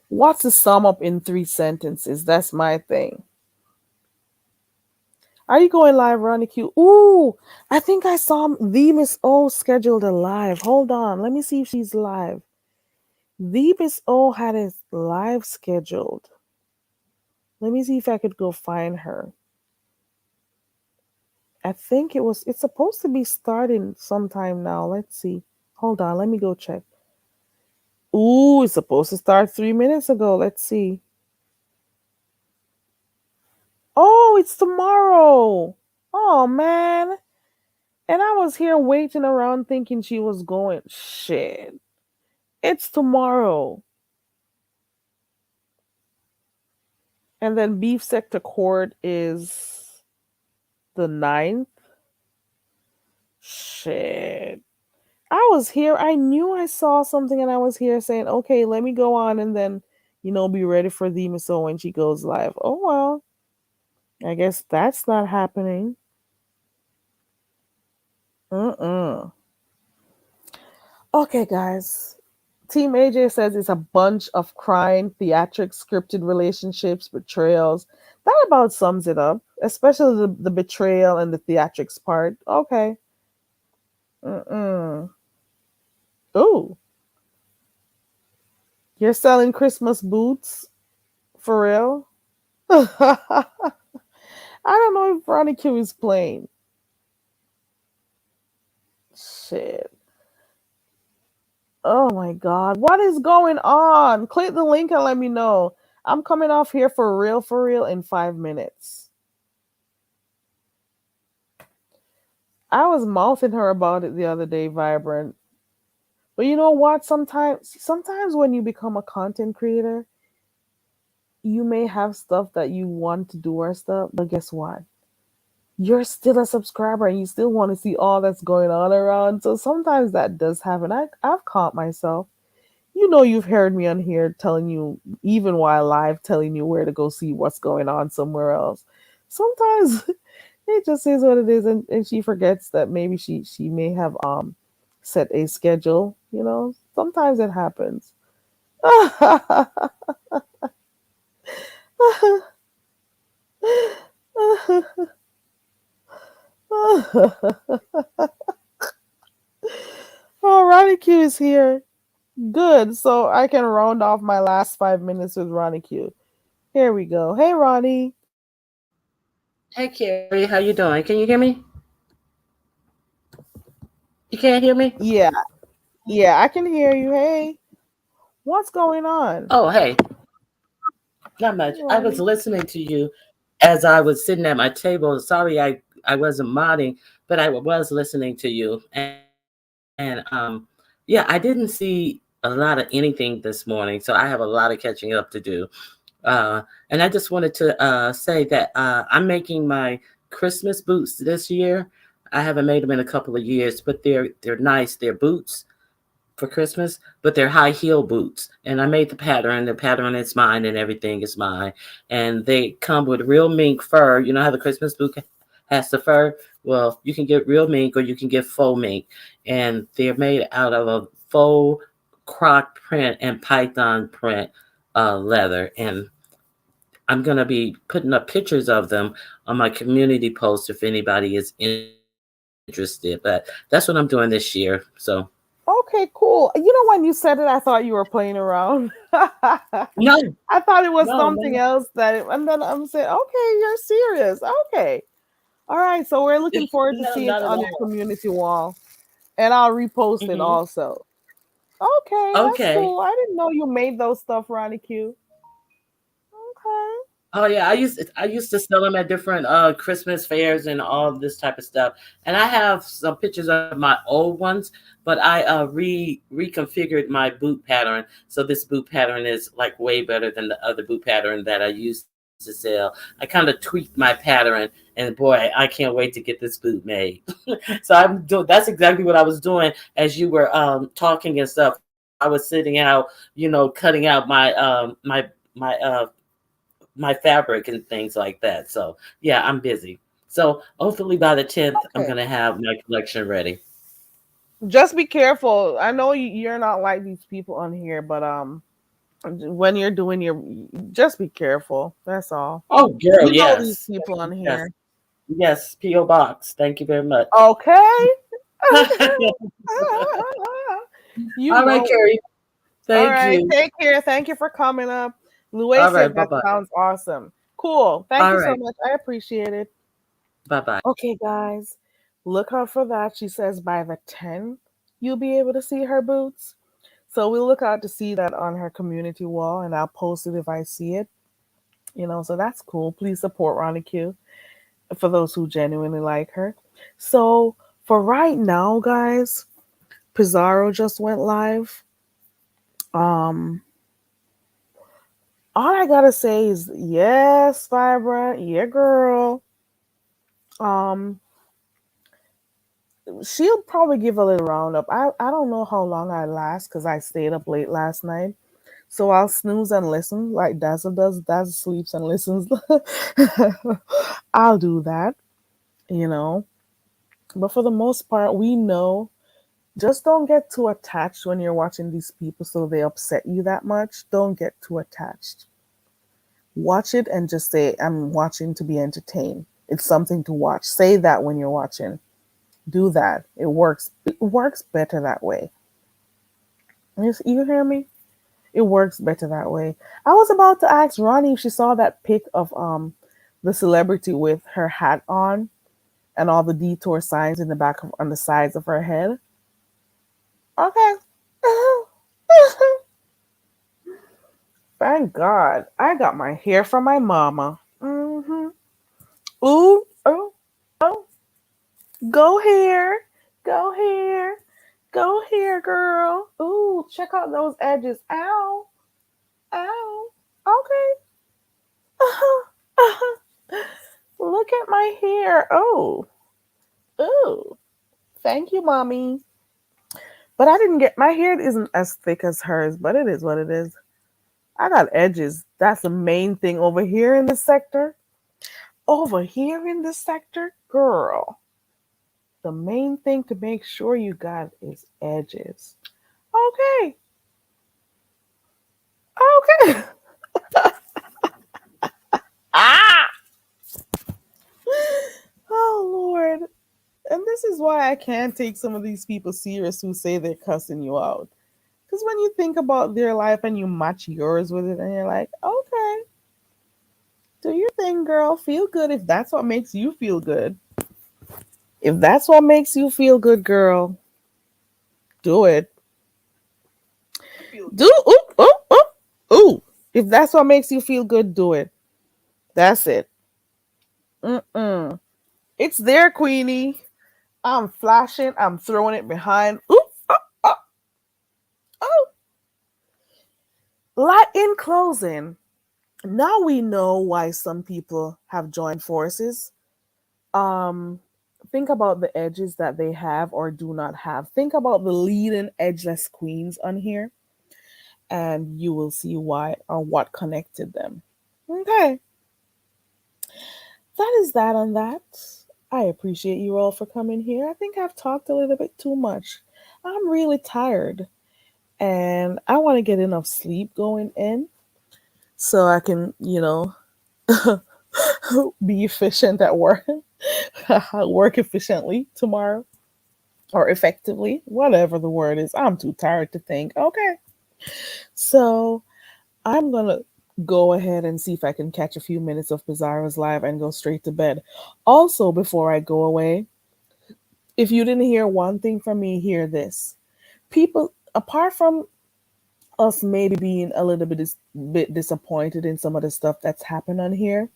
What's the sum up in 3 sentences? That's my thing. Are you going live, Ronnie Q? Ooh, I think I saw the Miss O scheduled a live. Hold on, let me see if she's live. The Miss O had a live scheduled. Let me see if I could go find her. I think it's supposed to be starting sometime now. Let's see. Hold on, let me go check. Ooh, it's supposed to start 3 minutes ago. Let's see. Oh, it's tomorrow. Oh man. And I was here waiting around thinking she was going. Shit. It's tomorrow. And then Beef Sector Court is the 9th. Shit. I was here. I knew I saw something and I was here saying, okay, let me go on and then, be ready for the Miso when she goes live. Oh, well. I guess that's not happening. Mm-mm. Okay, guys. Team AJ says it's a bunch of crime, theatrics, scripted relationships, betrayals. That about sums it up, especially the betrayal and the theatrics part. Okay. Mm-mm. Ooh, you're selling Christmas boots? For real? I don't know if Ronnie Q is playing. Shit. Oh my god. What is going on? Click the link and let me know. I'm coming off here for real in 5 minutes. I was mouthing her about it the other day, Vibrant. But you know what? Sometimes when you become a content creator, you may have stuff that you want to do or stuff, but guess what? You're still a subscriber and you still want to see all that's going on around. So sometimes that does happen. I've caught myself. You've heard me on here telling you, even while live, telling you where to go see what's going on somewhere else. Sometimes it just is what it is, and she forgets that maybe she may have set a schedule. Sometimes it happens. Oh, Ronnie Q is here. Good. So I can round off my last 5 minutes with Ronnie Q. Here we go. Hey, Ronnie. Hey Carrie, how you doing? Can you hear me? You can't hear me? Yeah, yeah, I can hear you. Hey, what's going on? Oh, hey, not Hey, much. I was Ronnie. listening to you as I was sitting at my table. Sorry, I wasn't modding, but I was listening to you. And yeah, I didn't see a lot of anything this morning, so I have a lot of catching up to do. And I just wanted to say that I'm making my Christmas boots this year. I haven't made them in a couple of years, but they're nice. They're boots for Christmas, but they're high heel boots. And I made the pattern. The pattern is mine and everything is mine. And they come with real mink fur. You know how the Christmas boot has the fur? Well, you can get real mink or you can get faux mink. And they're made out of a faux croc print and python print leather. And I'm gonna be putting up pictures of them on my community post if anybody is interested. But that's what I'm doing this year. So Okay, cool. You know, when you said it, I thought you were playing around. no, I thought it was no, something no, else and then I'm saying, okay, you're serious. Okay. All right. So we're looking forward to no, seeing it not at on your all. community wall. And I'll repost it Hmm. also. Okay, that's Okay. cool. I didn't know you made those stuff, Ronnie Q. Okay. Oh yeah, I used to sell them at different Christmas fairs and all this type of stuff. And I have some pictures of my old ones, but I reconfigured my boot pattern. So this boot pattern is like way better than the other boot pattern that I used to sell. I kind of tweaked my pattern, and boy, I can't wait to get this boot made. So that's exactly what I was doing as you were talking and stuff. I was sitting out, cutting out my my fabric and things like that. So yeah, I'm busy. So hopefully by the 10th, I'm Okay. gonna have my collection ready. Just be careful. I know you're not like these people on here, but when you're doing your, just be careful. That's all. Oh, girl, You know these yes, people on yes, here. yes. PO box. Thank you very much. Okay. You All right, know it. Carrie. All Thank right. you. Take care. Thank you for coming up. Louis All said right. Bye that bye. sounds awesome. Cool. Thank All you so right. much. I appreciate it. Bye bye. Okay, guys. Look out for that. She says by the 10th, you'll be able to see her boots. So we'll look out to see that on her community wall and I'll post it if I see it. So that's cool. Please support Ronnie Q for those who genuinely like her. So for right now, guys, Pizarro just went live. Um, all I gotta say is yes, Vibrant, yeah, girl. Um, she'll probably give a little roundup. I don't know how long I last because I stayed up late last night. So I'll snooze and listen like Dazzle does. Dazzle sleeps and listens. I'll do that, you know. But for the most part, we know just don't get too attached when you're watching these people so they upset you that much. Don't get too attached. Watch it and just say, I'm watching to be entertained. It's something to watch. Say that when you're watching. Do that. It works. It works better that way. You hear me? It works better that way. I was about to ask Ronnie if she saw that pic of the celebrity with her hat on and all the detour signs in the back of on the sides of her head. Okay. Thank God. I got my hair from my mama. Ooh, oh, oh. Go here. Go here. Go here, girl. Ooh, check out those edges. Ow. Ow. Okay. Look at my hair. Oh. Ooh. Thank you, mommy. But I didn't get my hair isn't as thick as hers, but it is what it is. I got edges. That's the main thing over here in this sector. Over here in this sector, girl. The main thing to make sure you got is edges. Okay. Okay. Ah! Oh Lord. And this is why I can't take some of these people serious who say they're cussing you out. Because when you think about their life and you match yours with it, and you're like, okay, do your thing, girl. Feel good if that's what makes you feel good. If that's what makes you feel good, girl, do it. Do ooh, ooh, ooh, ooh. If that's what makes you feel good, do it. That's it. Mm-mm. It's there, Queenie. I'm flashing. I'm throwing it behind. Ooh, oh, oh, oh. Like in closing, now we know why some people have joined forces. Um, think about the edges that they have or do not have. Think about the leading edgeless queens on here, and you will see why or what connected them. Okay, that is that on that. I appreciate you all for coming here. I think I've talked a little bit too much. I'm really tired and I want to get enough sleep going in so I can, Be efficient at work. Work efficiently tomorrow or effectively, whatever the word is. I'm too tired to think. Okay. So I'm going to go ahead and see if I can catch a few minutes of Pizarro's live and go straight to bed. Also, before I go away, if you didn't hear one thing from me, hear this. People, apart from us maybe being a little bit disappointed in some of the stuff that's happened on here,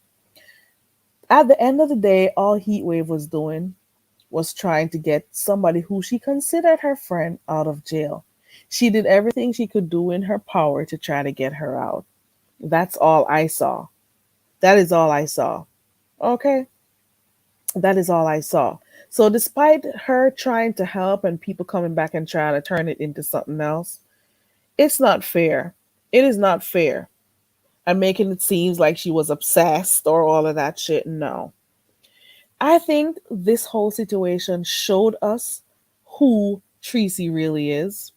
at the end of the day, all Heatwave was doing was trying to get somebody who she considered her friend out of jail. She did everything she could do in her power to try to get her out. That's all I saw. That is all I saw. Okay? That is all I saw. So, despite her trying to help and people coming back and trying to turn it into something else, it's not fair. It is not fair. And making it seem like she was obsessed or all of that shit. No. I think this whole situation showed us who Tracy really is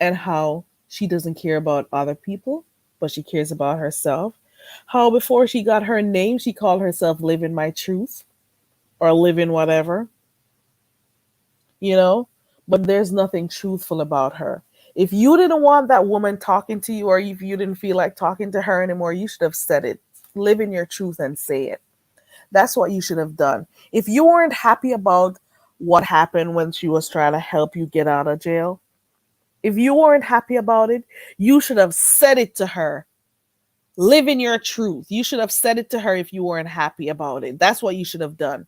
and how she doesn't care about other people, but she cares about herself. How before she got her name, she called herself Living My Truth or Living Whatever, you know? But there's nothing truthful about her. If you didn't want that woman talking to you or if you didn't feel like talking to her anymore, you should have said it. Live in your truth and say it. That's what you should have done. If you weren't happy about what happened when she was trying to help you get out of jail, if you weren't happy about it, you should have said it to her. Live in your truth. You should have said it to her if you weren't happy about it. That's what you should have done.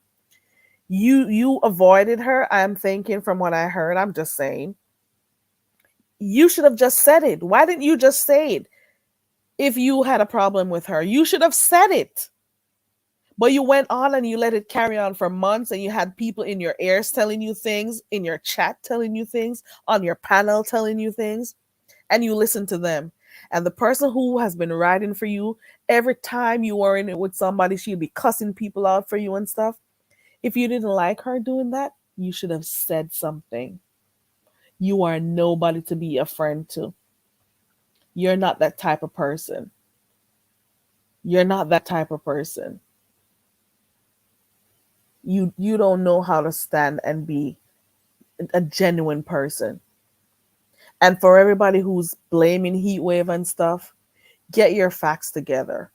You avoided her. I'm thinking from what I heard, I'm just saying. You should have just said it. Why didn't you just say it? If you had a problem with her, you should have said it. But you went on and you let it carry on for months, and you had people in your ears telling you things, in your chat telling you things, on your panel telling you things, and you listen to them. And the person who has been riding for you, every time you were in it with somebody, she'd be cussing people out for you and stuff. If you didn't like her doing that, you should have said something. You are nobody to be a friend to. You're not that type of person. You're not that type of person. You don't know how to stand and be a genuine person. And for everybody who's blaming Heatwave and stuff, get your facts together.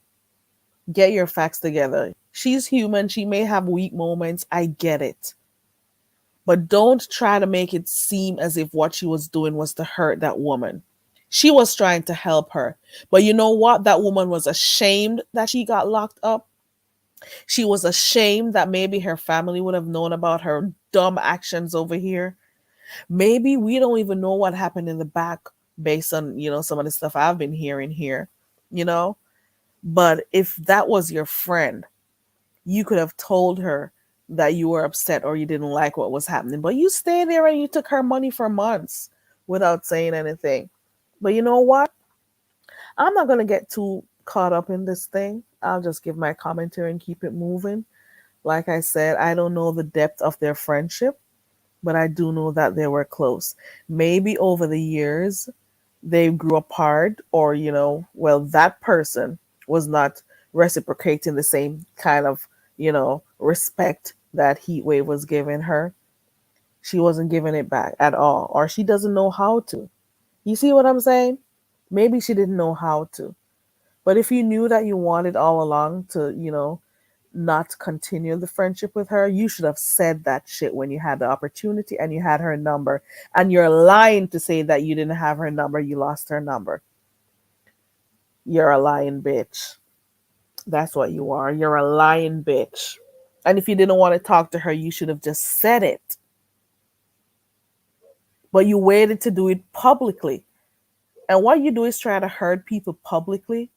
Get your facts together. She's human. She may have weak moments. I get it. But don't try to make it seem as if what she was doing was to hurt that woman. She was trying to help her. But you know what? That woman was ashamed that she got locked up. She was ashamed that maybe her family would have known about her dumb actions over here. Maybe we don't even know what happened in the back based on, some of the stuff I've been hearing here, you know? But if that was your friend, you could have told her that you were upset or you didn't like what was happening. But you stayed there and you took her money for months without saying anything. But you know what? I'm not going to get too caught up in this thing. I'll just give my commentary and keep it moving. Like I said, I don't know the depth of their friendship, but I do know that they were close. Maybe over the years they grew apart, or, well, that person was not reciprocating the same kind of, respect that Heatwave was giving her. She wasn't giving it back at all, or she doesn't know how to. You see what I'm saying? Maybe she didn't know how to. But if you knew that you wanted all along to, not continue the friendship with her, you should have said that shit when you had the opportunity and you had her number. And you're lying to say that you didn't have her number, you lost her number. You're a lying bitch. That's what you are. You're a lying bitch. And if you didn't want to talk to her, you should have just said it. But you waited to do it publicly. And what you do is try to hurt people publicly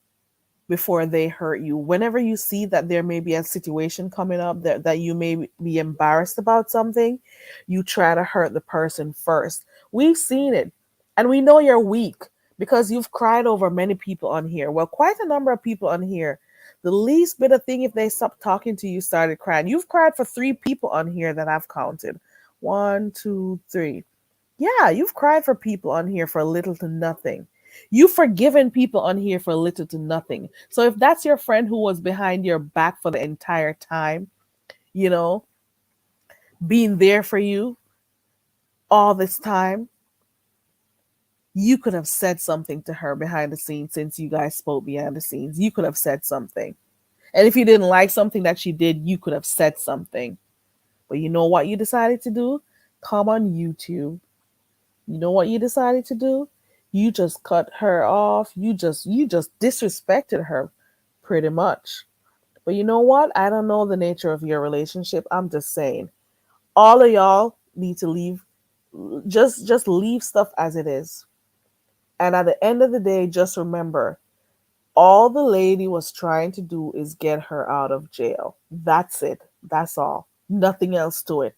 before they hurt you. Whenever you see that there may be a situation coming up that you may be embarrassed about something, you try to hurt the person first. We've seen it. And we know you're weak because you've cried over many people on here. Well, quite a number of people on here. The least bit of thing, if they stopped talking to you, started crying. You've cried for 3 people on here that I've counted. 1, 2, 3. Yeah, you've cried for people on here for little to nothing. You've forgiven people on here for little to nothing. So if that's your friend who was behind your back for the entire time, you know, being there for you all this time, you could have said something to her behind the scenes since you guys spoke behind the scenes. You could have said something. And if you didn't like something that she did, you could have said something. But you know what you decided to do? Come on YouTube. You know what you decided to do? You just cut her off. You just disrespected her pretty much. But you know what? I don't know the nature of your relationship. I'm just saying. All of y'all need to leave, just leave stuff as it is. And at the end of the day, just remember, all the lady was trying to do is get her out of jail. That's it. That's all. Nothing else to it.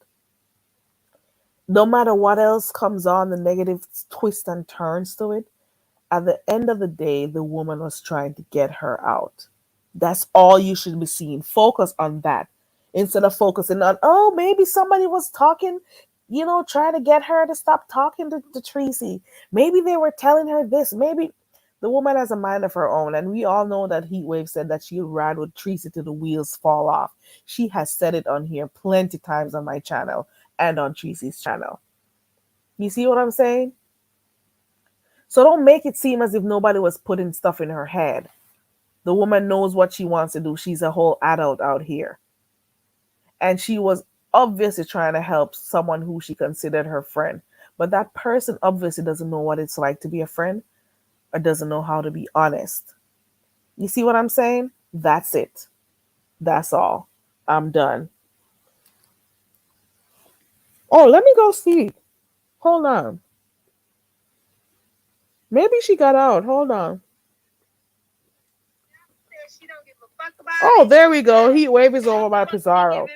No matter what else comes on, the negative twists and turns to it, at the end of the day, the woman was trying to get her out. That's all you should be seeing. Focus on that instead of focusing on, oh, maybe somebody was talking, trying to get her to stop talking to Tracy. Maybe they were telling her this. Maybe the woman has a mind of her own. And we all know that Heatwave said that she would ride with Tracy till the wheels fall off. She has said it on here plenty times on my channel and on Tracy's channel. You see what I'm saying? So don't make it seem as if nobody was putting stuff in her head. The woman knows what she wants to do. She's a whole adult out here. And she was obviously trying to help someone who she considered her friend. But that person obviously doesn't know what it's like to be a friend or doesn't know how to be honest. You see what I'm saying? That's it. That's all. I'm done. Oh, let me go see. Hold on. Maybe she got out. Hold on. Oh, there we go. Heat wave is over by Pizarro.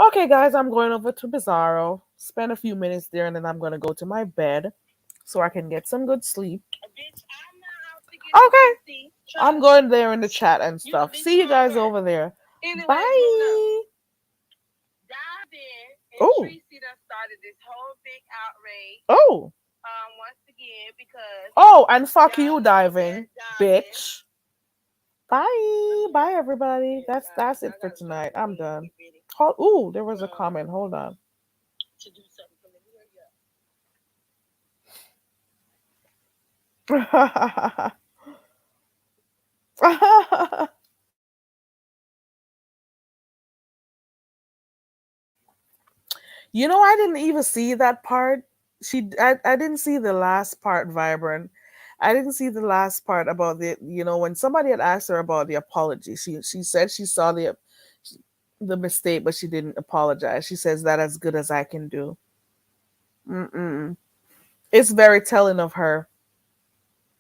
Okay, guys, I'm going over to Pizarro. Spend a few minutes there, and then I'm gonna go to my bed so I can get some good sleep. Okay, I'm going there in the chat and stuff. See you guys over there. Bye. Oh. Oh. Oh, and fuck you, diving, bitch. Bye. Bye, everybody. That's it for tonight. I'm done. Hold, ooh, there was a comment. Hold on. I didn't even see that part. I didn't see the last part, Vibrant. I didn't see the last part about when somebody had asked her about the apology. She said she saw the mistake, but she didn't apologize. She says that as good as I can do. Mm-mm. It's very telling of her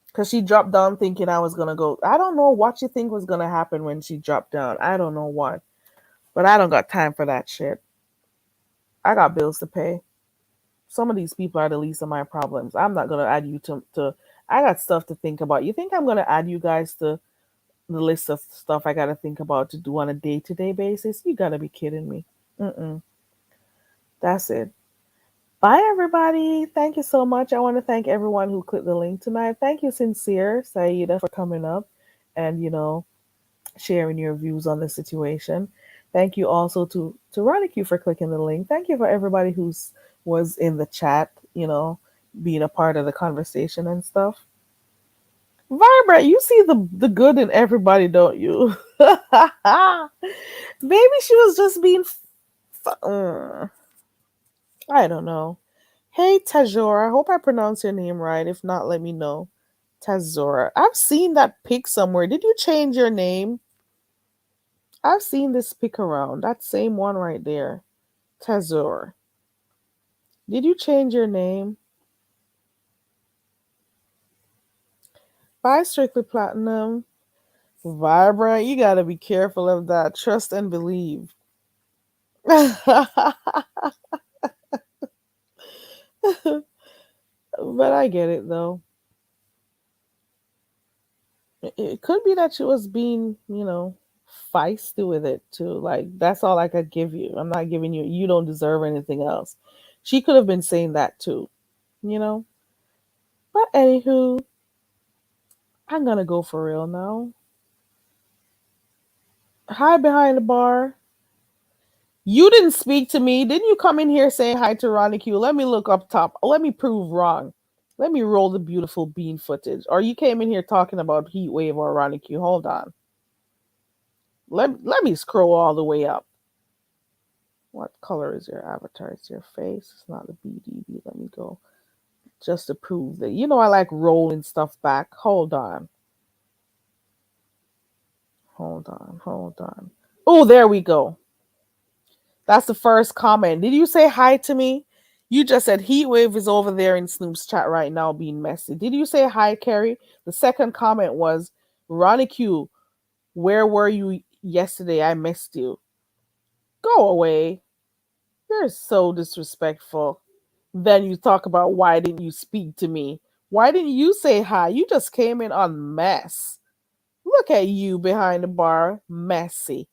because she dropped down thinking I was gonna go. I don't know what you think was gonna happen when she dropped down. I don't know what, but I don't got time for that shit. I got bills to pay. Some of these people are the least of my problems. I'm not gonna add you to. I got stuff to think about. You think I'm gonna add you guys to the list of stuff I gotta think about to do on a day-to-day basis? You gotta be kidding me. Mm-mm. That's it. Bye, everybody. Thank you so much. I want to thank everyone who clicked the link tonight. Thank you, Sincere Saida, for coming up and sharing your views on the situation. Thank you also to Ronicue for clicking the link. Thank you for everybody who's was in the chat, being a part of the conversation and stuff. Vibrant, you see the good in everybody, don't you? Maybe she was just being. I don't know. Hey, Tajora. I hope I pronounced your name right. If not, let me know. Tazora. I've seen that pic somewhere. Did you change your name? I've seen this pic around. That same one right there. Tazor. Did you change your name? Bye, Strictly Platinum. Vibrant. You gotta be careful of that. Trust and believe. But I get it though. It could be that she was being, feisty with it too. Like, that's all I could give you. I'm not giving you, you don't deserve anything else. She could have been saying that too, you know? But anywho, I'm gonna go for real now. Hi behind the bar. You didn't speak to me. Didn't you come in here saying hi to Ronnie Q? Let me look up top. Let me prove wrong. Let me roll the beautiful bean footage. Or you came in here talking about Heat Wave or Ronnie Q. Hold on. Let me scroll all the way up. What color is your avatar? It's your face. It's not the BDB. Let me go. Just to prove that. You know I like rolling stuff back. Hold on. Hold on. Hold on. Oh, there we go. That's the first comment. Did you say hi to me? You just said Heatwave is over there in Snoop's chat right now being messy. Did you say hi, Carrie? The second comment was Ronnie Q, where were you yesterday? I missed you. Go away. You're so disrespectful. Then you talk about why didn't you speak to me? Why didn't you say hi? You just came in on mess. Look at you behind the bar, messy.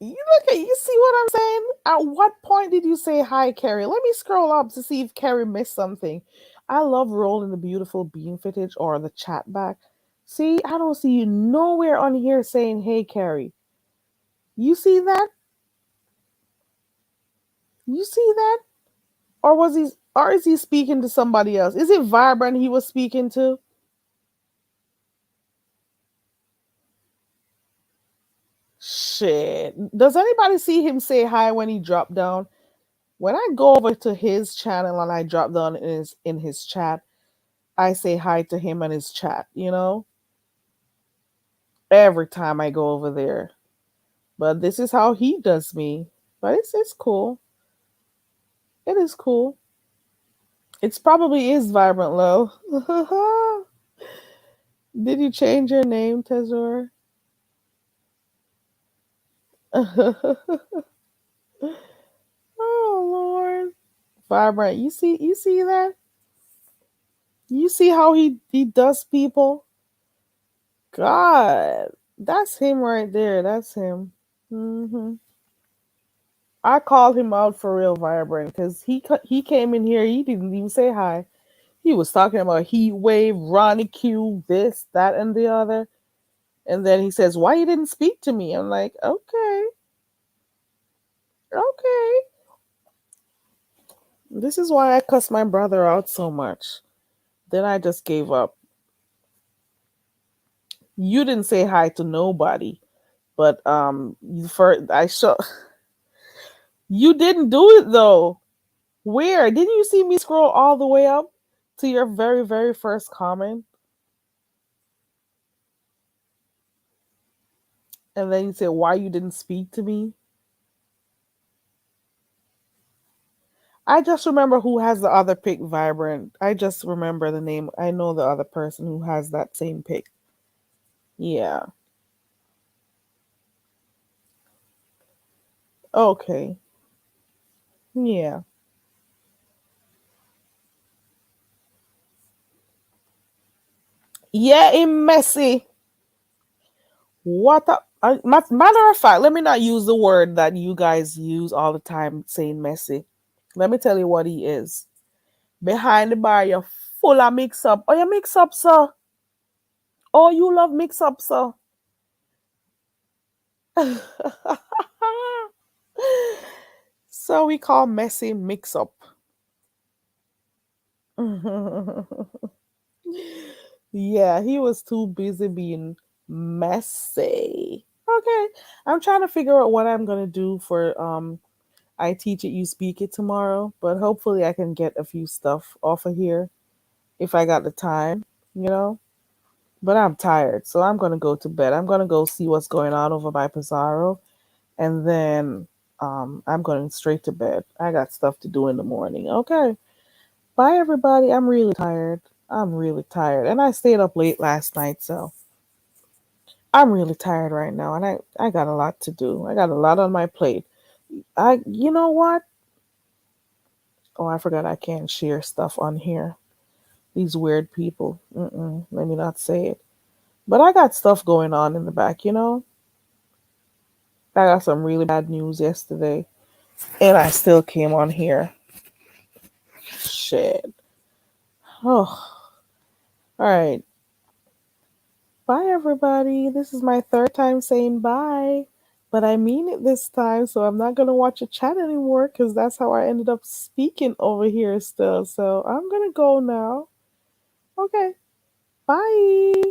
You see what I'm saying? At what point did you say hi, Carrie? Let me scroll up to see if Carrie missed something. I love rolling the beautiful bean footage or the chat back. See, I don't see you nowhere on here saying, hey, Carrie. You see that? You see that? Or is he speaking to somebody else? Is it Vibrant he was speaking to? Shit. Does anybody see him say hi when he dropped down? When I go over to his channel and I drop down in his chat, I say hi to him and his chat, every time I go over there. But this is how he does me. But it's cool. It is cool. It's probably is Vibrant Low. Did you change your name, Tezor? Oh Lord. Vibrant, you see that? You see how he does people? God. That's him right there. That's him. I called him out for real, Vibrant, because he came in here. He didn't even say hi. He was talking about Heat Wave, Ronnie Q, this, that, and the other. And then he says, "Why you didn't speak to me?" I'm like, "Okay, okay." This is why I cuss my brother out so much. Then I just gave up. You didn't say hi to nobody, but you first I show you didn't do it though. Where didn't you see me scroll all the way up to your very first comment? And then you say why you didn't speak to me. I just remember who has the other pic, Vibrant. I just remember the name. I know the other person who has that same pic. Yeah. Okay. Yeah. Yeah, it messy. What the matter of fact, let me not use the word that you guys use all the time saying messy. Let me tell you what he is. Behind the bar, you're full of mix up. Oh, you mix up, sir. Oh, you love mix up, sir. So we call messy mix up. Yeah, he was too busy being messy. Okay. I'm trying to figure out what I'm gonna do for I teach it, you speak it tomorrow, but hopefully I can get a few stuff off of here if I got the time, you know? But I'm tired, so I'm gonna go to bed. I'm gonna go see what's going on over by Pizarro, and then I'm going straight to bed. I got stuff to do in the morning. Okay. Bye everybody. I'm really tired. I'm really tired. And I stayed up late last night, so I'm really tired right now and I got a lot to do. I got a lot on my plate. You know what? Oh, I forgot I can't share stuff on here. These weird people. Let me not say it. But I got stuff going on in the back. I got some really bad news yesterday, and I still came on here. Shit. Oh. All right. Bye, everybody. This is my third time saying bye, but I mean it this time, so I'm not gonna watch a chat anymore because that's how I ended up speaking over here still. So I'm gonna go now. Okay. Bye.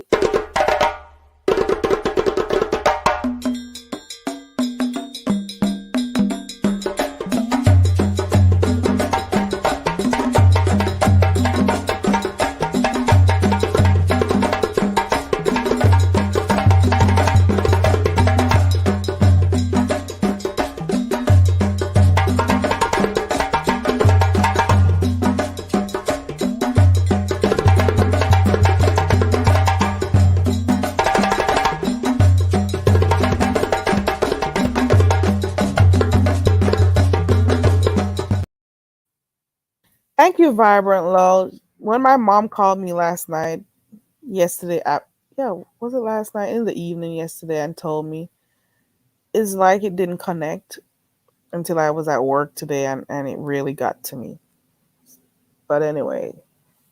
Thank you, Vibrant Low. When my mom called me last night, yesterday, yeah, was it last night in the evening yesterday, and told me it's like it didn't connect until I was at work today, and it really got to me. But anyway,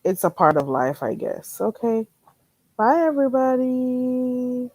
it's a part of life, I guess. Okay. Bye, everybody.